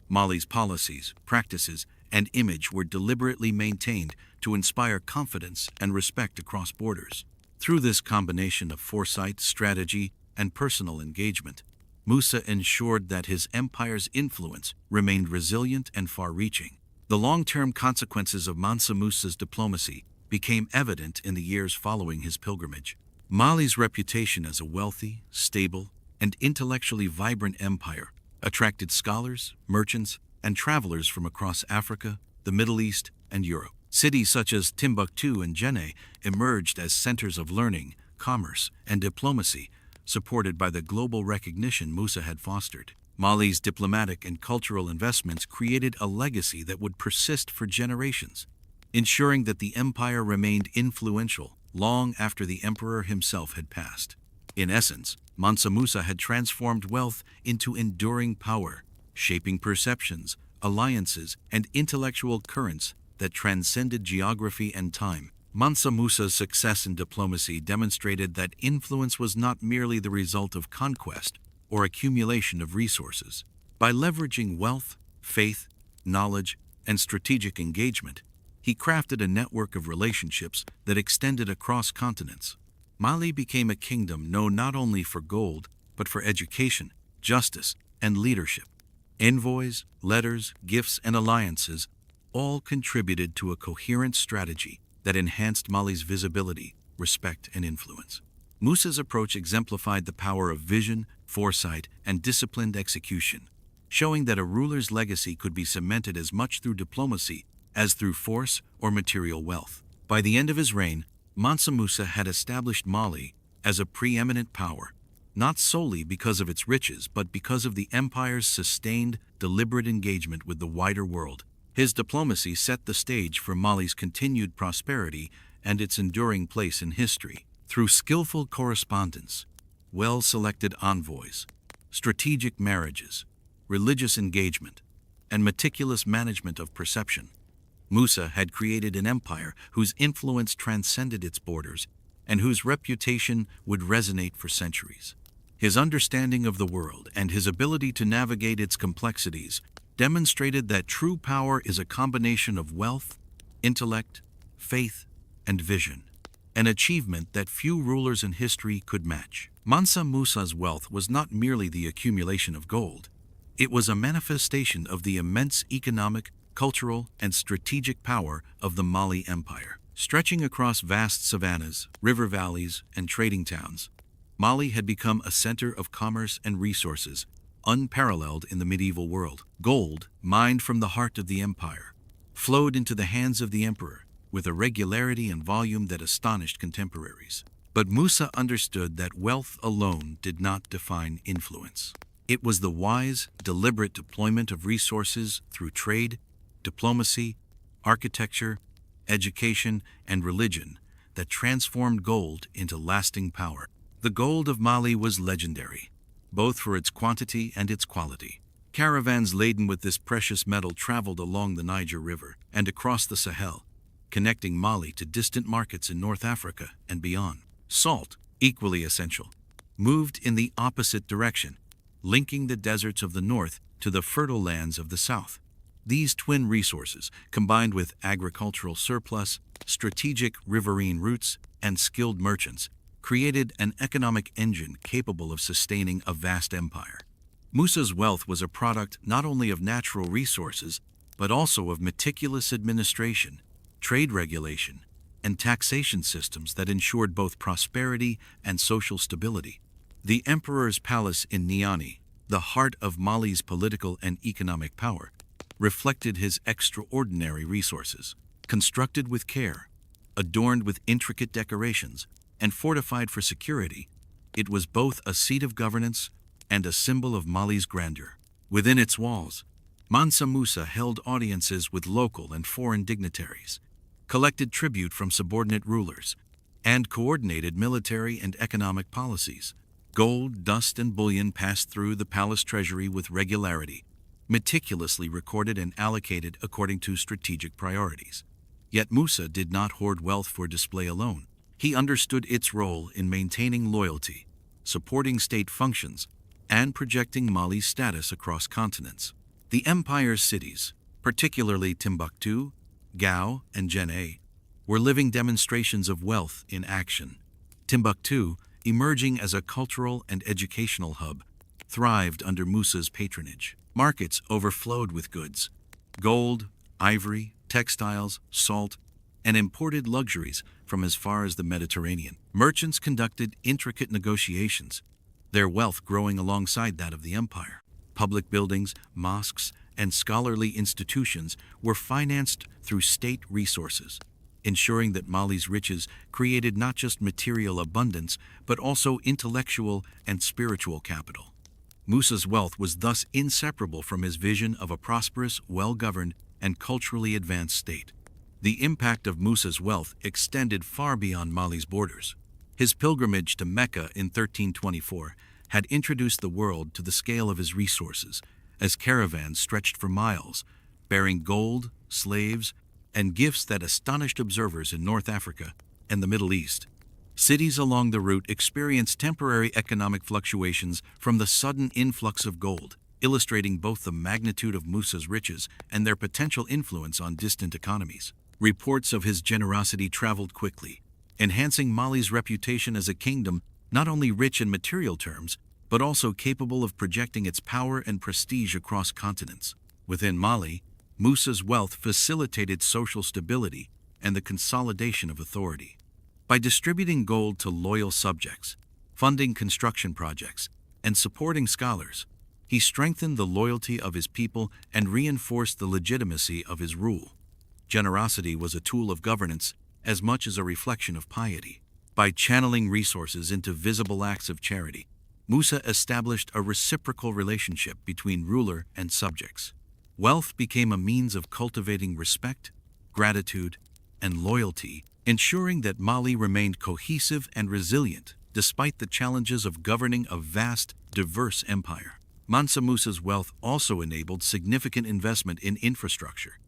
Mali's policies, practices, and image were deliberately maintained to inspire confidence and respect across borders. Through this combination of foresight, strategy, and personal engagement, Musa ensured that his empire's influence remained resilient and far-reaching. The long-term consequences of Mansa Musa's diplomacy became evident in the years following his pilgrimage. Mali's reputation as a wealthy, stable, and intellectually vibrant empire attracted scholars, merchants, and travelers from across Africa, the Middle East, and Europe. Cities such as Timbuktu and Jenne emerged as centers of learning, commerce, and diplomacy, supported by the global recognition Musa had fostered. Mali's diplomatic and cultural investments created a legacy that would persist for generations, ensuring that the empire remained influential long after the emperor himself had passed. In essence, Mansa Musa had transformed wealth into enduring power, shaping perceptions, alliances, and intellectual currents that transcended geography and time. Mansa Musa's success in diplomacy demonstrated that influence was not merely the result of conquest or accumulation of resources. By leveraging wealth, faith, knowledge, and strategic engagement, he crafted a network of relationships that extended across continents. Mali became a kingdom known not only for gold, but for education, justice, and leadership. Envoys, letters, gifts, and alliances all contributed to a coherent strategy that enhanced Mali's visibility, respect, and influence. Musa's approach exemplified the power of vision, foresight, and disciplined execution, showing that a ruler's legacy could be cemented as much through diplomacy as through force or material wealth. By the end of his reign, Mansa Musa had established Mali as a preeminent power, not solely because of its riches, but because of the empire's sustained, deliberate engagement with the wider world. His diplomacy set the stage for Mali's continued prosperity and its enduring place in history. Through skillful correspondence, well-selected envoys, strategic marriages, religious engagement, and meticulous management of perception, Musa had created an empire whose influence transcended its borders and whose reputation would resonate for centuries. His understanding of the world and his ability to navigate its complexities demonstrated that true power is a combination of wealth, intellect, faith, and vision, an achievement that few rulers in history could match. Mansa Musa's wealth was not merely the accumulation of gold. It was a manifestation of the immense economic, cultural, and strategic power of the Mali Empire. Stretching across vast savannas, river valleys, and trading towns, Mali had become a center of commerce and resources, unparalleled in the medieval world. Gold, mined from the heart of the empire, flowed into the hands of the emperor with a regularity and volume that astonished contemporaries. But Musa understood that wealth alone did not define influence. It was the wise, deliberate deployment of resources through trade, diplomacy, architecture, education, and religion that transformed gold into lasting power. The gold of Mali was legendary, both for its quantity and its quality. Caravans laden with this precious metal traveled along the Niger River and across the Sahel, connecting Mali to distant markets in North Africa and beyond. Salt, equally essential, moved in the opposite direction, linking the deserts of the north to the fertile lands of the south. These twin resources, combined with agricultural surplus, strategic riverine routes, and skilled merchants, created an economic engine capable of sustaining a vast empire. Musa's wealth was a product not only of natural resources, but also of meticulous administration, trade regulation, and taxation systems that ensured both prosperity and social stability. The emperor's palace in Niani, the heart of Mali's political and economic power, reflected his extraordinary resources. Constructed with care, adorned with intricate decorations, and fortified for security, it was both a seat of governance and a symbol of Mali's grandeur. Within its walls, Mansa Musa held audiences with local and foreign dignitaries, collected tribute from subordinate rulers, and coordinated military and economic policies. Gold, dust, and bullion passed through the palace treasury with regularity, meticulously recorded and allocated according to strategic priorities. Yet Musa did not hoard wealth for display alone. He understood its role in maintaining loyalty, supporting state functions, and projecting Mali's status across continents. The empire's cities, particularly Timbuktu, Gao, and Jenne, were living demonstrations of wealth in action. Timbuktu, emerging as a cultural and educational hub, thrived under Musa's patronage. Markets overflowed with goods: gold, ivory, textiles, salt, and imported luxuries from as far as the Mediterranean. Merchants conducted intricate negotiations, their wealth growing alongside that of the empire. Public buildings, mosques, and scholarly institutions were financed through state resources, ensuring that Mali's riches created not just material abundance, but also intellectual and spiritual capital. Musa's wealth was thus inseparable from his vision of a prosperous, well-governed, and culturally advanced state. The impact of Musa's wealth extended far beyond Mali's borders. His pilgrimage to Mecca in 1324 had introduced the world to the scale of his resources, as caravans stretched for miles, bearing gold, slaves, and gifts that astonished observers in North Africa and the Middle East. Cities along the route experienced temporary economic fluctuations from the sudden influx of gold, illustrating both the magnitude of Musa's riches and their potential influence on distant economies. Reports of his generosity traveled quickly, enhancing Mali's reputation as a kingdom not only rich in material terms, but also capable of projecting its power and prestige across continents. Within Mali, Musa's wealth facilitated social stability and the consolidation of authority. By distributing gold to loyal subjects, funding construction projects, and supporting scholars, he strengthened the loyalty of his people and reinforced the legitimacy of his rule. Generosity was a tool of governance as much as a reflection of piety. By channeling resources into visible acts of charity, Musa established a reciprocal relationship between ruler and subjects. Wealth became a means of cultivating respect, gratitude, and loyalty, ensuring that Mali remained cohesive and resilient despite the challenges of governing a vast, diverse empire. Mansa Musa's wealth also enabled significant investment in infrastructure.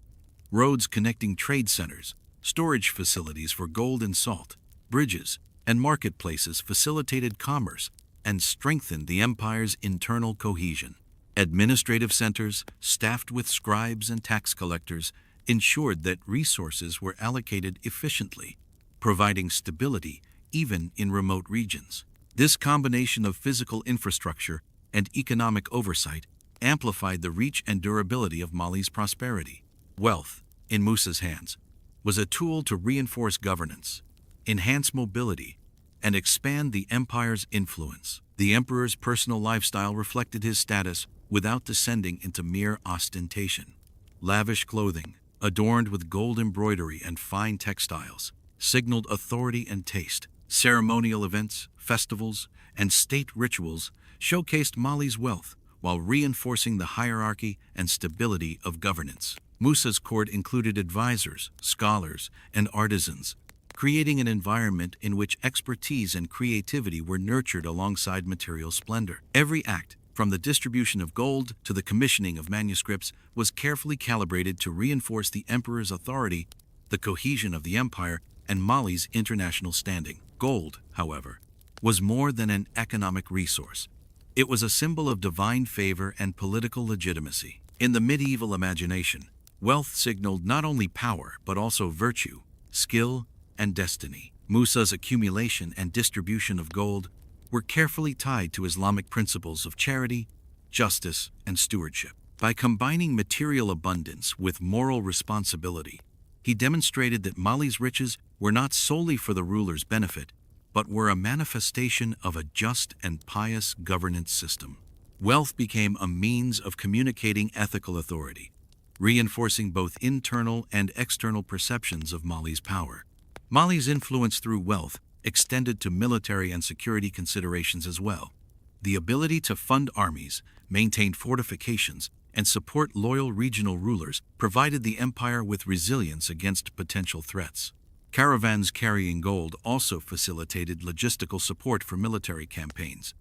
Roads connecting trade centers, storage facilities for gold and salt, bridges, and marketplaces facilitated commerce and strengthened the empire's internal cohesion. Administrative centers, staffed with scribes and tax collectors, ensured that resources were allocated efficiently, providing stability even in remote regions. This combination of physical infrastructure and economic oversight amplified the reach and durability of Mali's prosperity. Wealth, in Musa's hands, was a tool to reinforce governance, enhance mobility, and expand the empire's influence. The emperor's personal lifestyle reflected his status without descending into mere ostentation. Lavish clothing, adorned with gold embroidery and fine textiles, signaled authority and taste. Ceremonial events, festivals, and state rituals showcased Mali's wealth while reinforcing the hierarchy and stability of governance. Musa's court included advisors, scholars, and artisans, creating an environment in which expertise and creativity were nurtured alongside material splendor. Every act, from the distribution of gold to the commissioning of manuscripts, was carefully calibrated to reinforce the emperor's authority, the cohesion of the empire, and Mali's international standing. Gold, however, was more than an economic resource. It was a symbol of divine favor and political legitimacy. In the medieval imagination, wealth signaled not only power but also virtue, skill, and destiny. Musa's accumulation and distribution of gold were carefully tied to Islamic principles of charity, justice, and stewardship. By combining material abundance with moral responsibility, he demonstrated that Mali's riches were not solely for the ruler's benefit, but were a manifestation of a just and pious governance system. Wealth became a means of communicating ethical authority, reinforcing both internal and external perceptions of Mali's power. Mali's influence through wealth extended to military and security considerations as well. The ability to fund armies, maintain fortifications, and support loyal regional rulers provided the empire with resilience against potential threats. Caravans carrying gold also facilitated logistical support for military campaigns,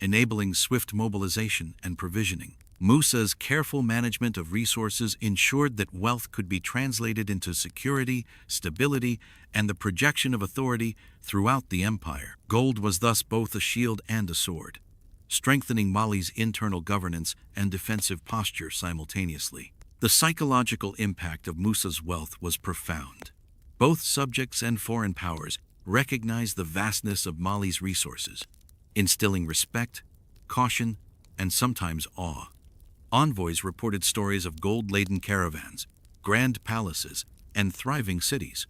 enabling swift mobilization and provisioning. Musa's careful management of resources ensured that wealth could be translated into security, stability, and the projection of authority throughout the empire. Gold was thus both a shield and a sword, strengthening Mali's internal governance and defensive posture simultaneously. The psychological impact of Musa's wealth was profound. Both subjects and foreign powers recognized the vastness of Mali's resources, instilling respect, caution, and sometimes awe. Envoys reported stories of gold-laden caravans, grand palaces, and thriving cities,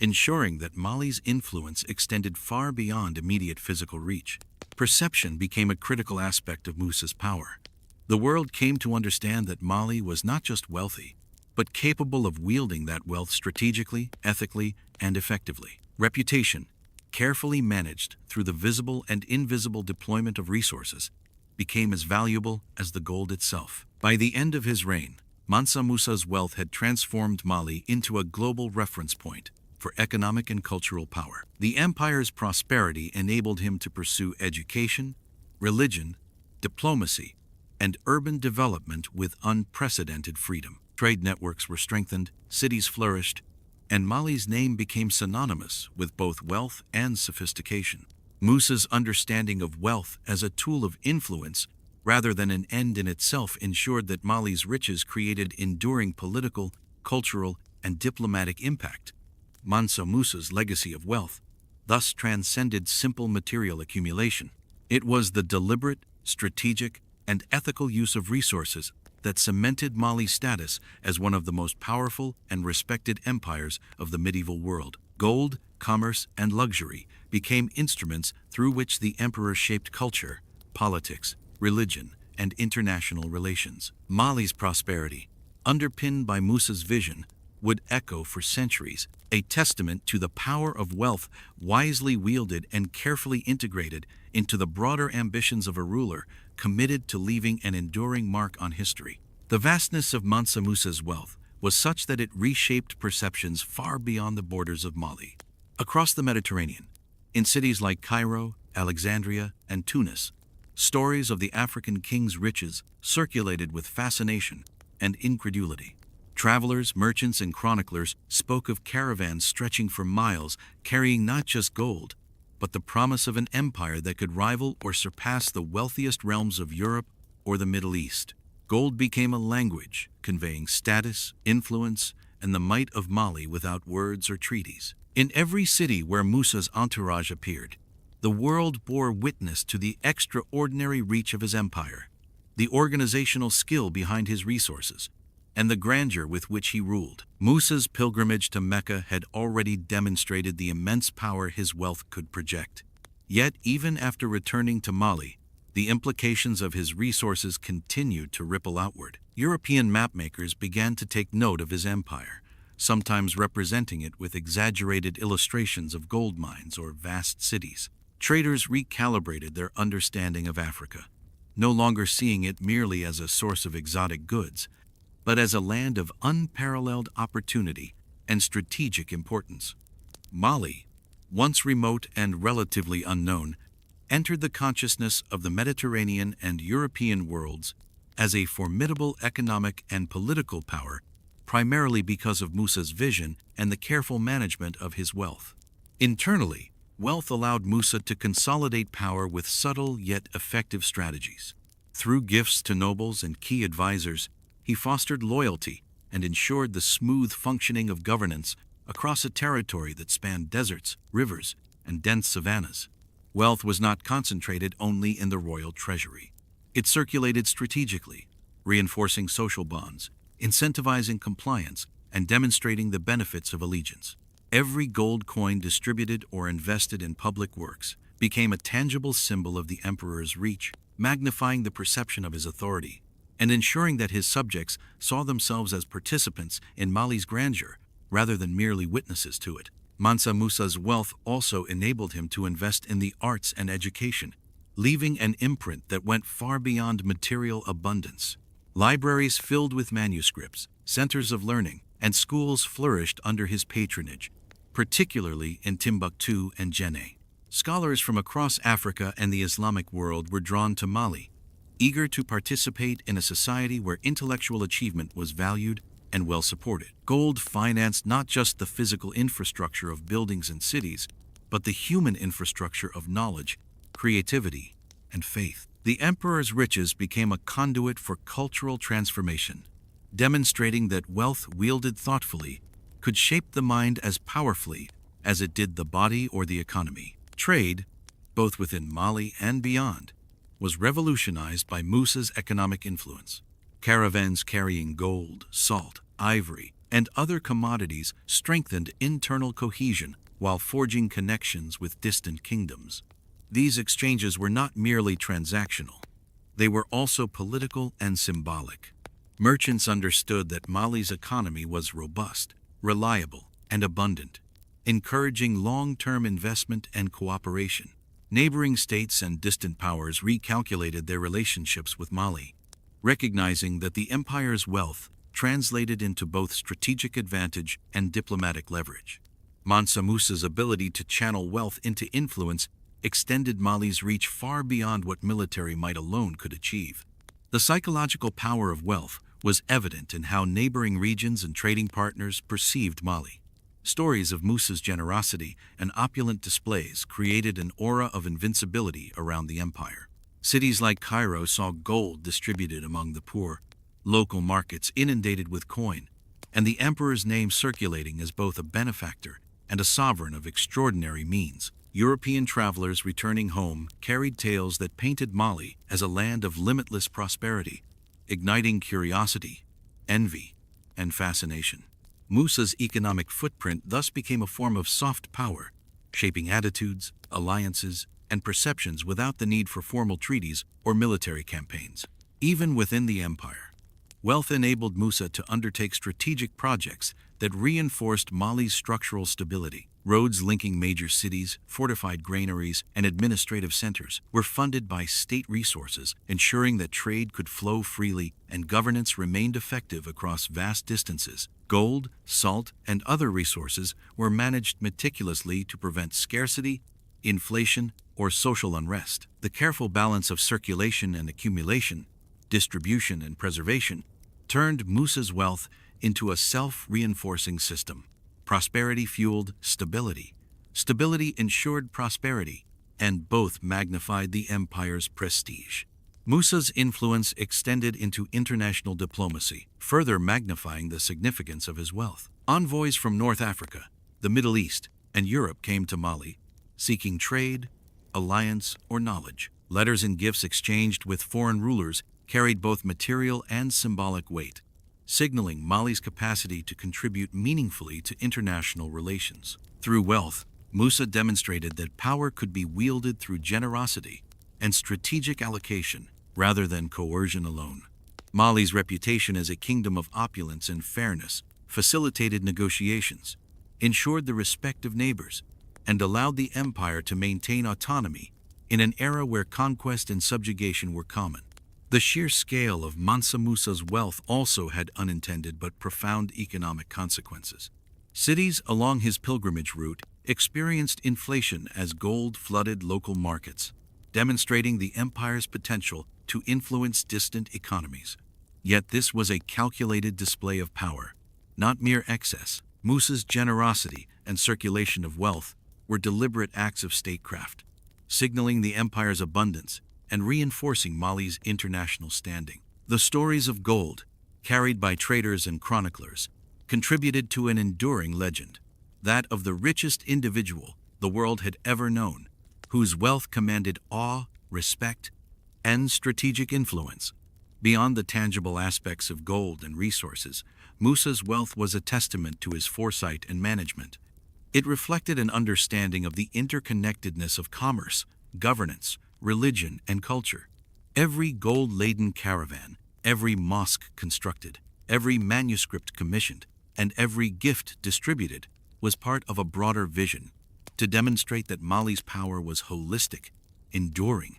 ensuring that Mali's influence extended far beyond immediate physical reach. Perception became a critical aspect of Musa's power. The world came to understand that Mali was not just wealthy, but capable of wielding that wealth strategically, ethically, and effectively. Reputation, carefully managed through the visible and invisible deployment of resources, became as valuable as the gold itself. By the end of his reign, Mansa Musa's wealth had transformed Mali into a global reference point for economic and cultural power. The empire's prosperity enabled him to pursue education, religion, diplomacy, and urban development with unprecedented freedom. Trade networks were strengthened, cities flourished, and Mali's name became synonymous with both wealth and sophistication. Musa's understanding of wealth as a tool of influence rather than an end in itself ensured that Mali's riches created enduring political, cultural, and diplomatic impact. Mansa Musa's legacy of wealth thus transcended simple material accumulation. It was the deliberate, strategic, and ethical use of resources that cemented Mali's status as one of the most powerful and respected empires of the medieval world. Gold, commerce, and luxury became instruments through which the emperor shaped culture, politics, religion, and international relations. Mali's prosperity, underpinned by Musa's vision, would echo for centuries, a testament to the power of wealth wisely wielded and carefully integrated into the broader ambitions of a ruler committed to leaving an enduring mark on history. The vastness of Mansa Musa's wealth was such that it reshaped perceptions far beyond the borders of Mali. Across the Mediterranean, in cities like Cairo, Alexandria, and Tunis, stories of the African king's riches circulated with fascination and incredulity. Travelers, merchants, and chroniclers spoke of caravans stretching for miles, carrying not just gold, but the promise of an empire that could rival or surpass the wealthiest realms of Europe or the Middle East. Gold became a language, conveying status, influence, and the might of Mali without words or treaties. In every city where Musa's entourage appeared, the world bore witness to the extraordinary reach of his empire, the organizational skill behind his resources, and the grandeur with which he ruled. Musa's pilgrimage to Mecca had already demonstrated the immense power his wealth could project. Yet, even after returning to Mali, the implications of his resources continued to ripple outward. European mapmakers began to take note of his empire, sometimes representing it with exaggerated illustrations of gold mines or vast cities. Traders recalibrated their understanding of Africa, no longer seeing it merely as a source of exotic goods, but as a land of unparalleled opportunity and strategic importance. Mali, once remote and relatively unknown, entered the consciousness of the Mediterranean and European worlds as a formidable economic and political power, primarily because of Musa's vision and the careful management of his wealth. Internally, wealth allowed Musa to consolidate power with subtle yet effective strategies. Through gifts to nobles and key advisors, he fostered loyalty and ensured the smooth functioning of governance across a territory that spanned deserts, rivers, and dense savannas. Wealth was not concentrated only in the royal treasury. It circulated strategically, reinforcing social bonds, incentivizing compliance, and demonstrating the benefits of allegiance. Every gold coin distributed or invested in public works became a tangible symbol of the emperor's reach, magnifying the perception of his authority, and ensuring that his subjects saw themselves as participants in Mali's grandeur rather than merely witnesses to it. Mansa Musa's wealth also enabled him to invest in the arts and education, leaving an imprint that went far beyond material abundance. Libraries filled with manuscripts, centers of learning, and schools flourished under his patronage, particularly in Timbuktu and Jenne. Scholars from across Africa and the Islamic world were drawn to Mali, eager to participate in a society where intellectual achievement was valued and well supported. Gold financed not just the physical infrastructure of buildings and cities, but the human infrastructure of knowledge, creativity, and faith. The emperor's riches became a conduit for cultural transformation, demonstrating that wealth wielded thoughtfully could shape the mind as powerfully as it did the body or the economy. Trade, both within Mali and beyond, was revolutionized by Musa's economic influence. Caravans carrying gold, salt, ivory, and other commodities strengthened internal cohesion while forging connections with distant kingdoms. These exchanges were not merely transactional. They were also political and symbolic. Merchants understood that Mali's economy was robust, reliable, and abundant, encouraging long-term investment and cooperation. Neighboring states and distant powers recalculated their relationships with Mali, recognizing that the empire's wealth translated into both strategic advantage and diplomatic leverage. Mansa Musa's ability to channel wealth into influence extended Mali's reach far beyond what military might alone could achieve. The psychological power of wealth was evident in how neighboring regions and trading partners perceived Mali. Stories of Musa's generosity and opulent displays created an aura of invincibility around the empire. Cities like Cairo saw gold distributed among the poor, local markets inundated with coin, and the emperor's name circulating as both a benefactor and a sovereign of extraordinary means. European travelers returning home carried tales that painted Mali as a land of limitless prosperity, igniting curiosity, envy, and fascination. Musa's economic footprint thus became a form of soft power, shaping attitudes, alliances, and perceptions without the need for formal treaties or military campaigns. Even within the empire, wealth enabled Musa to undertake strategic projects that reinforced Mali's structural stability. Roads linking major cities, fortified granaries, and administrative centers were funded by state resources, ensuring that trade could flow freely and governance remained effective across vast distances. Gold, salt, and other resources were managed meticulously to prevent scarcity, inflation, or social unrest. The careful balance of circulation and accumulation, distribution and preservation, turned Musa's wealth into a self-reinforcing system. Prosperity fueled stability. Stability ensured prosperity, and both magnified the empire's prestige. Musa's influence extended into international diplomacy, further magnifying the significance of his wealth. Envoys from North Africa, the Middle East, and Europe came to Mali, seeking trade, alliance, or knowledge. Letters and gifts exchanged with foreign rulers carried both material and symbolic weight, signaling Mali's capacity to contribute meaningfully to international relations. Through wealth, Musa demonstrated that power could be wielded through generosity and strategic allocation rather than coercion alone. Mali's reputation as a kingdom of opulence and fairness facilitated negotiations, ensured the respect of neighbors, and allowed the empire to maintain autonomy in an era where conquest and subjugation were common. The sheer scale of Mansa Musa's wealth also had unintended but profound economic consequences. Cities along his pilgrimage route experienced inflation as gold flooded local markets, demonstrating the empire's potential to influence distant economies. Yet this was a calculated display of power, not mere excess. Musa's generosity and circulation of wealth were deliberate acts of statecraft, signaling the empire's abundance and reinforcing Mali's international standing. The stories of gold, carried by traders and chroniclers, contributed to an enduring legend, that of the richest individual the world had ever known, whose wealth commanded awe, respect, and strategic influence. Beyond the tangible aspects of gold and resources, Musa's wealth was a testament to his foresight and management. It reflected an understanding of the interconnectedness of commerce, governance, religion, and culture. Every gold-laden caravan, every mosque constructed, every manuscript commissioned, and every gift distributed was part of a broader vision to demonstrate that Mali's power was holistic, enduring,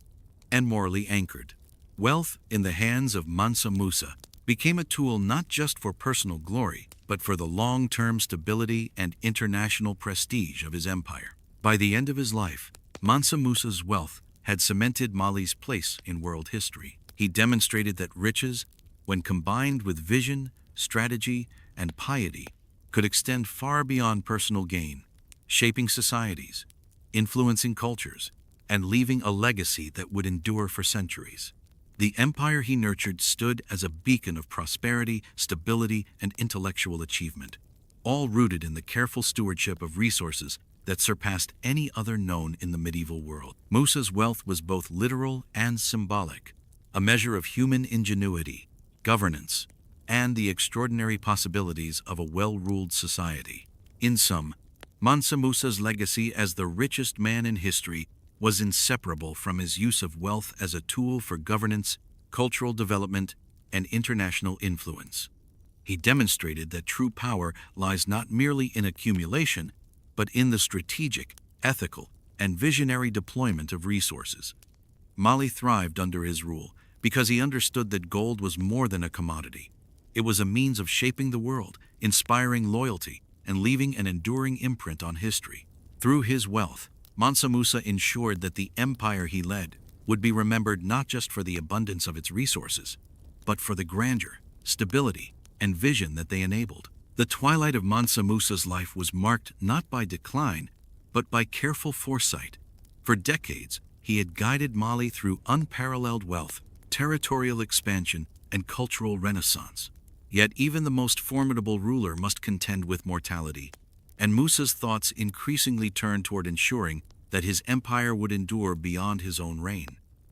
and morally anchored. Wealth in the hands of Mansa Musa became a tool not just for personal glory, but for the long-term stability and international prestige of his empire. By the end of his life, Mansa Musa's wealth had cemented Mali's place in world history. He demonstrated that riches, when combined with vision, strategy, and piety, could extend far beyond personal gain, shaping societies, influencing cultures, and leaving a legacy that would endure for centuries. The empire he nurtured stood as a beacon of prosperity, stability, and intellectual achievement, all rooted in the careful stewardship of resources that surpassed any other known in the medieval world. Musa's wealth was both literal and symbolic, a measure of human ingenuity, governance, and the extraordinary possibilities of a well-ruled society. In sum, Mansa Musa's legacy as the richest man in history was inseparable from his use of wealth as a tool for governance, cultural development, and international influence. He demonstrated that true power lies not merely in accumulation, but in the strategic, ethical, and visionary deployment of resources. Mali thrived under his rule because he understood that gold was more than a commodity. It was a means of shaping the world, inspiring loyalty, and leaving an enduring imprint on history. Through his wealth, Mansa Musa ensured that the empire he led would be remembered not just for the abundance of its resources, but for the grandeur, stability, and vision that they enabled. The twilight of Mansa Musa's life was marked not by decline, but by careful foresight. For decades, he had guided Mali through unparalleled wealth, territorial expansion, and cultural renaissance. Yet even the most formidable ruler must contend with mortality, and Musa's thoughts increasingly turned toward ensuring that his empire would endure beyond his own reign.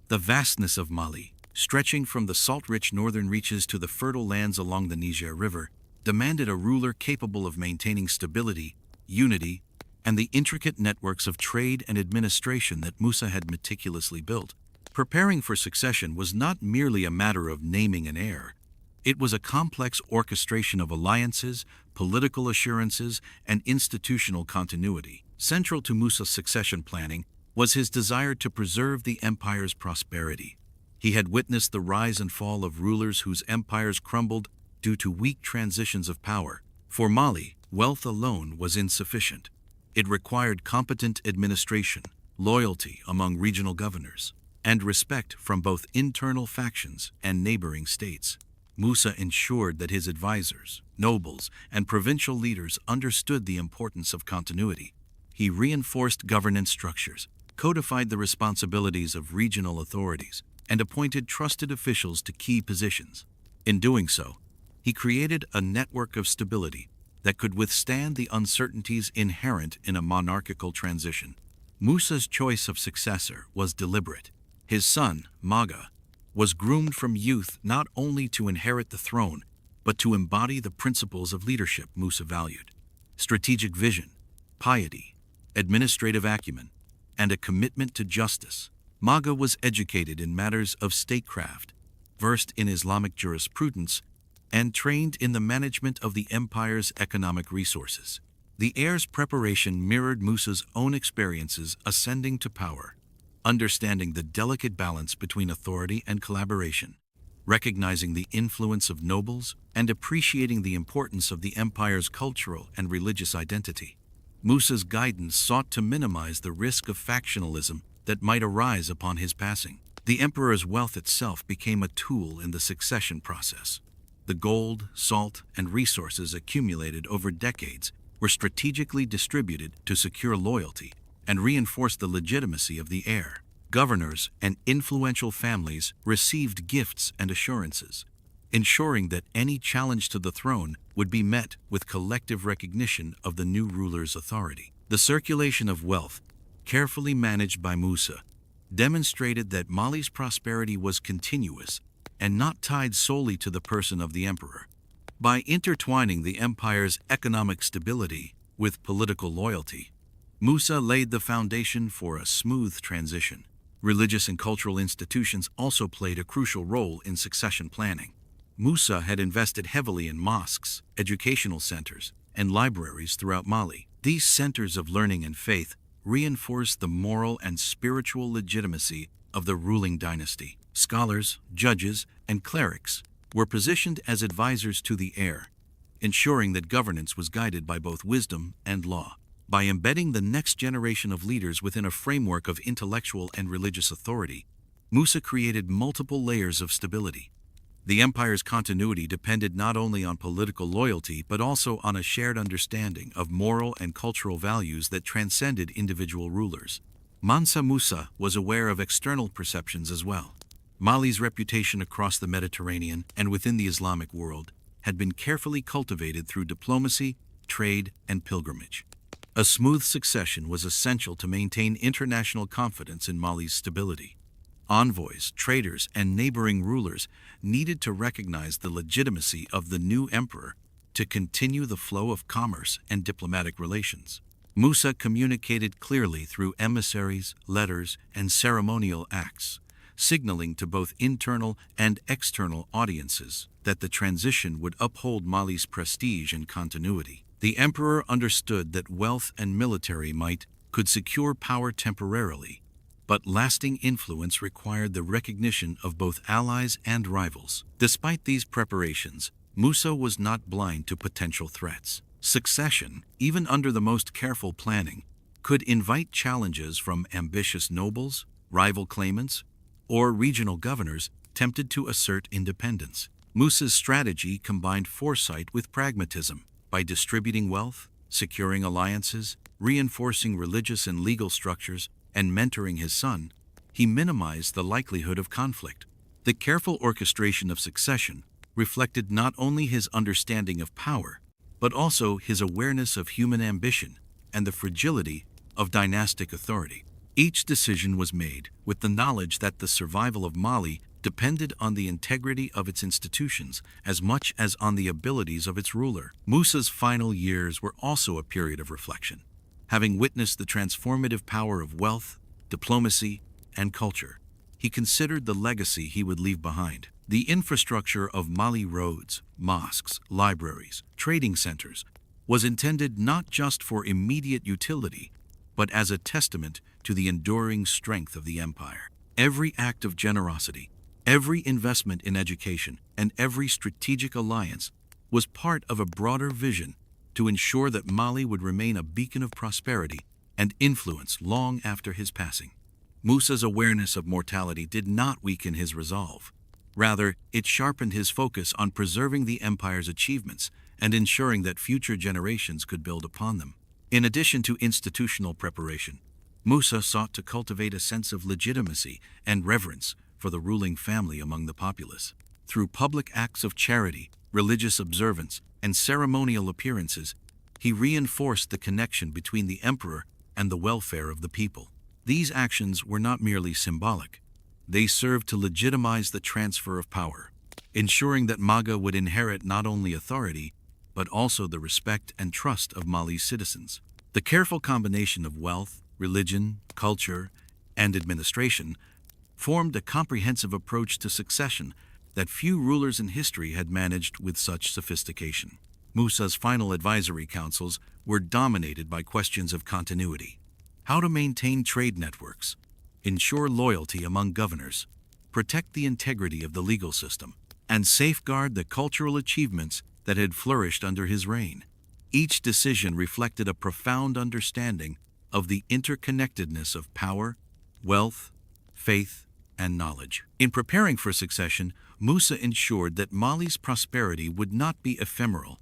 The vastness of Mali, stretching from the salt-rich northern reaches to the fertile lands along the Niger River, demanded a ruler capable of maintaining stability, unity, and the intricate networks of trade and administration that Musa had meticulously built. Preparing for succession was not merely a matter of naming an heir. It was a complex orchestration of alliances, political assurances, and institutional continuity. Central to Musa's succession planning was his desire to preserve the empire's prosperity. He had witnessed the rise and fall of rulers whose empires crumbled due to weak transitions of power. For Mali, wealth alone was insufficient. It required competent administration, loyalty among regional governors, and respect from both internal factions and neighboring states. Musa ensured that his advisors, nobles, and provincial leaders understood the importance of continuity. He reinforced governance structures, codified the responsibilities of regional authorities, and appointed trusted officials to key positions. In doing so, he created a network of stability that could withstand the uncertainties inherent in a monarchical transition. Musa's choice of successor was deliberate. His son, Maga, was groomed from youth not only to inherit the throne, but to embody the principles of leadership Musa valued: strategic vision, piety, administrative acumen, and a commitment to justice. Maga was educated in matters of statecraft, versed in Islamic jurisprudence, and trained in the management of the empire's economic resources. The heir's preparation mirrored Musa's own experiences ascending to power, understanding the delicate balance between authority and collaboration, recognizing the influence of nobles, and appreciating the importance of the empire's cultural and religious identity. Musa's guidance sought to minimize the risk of factionalism that might arise upon his passing. The emperor's wealth itself became a tool in the succession process. The gold, salt, and resources accumulated over decades were strategically distributed to secure loyalty and reinforce the legitimacy of the heir. Governors and influential families received gifts and assurances, ensuring that any challenge to the throne would be met with collective recognition of the new ruler's authority. The circulation of wealth, carefully managed by Musa, demonstrated that Mali's prosperity was continuous and not tied solely to the person of the emperor. By intertwining the empire's economic stability with political loyalty, Musa laid the foundation for a smooth transition. Religious and cultural institutions also played a crucial role in succession planning. Musa had invested heavily in mosques, educational centers, and libraries throughout Mali. These centers of learning and faith reinforced the moral and spiritual legitimacy of the ruling dynasty. Scholars, judges, and clerics were positioned as advisors to the heir, ensuring that governance was guided by both wisdom and law. By embedding the next generation of leaders within a framework of intellectual and religious authority, Musa created multiple layers of stability. The empire's continuity depended not only on political loyalty but also on a shared understanding of moral and cultural values that transcended individual rulers. Mansa Musa was aware of external perceptions as well. Mali's reputation across the Mediterranean and within the Islamic world had been carefully cultivated through diplomacy, trade, and pilgrimage. A smooth succession was essential to maintain international confidence in Mali's stability. Envoys, traders, and neighboring rulers needed to recognize the legitimacy of the new emperor to continue the flow of commerce and diplomatic relations. Musa communicated clearly through emissaries, letters, and ceremonial acts, signaling to both internal and external audiences that the transition would uphold Mali's prestige and continuity. The emperor understood that wealth and military might could secure power temporarily, but lasting influence required the recognition of both allies and rivals. Despite these preparations, Musa was not blind to potential threats. Succession, even under the most careful planning, could invite challenges from ambitious nobles, rival claimants, or regional governors tempted to assert independence. Musa's strategy combined foresight with pragmatism. By distributing wealth, securing alliances, reinforcing religious and legal structures, and mentoring his son, he minimized the likelihood of conflict. The careful orchestration of succession reflected not only his understanding of power, but also his awareness of human ambition and the fragility of dynastic authority. Each decision was made with the knowledge that the survival of Mali depended on the integrity of its institutions as much as on the abilities of its ruler. Musa's final years were also a period of reflection. Having witnessed the transformative power of wealth, diplomacy, and culture, he considered the legacy he would leave behind. The infrastructure of Mali roads, mosques, libraries, trading centers was intended not just for immediate utility, but as a testament to the enduring strength of the empire. Every act of generosity, every investment in education, and every strategic alliance was part of a broader vision to ensure that Mali would remain a beacon of prosperity and influence long after his passing. Musa's awareness of mortality did not weaken his resolve. Rather, it sharpened his focus on preserving the empire's achievements and ensuring that future generations could build upon them. In addition to institutional preparation, Musa sought to cultivate a sense of legitimacy and reverence for the ruling family among the populace. Through public acts of charity, religious observance, and ceremonial appearances, he reinforced the connection between the emperor and the welfare of the people. These actions were not merely symbolic. They served to legitimize the transfer of power, ensuring that Maga would inherit not only authority, but also the respect and trust of Mali's citizens. The careful combination of wealth, religion, culture, and administration formed a comprehensive approach to succession that few rulers in history had managed with such sophistication. Musa's final advisory councils were dominated by questions of continuity: how to maintain trade networks, ensure loyalty among governors, protect the integrity of the legal system, and safeguard the cultural achievements that had flourished under his reign. Each decision reflected a profound understanding of the interconnectedness of power, wealth, faith, and knowledge. In preparing for succession, Musa ensured that Mali's prosperity would not be ephemeral.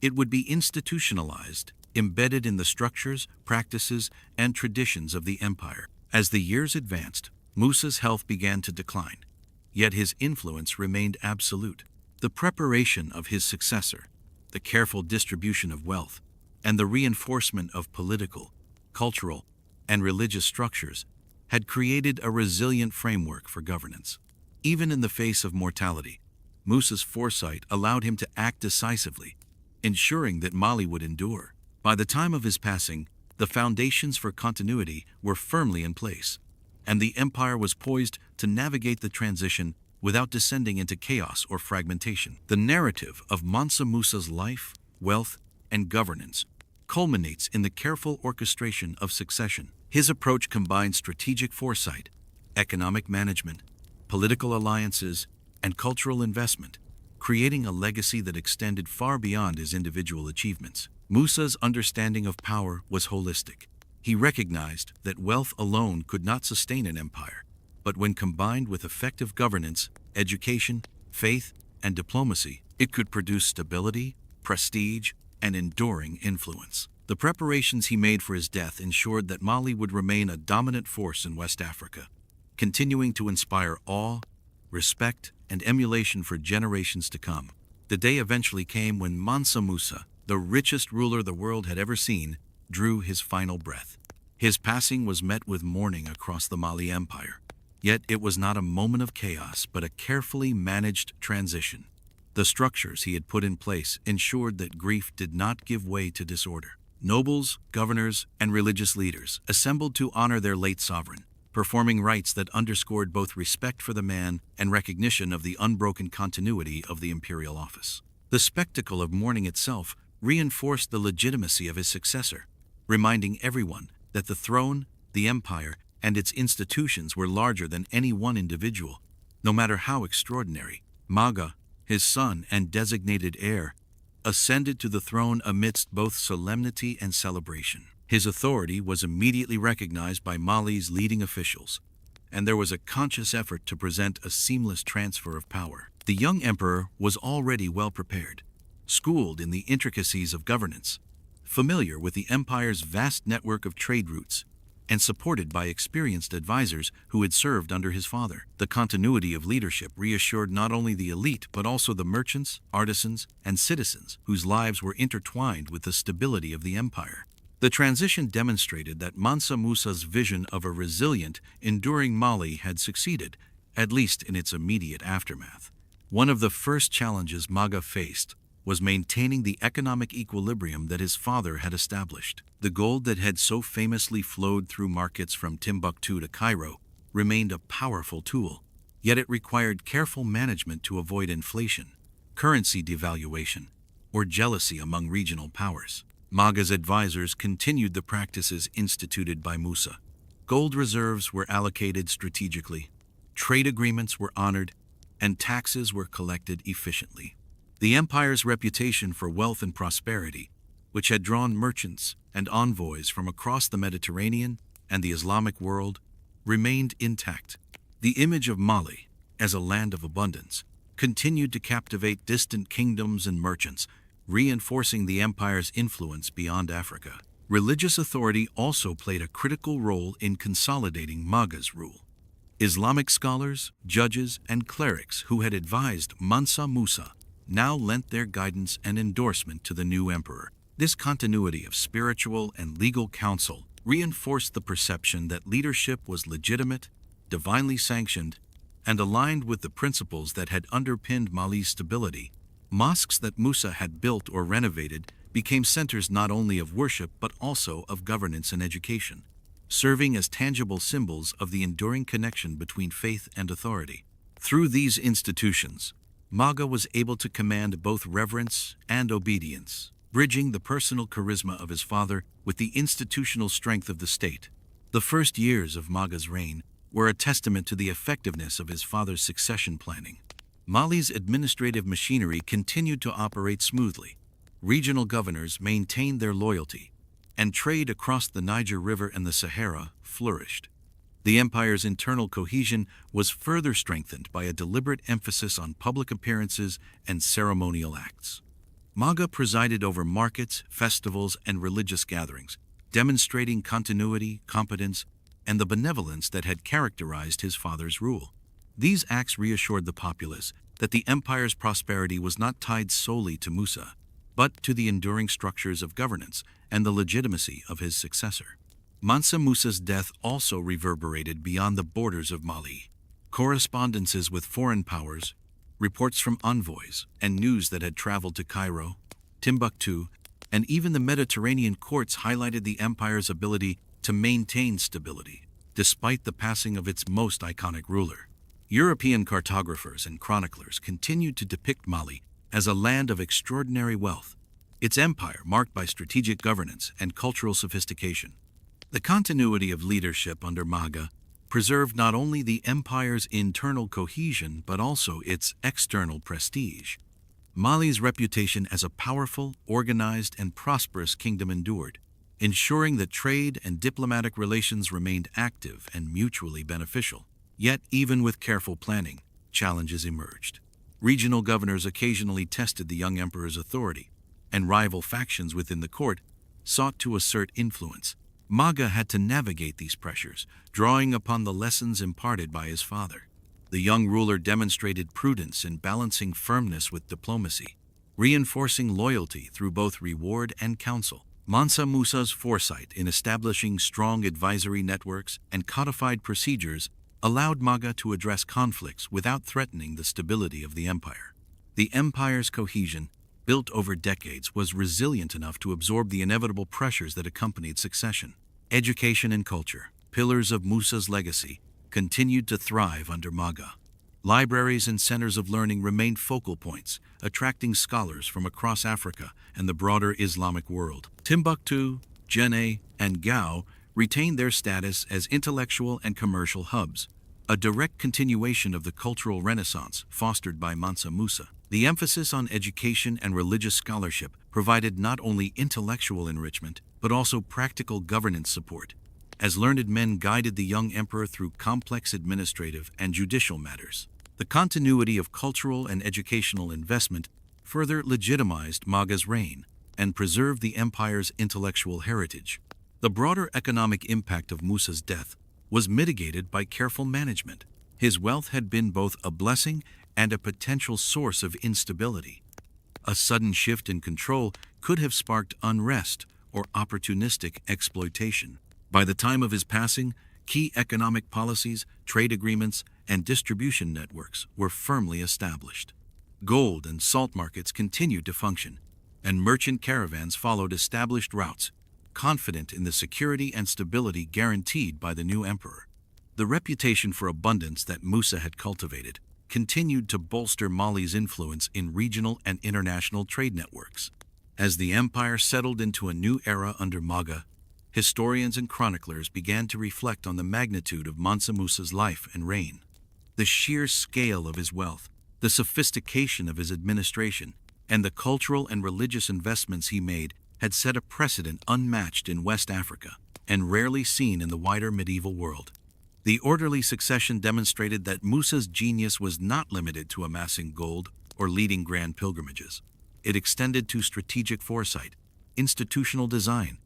It would be institutionalized, embedded in the structures, practices, and traditions of the empire. As the years advanced, Musa's health began to decline, yet his influence remained absolute. The preparation of his successor, the careful distribution of wealth, and the reinforcement of political, cultural, and religious structures had created a resilient framework for governance. Even in the face of mortality, Musa's foresight allowed him to act decisively, ensuring that Mali would endure. By the time of his passing, the foundations for continuity were firmly in place, and the empire was poised to navigate the transition without descending into chaos or fragmentation. The narrative of Mansa Musa's life, wealth, and governance culminates in the careful orchestration of succession. His approach combined strategic foresight, economic management, political alliances, and cultural investment, creating a legacy that extended far beyond his individual achievements. Musa's understanding of power was holistic. He recognized that wealth alone could not sustain an empire, but when combined with effective governance, education, faith, and diplomacy, it could produce stability, prestige, and enduring influence. The preparations he made for his death ensured that Mali would remain a dominant force in West Africa, continuing to inspire awe, respect, and emulation for generations to come. The day eventually came when Mansa Musa, the richest ruler the world had ever seen, drew his final breath. His passing was met with mourning across the Mali Empire. Yet it was not a moment of chaos, but a carefully managed transition. The structures he had put in place ensured that grief did not give way to disorder. Nobles, governors, and religious leaders assembled to honor their late sovereign, performing rites that underscored both respect for the man and recognition of the unbroken continuity of the imperial office. The spectacle of mourning itself reinforced the legitimacy of his successor, reminding everyone that the throne, the empire, and its institutions were larger than any one individual. No matter how extraordinary, Maga, his son and designated heir, ascended to the throne amidst both solemnity and celebration. His authority was immediately recognized by Mali's leading officials, and there was a conscious effort to present a seamless transfer of power. The young emperor was already well prepared, schooled in the intricacies of governance, familiar with the empire's vast network of trade routes, and supported by experienced advisors who had served under his father. The continuity of leadership reassured not only the elite but also the merchants, artisans, and citizens whose lives were intertwined with the stability of the empire. The transition demonstrated that Mansa Musa's vision of a resilient, enduring Mali had succeeded, at least in its immediate aftermath. One of the first challenges Maga faced was maintaining the economic equilibrium that his father had established. The gold that had so famously flowed through markets from Timbuktu to Cairo remained a powerful tool, yet it required careful management to avoid inflation, currency devaluation, or jealousy among regional powers. Maga's advisors continued the practices instituted by Musa. Gold reserves were allocated strategically, trade agreements were honored, and taxes were collected efficiently. The empire's reputation for wealth and prosperity, which had drawn merchants and envoys from across the Mediterranean and the Islamic world, remained intact. The image of Mali, as a land of abundance, continued to captivate distant kingdoms and merchants, reinforcing the empire's influence beyond Africa. Religious authority also played a critical role in consolidating Maga's rule. Islamic scholars, judges, and clerics who had advised Mansa Musa now lent their guidance and endorsement to the new emperor. This continuity of spiritual and legal counsel reinforced the perception that leadership was legitimate, divinely sanctioned, and aligned with the principles that had underpinned Mali's stability. Mosques that Musa had built or renovated became centers not only of worship but also of governance and education, serving as tangible symbols of the enduring connection between faith and authority. Through these institutions, Maga was able to command both reverence and obedience, bridging the personal charisma of his father with the institutional strength of the state. The first years of Maga's reign were a testament to the effectiveness of his father's succession planning. Mali's administrative machinery continued to operate smoothly. Regional governors maintained their loyalty, and trade across the Niger River and the Sahara flourished. The empire's internal cohesion was further strengthened by a deliberate emphasis on public appearances and ceremonial acts. Maga presided over markets, festivals, and religious gatherings, demonstrating continuity, competence, and the benevolence that had characterized his father's rule. These acts reassured the populace that the empire's prosperity was not tied solely to Musa, but to the enduring structures of governance and the legitimacy of his successor. Mansa Musa's death also reverberated beyond the borders of Mali. Correspondences with foreign powers, reports from envoys, and news that had traveled to Cairo, Timbuktu, and even the Mediterranean courts highlighted the empire's ability to maintain stability, despite the passing of its most iconic ruler. European cartographers and chroniclers continued to depict Mali as a land of extraordinary wealth, its empire marked by strategic governance and cultural sophistication. The continuity of leadership under Maga preserved not only the empire's internal cohesion but also its external prestige. Mali's reputation as a powerful, organized, and prosperous kingdom endured, ensuring that trade and diplomatic relations remained active and mutually beneficial. Yet, even with careful planning, challenges emerged. Regional governors occasionally tested the young emperor's authority, and rival factions within the court sought to assert influence. Maga had to navigate these pressures, drawing upon the lessons imparted by his father. The young ruler demonstrated prudence in balancing firmness with diplomacy, reinforcing loyalty through both reward and counsel. Mansa Musa's foresight in establishing strong advisory networks and codified procedures allowed Maga to address conflicts without threatening the stability of the empire. The empire's cohesion, built over decades, was resilient enough to absorb the inevitable pressures that accompanied succession. Education and culture, pillars of Musa's legacy, continued to thrive under Maga. Libraries and centers of learning remained focal points, attracting scholars from across Africa and the broader Islamic world. Timbuktu, Jenne, and Gao retained their status as intellectual and commercial hubs, a direct continuation of the cultural renaissance fostered by Mansa Musa. The emphasis on education and religious scholarship provided not only intellectual enrichment, but also practical governance support, as learned men guided the young emperor through complex administrative and judicial matters. The continuity of cultural and educational investment further legitimized Maga's reign and preserved the empire's intellectual heritage. The broader economic impact of Musa's death was mitigated by careful management. His wealth had been both a blessing and a potential source of instability. A sudden shift in control could have sparked unrest or opportunistic exploitation. By the time of his passing, key economic policies, trade agreements, and distribution networks were firmly established. Gold and salt markets continued to function, and merchant caravans followed established routes, confident in the security and stability guaranteed by the new emperor. The reputation for abundance that Musa had cultivated continued to bolster Mali's influence in regional and international trade networks. As the empire settled into a new era under Maga, historians and chroniclers began to reflect on the magnitude of Mansa Musa's life and reign. The sheer scale of his wealth, the sophistication of his administration, and the cultural and religious investments he made had set a precedent unmatched in West Africa and rarely seen in the wider medieval world. The orderly succession demonstrated that Musa's genius was not limited to amassing gold or leading grand pilgrimages. It extended to strategic foresight, institutional design,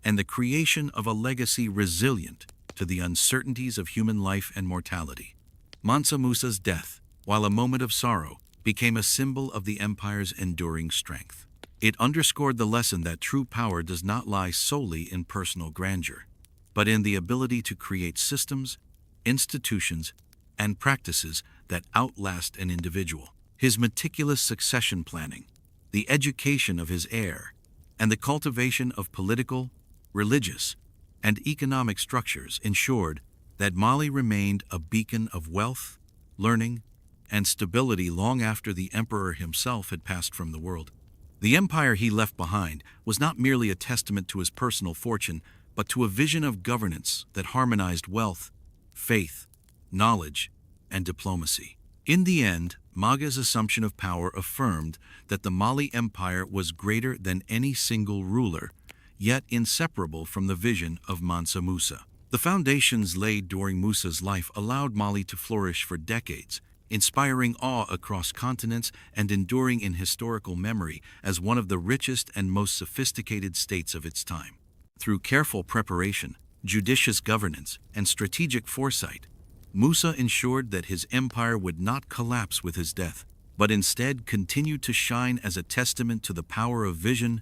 and the creation of a legacy resilient to the uncertainties of human life and mortality. Mansa Musa's death, while a moment of sorrow, became a symbol of the empire's enduring strength. It underscored the lesson that true power does not lie solely in personal grandeur, but in the ability to create systems, institutions, and practices that outlast an individual. His meticulous succession planning, the education of his heir, and the cultivation of political, religious, and economic structures ensured that Mali remained a beacon of wealth, learning, and stability long after the emperor himself had passed from the world. The empire he left behind was not merely a testament to his personal fortune, but to a vision of governance that harmonized wealth, faith, knowledge, and diplomacy. In the end, Maga's assumption of power affirmed that the Mali Empire was greater than any single ruler, yet inseparable from the vision of Mansa Musa. The foundations laid during Musa's life allowed Mali to flourish for decades, inspiring awe across continents and enduring in historical memory as one of the richest and most sophisticated states of its time. Through careful preparation, judicious governance, and strategic foresight, Musa ensured that his empire would not collapse with his death, but instead continue to shine as a testament to the power of vision,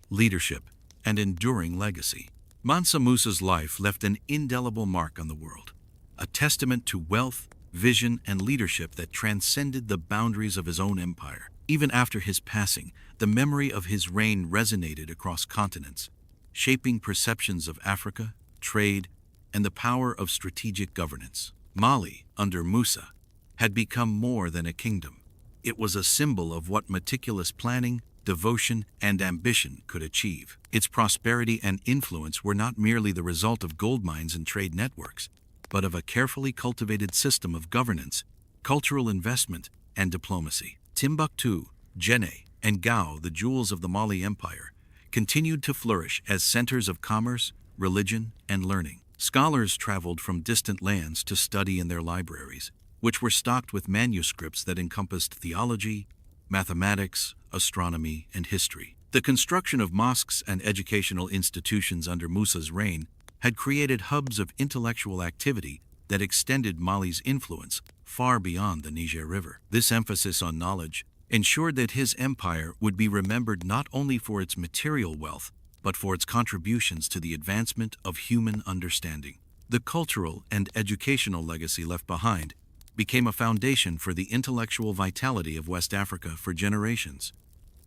leadership, and enduring legacy. Mansa Musa's life left an indelible mark on the world, a testament to wealth, vision, and leadership that transcended the boundaries of his own empire. Even after his passing, the memory of his reign resonated across continents, shaping perceptions of Africa, trade, and the power of strategic governance. Mali, under Musa, had become more than a kingdom. It was a symbol of what meticulous planning, devotion, and ambition could achieve. Its prosperity and influence were not merely the result of gold mines and trade networks, but of a carefully cultivated system of governance, cultural investment, and diplomacy. Timbuktu, Djenné, and Gao, the jewels of the Mali Empire, continued to flourish as centers of commerce, religion, and learning. Scholars traveled from distant lands to study in their libraries, which were stocked with manuscripts that encompassed theology, mathematics, astronomy, and history. The construction of mosques and educational institutions under Musa's reign had created hubs of intellectual activity that extended Mali's influence far beyond the Niger River. This emphasis on knowledge ensured that his empire would be remembered not only for its material wealth, but for its contributions to the advancement of human understanding. The cultural and educational legacy left behind became a foundation for the intellectual vitality of West Africa for generations.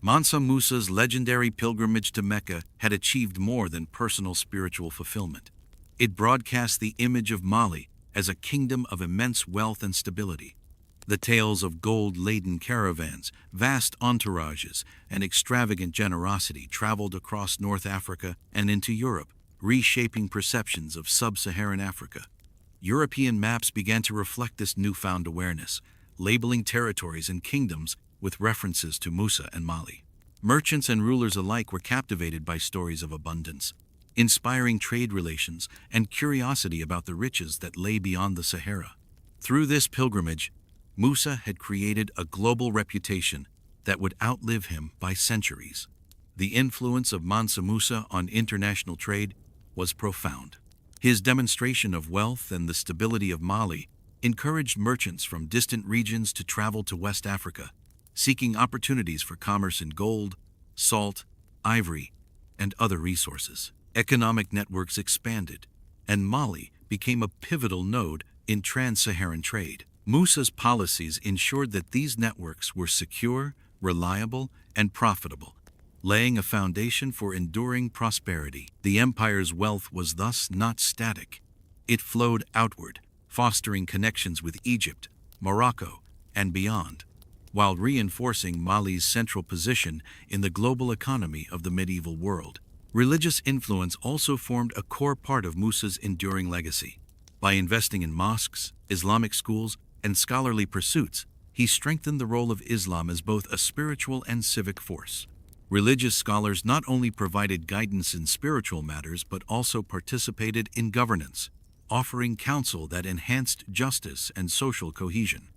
Mansa Musa's legendary pilgrimage to Mecca had achieved more than personal spiritual fulfillment. It broadcast the image of Mali as a kingdom of immense wealth and stability. The tales of gold-laden caravans, vast entourages, and extravagant generosity traveled across North Africa and into Europe, reshaping perceptions of sub-Saharan Africa. European maps began to reflect this newfound awareness, labeling territories and kingdoms with references to Musa and Mali. Merchants and rulers alike were captivated by stories of abundance, inspiring trade relations and curiosity about the riches that lay beyond the Sahara. Through this pilgrimage, Musa had created a global reputation that would outlive him by centuries. The influence of Mansa Musa on international trade was profound. His demonstration of wealth and the stability of Mali encouraged merchants from distant regions to travel to West Africa, seeking opportunities for commerce in gold, salt, ivory, and other resources. Economic networks expanded, and Mali became a pivotal node in trans-Saharan trade. Musa's policies ensured that these networks were secure, reliable, and profitable, laying a foundation for enduring prosperity. The empire's wealth was thus not static. It flowed outward, fostering connections with Egypt, Morocco, and beyond, while reinforcing Mali's central position in the global economy of the medieval world. Religious influence also formed a core part of Musa's enduring legacy. By investing in mosques, Islamic schools, and scholarly pursuits, he strengthened the role of Islam as both a spiritual and civic force. Religious scholars not only provided guidance in spiritual matters but also participated in governance, offering counsel that enhanced justice and social cohesion.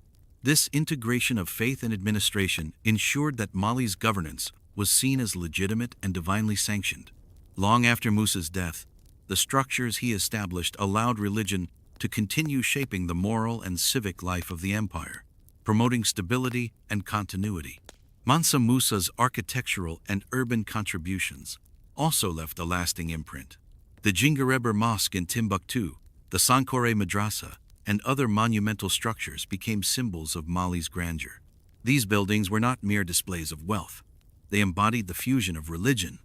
This integration of faith and administration ensured that Mali's governance was seen as legitimate and divinely sanctioned. Long after Musa's death, The structures he established allowed religion to continue shaping the moral and civic life of the empire, promoting stability and continuity. Mansa Musa's architectural and urban contributions also left a lasting imprint. The Jingareber Mosque in Timbuktu, the Sankore Madrasa, and other monumental structures became symbols of Mali's grandeur. These buildings were not mere displays of wealth. They embodied the fusion of religion,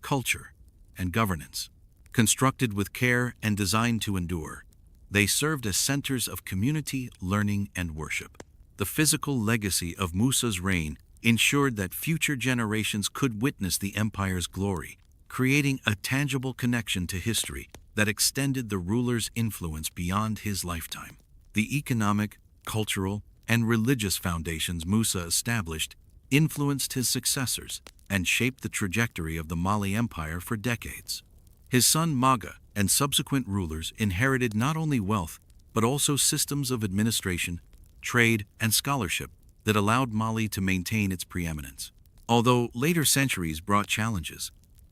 culture, and governance. Constructed with care and designed to endure, they served as centers of community, learning, and worship. The physical legacy of Musa's reign ensured that future generations could witness the empire's glory, creating a tangible connection to history that extended the ruler's influence beyond his lifetime. The economic, cultural, and religious foundations Musa established influenced his successors and shaped the trajectory of the Mali Empire for decades. His son Maga and subsequent rulers inherited not only wealth, but also systems of administration, trade, and scholarship that allowed Mali to maintain its preeminence. Although later centuries brought challenges,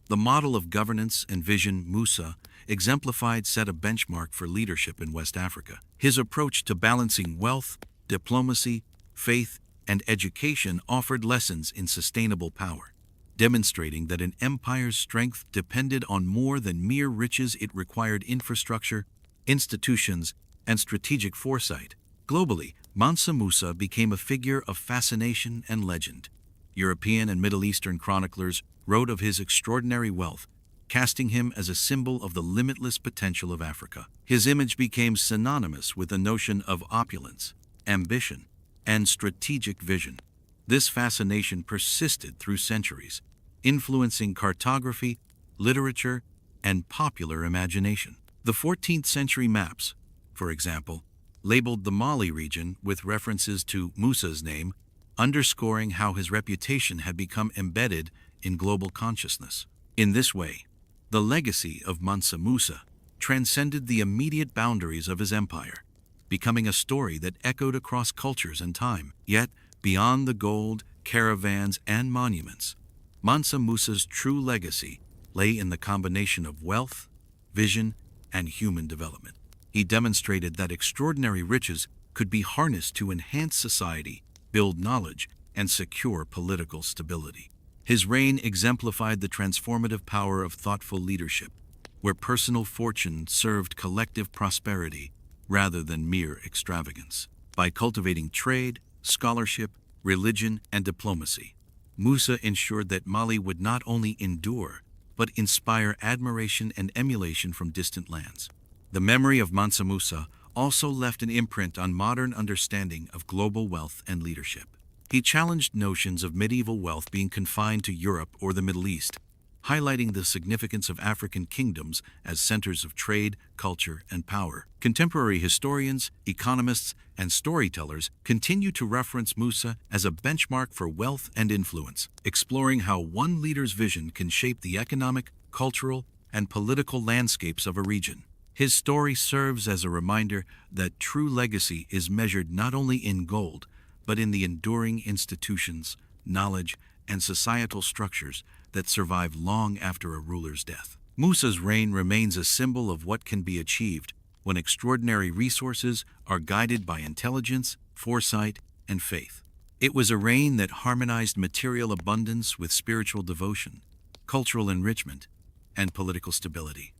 the model of governance and vision Musa exemplified set a benchmark for leadership in West Africa. His approach to balancing wealth, diplomacy, faith, and education offered lessons in sustainable power, demonstrating that an empire's strength depended on more than mere riches. It required infrastructure, institutions, and strategic foresight. Globally, Mansa Musa became a figure of fascination and legend. European and Middle Eastern chroniclers wrote of his extraordinary wealth, casting him as a symbol of the limitless potential of Africa. His image became synonymous with the notion of opulence, ambition, and strategic vision. This fascination persisted through centuries, influencing cartography, literature, and popular imagination. The 14th century maps, for example, labeled the Mali region with references to Musa's name, underscoring how his reputation had become embedded in global consciousness. In this way, the legacy of Mansa Musa transcended the immediate boundaries of his empire, becoming a story that echoed across cultures and time. Yet, beyond the gold, caravans, and monuments, Mansa Musa's true legacy lay in the combination of wealth, vision, and human development. He demonstrated that extraordinary riches could be harnessed to enhance society, build knowledge, and secure political stability. His reign exemplified the transformative power of thoughtful leadership, where personal fortune served collective prosperity rather than mere extravagance. By cultivating trade, scholarship, religion, and diplomacy, Musa ensured that Mali would not only endure, but inspire admiration and emulation from distant lands. The memory of Mansa Musa also left an imprint on modern understanding of global wealth and leadership. He challenged notions of medieval wealth being confined to Europe or the Middle East, highlighting the significance of African kingdoms as centers of trade, culture, and power. Contemporary historians, economists, and storytellers continue to reference Musa as a benchmark for wealth and influence, exploring how one leader's vision can shape the economic, cultural, and political landscapes of a region. His story serves as a reminder that true legacy is measured not only in gold, but in the enduring institutions, knowledge, and societal structures that survive long after a ruler's death. Musa's reign remains a symbol of what can be achieved when extraordinary resources are guided by intelligence, foresight, and faith. It was a reign that harmonized material abundance with spiritual devotion, cultural enrichment, and political stability.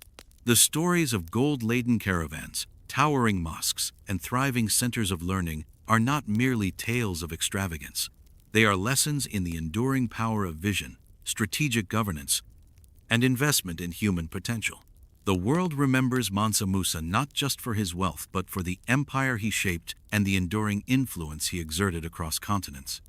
The stories of gold-laden caravans, towering mosques, and thriving centers of learning are not merely tales of extravagance. They are lessons in the enduring power of vision, strategic governance, and investment in human potential. The world remembers Mansa Musa not just for his wealth, but for the empire he shaped and the enduring influence he exerted across continents.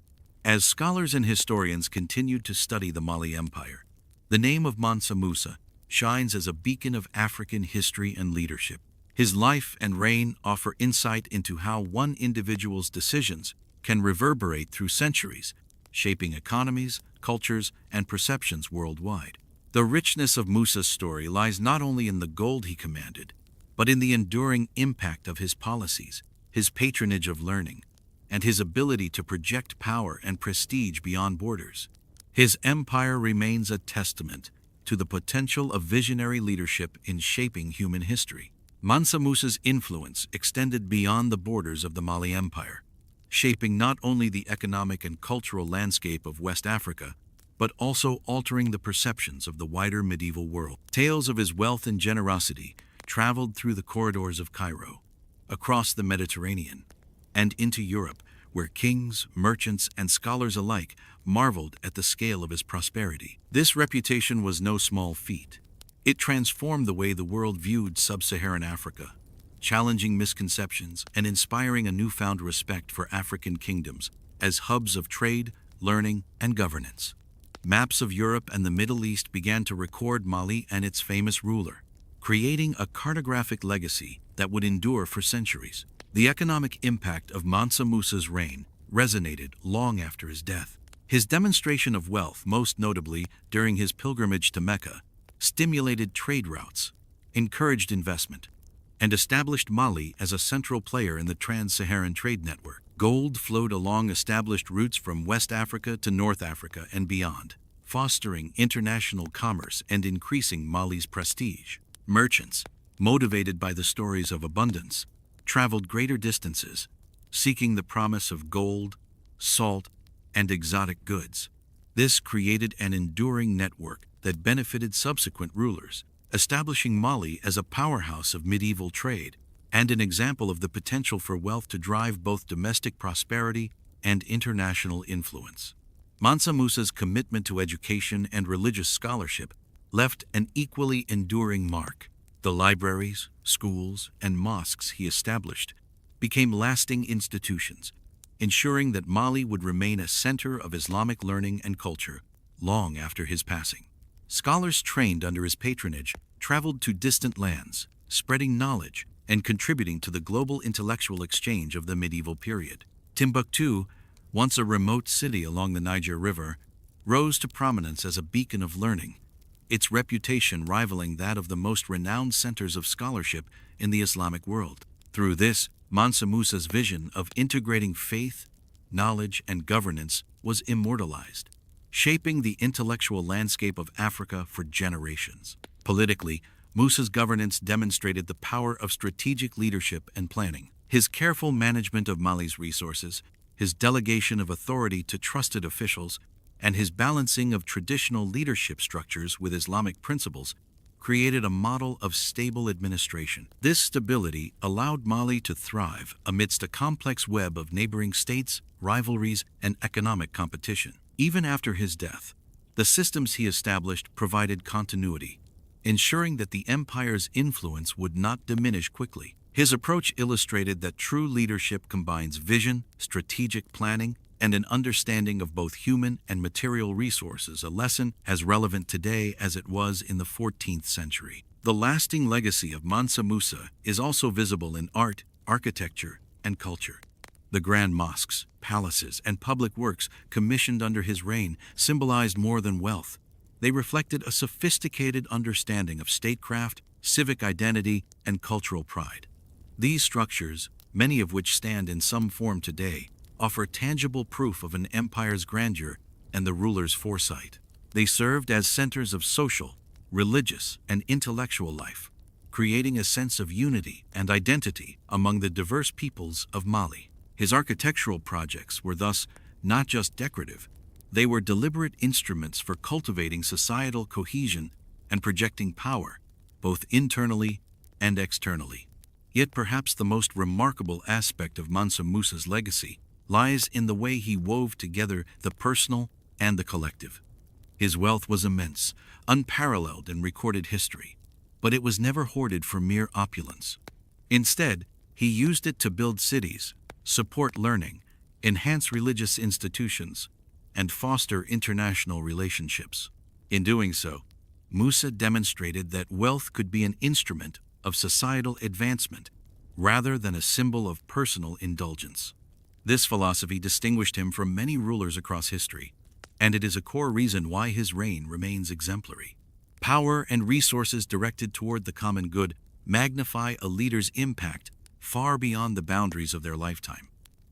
As scholars and historians continued to study the Mali Empire, the name of Mansa Musa shines as a beacon of African history and leadership. His life and reign offer insight into how one individual's decisions can reverberate through centuries, shaping economies, cultures, and perceptions worldwide. The richness of Musa's story lies not only in the gold he commanded, but in the enduring impact of his policies, his patronage of learning, and his ability to project power and prestige beyond borders. His empire remains a testament to the potential of visionary leadership in shaping human history. Mansa Musa's influence extended beyond the borders of the Mali Empire, shaping not only the economic and cultural landscape of West Africa, but also altering the perceptions of the wider medieval world. Tales of his wealth and generosity traveled through the corridors of Cairo, across the Mediterranean, and into Europe, where kings, merchants, and scholars alike marveled at the scale of his prosperity. This reputation was no small feat. It transformed the way the world viewed sub-Saharan Africa, challenging misconceptions and inspiring a newfound respect for African kingdoms as hubs of trade, learning, and governance. Maps of Europe and the Middle East began to record Mali and its famous ruler, creating a cartographic legacy that would endure for centuries. The economic impact of Mansa Musa's reign resonated long after his death. His demonstration of wealth, most notably during his pilgrimage to Mecca, stimulated trade routes, encouraged investment, and established Mali as a central player in the trans-Saharan trade network. Gold flowed along established routes from West Africa to North Africa and beyond, fostering international commerce and increasing Mali's prestige. Merchants, motivated by the stories of abundance, traveled greater distances, seeking the promise of gold, salt, and exotic goods. This created an enduring network that benefited subsequent rulers, establishing Mali as a powerhouse of medieval trade and an example of the potential for wealth to drive both domestic prosperity and international influence. Mansa Musa's commitment to education and religious scholarship left an equally enduring mark. The libraries, schools, and mosques he established became lasting institutions, ensuring that Mali would remain a center of Islamic learning and culture long after his passing. Scholars trained under his patronage traveled to distant lands, spreading knowledge and contributing to the global intellectual exchange of the medieval period. Timbuktu, once a remote city along the Niger River, rose to prominence as a beacon of learning, its reputation rivaling that of the most renowned centers of scholarship in the Islamic world. Through this, Mansa Musa's vision of integrating faith, knowledge, and governance was immortalized, shaping the intellectual landscape of Africa for generations. Politically, Musa's governance demonstrated the power of strategic leadership and planning. His careful management of Mali's resources, his delegation of authority to trusted officials, and his balancing of traditional leadership structures with Islamic principles created a model of stable administration. This stability allowed Mali to thrive amidst a complex web of neighboring states, rivalries, and economic competition. Even after his death, the systems he established provided continuity, ensuring that the empire's influence would not diminish quickly. His approach illustrated that true leadership combines vision, strategic planning, and an understanding of both human and material resources, a lesson as relevant today as it was in the 14th century. The lasting legacy of Mansa Musa is also visible in art, architecture, and culture. The grand mosques, palaces, and public works commissioned under his reign symbolized more than wealth. They reflected a sophisticated understanding of statecraft, civic identity, and cultural pride. These structures, many of which stand in some form today, offer tangible proof of an empire's grandeur and the ruler's foresight. They served as centers of social, religious, and intellectual life, creating a sense of unity and identity among the diverse peoples of Mali. His architectural projects were thus not just decorative, they were deliberate instruments for cultivating societal cohesion and projecting power, both internally and externally. Yet perhaps the most remarkable aspect of Mansa Musa's legacy lies in the way he wove together the personal and the collective. His wealth was immense, unparalleled in recorded history, but it was never hoarded for mere opulence. Instead, he used it to build cities, support learning, enhance religious institutions, and foster international relationships. In doing so, Musa demonstrated that wealth could be an instrument of societal advancement rather than a symbol of personal indulgence. This philosophy distinguished him from many rulers across history, and it is a core reason why his reign remains exemplary. Power and resources directed toward the common good magnify a leader's impact far beyond the boundaries of their lifetime.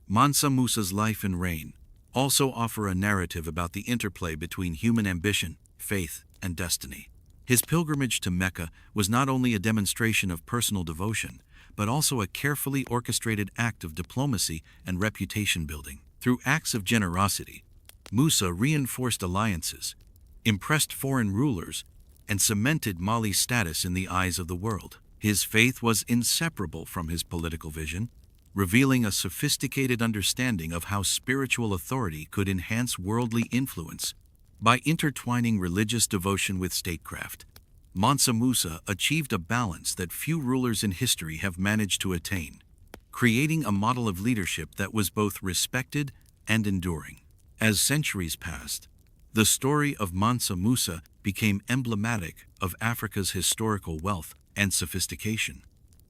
Mansa Musa's life and reign also offer a narrative about the interplay between human ambition, faith, and destiny. His pilgrimage to Mecca was not only a demonstration of personal devotion, but also a carefully orchestrated act of diplomacy and reputation building. Through acts of generosity, Musa reinforced alliances, impressed foreign rulers, and cemented Mali's status in the eyes of the world. His faith was inseparable from his political vision, revealing a sophisticated understanding of how spiritual authority could enhance worldly influence. By intertwining religious devotion with statecraft, Mansa Musa achieved a balance that few rulers in history have managed to attain, creating a model of leadership that was both respected and enduring. As centuries passed, the story of Mansa Musa became emblematic of Africa's historical wealth and sophistication.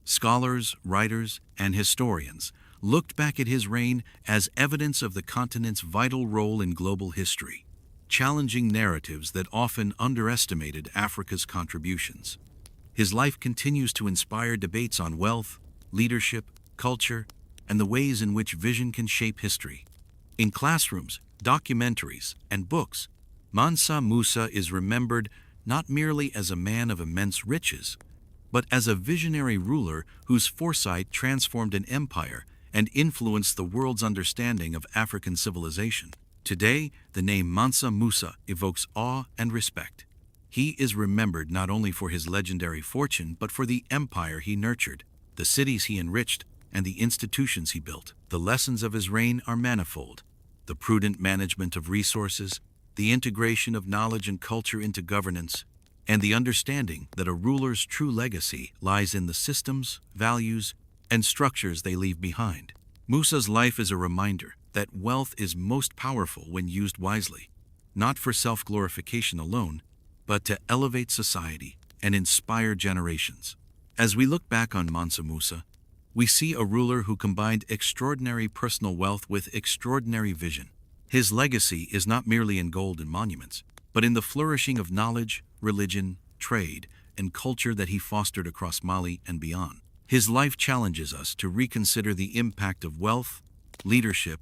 Scholars, writers, and historians looked back at his reign as evidence of the continent's vital role in global history, challenging narratives that often underestimated Africa's contributions. His life continues to inspire debates on wealth, leadership, culture, and the ways in which vision can shape history. In classrooms, documentaries, and books, Mansa Musa is remembered not merely as a man of immense riches, but as a visionary ruler whose foresight transformed an empire and influenced the world's understanding of African civilization. Today, the name Mansa Musa evokes awe and respect. He is remembered not only for his legendary fortune, but for the empire he nurtured, the cities he enriched, and the institutions he built. The lessons of his reign are manifold: the prudent management of resources, the integration of knowledge and culture into governance, and the understanding that a ruler's true legacy lies in the systems, values, and structures they leave behind. Musa's life is a reminder that wealth is most powerful when used wisely, not for self-glorification alone, but to elevate society and inspire generations. As we look back on Mansa Musa, we see a ruler who combined extraordinary personal wealth with extraordinary vision. His legacy is not merely in gold and monuments, but in the flourishing of knowledge, religion, trade, and culture that he fostered across Mali and beyond. His life challenges us to reconsider the impact of wealth, leadership,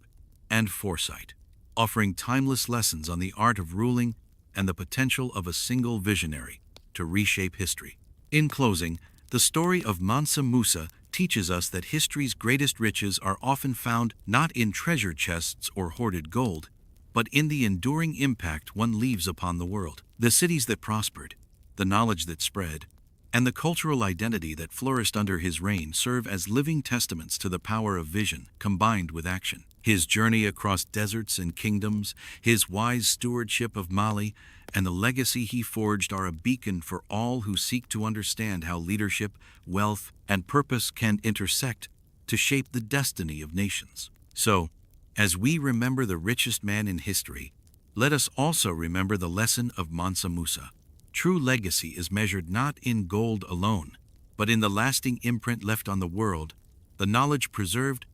and foresight, offering timeless lessons on the art of ruling and the potential of a single visionary to reshape history. In closing, the story of Mansa Musa teaches us that history's greatest riches are often found not in treasure chests or hoarded gold, but in the enduring impact one leaves upon the world. The cities that prospered, the knowledge that spread, and the cultural identity that flourished under his reign serve as living testaments to the power of vision combined with action. His journey across deserts and kingdoms, his wise stewardship of Mali, and the legacy he forged are a beacon for all who seek to understand how leadership, wealth, and purpose can intersect to shape the destiny of nations. So, as we remember the richest man in history, let us also remember the lesson of Mansa Musa. True legacy is measured not in gold alone, but in the lasting imprint left on the world, the knowledge preserved,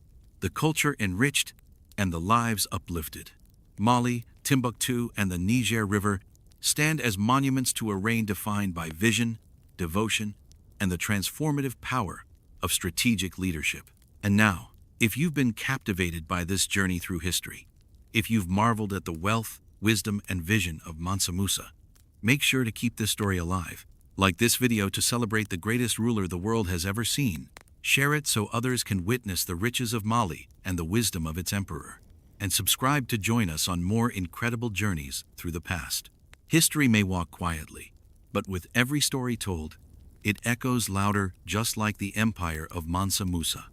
the culture enriched, and the lives uplifted. Mali, Timbuktu, and the Niger River stand as monuments to a reign defined by vision, devotion, and the transformative power of strategic leadership. And now, if you've been captivated by this journey through history, if you've marveled at the wealth, wisdom, and vision of Mansa Musa, make sure to keep this story alive. Like this video to celebrate the greatest ruler the world has ever seen. Share it so others can witness the riches of Mali and the wisdom of its emperor. And subscribe to join us on more incredible journeys through the past. History may walk quietly, but with every story told, it echoes louder, just like the empire of Mansa Musa.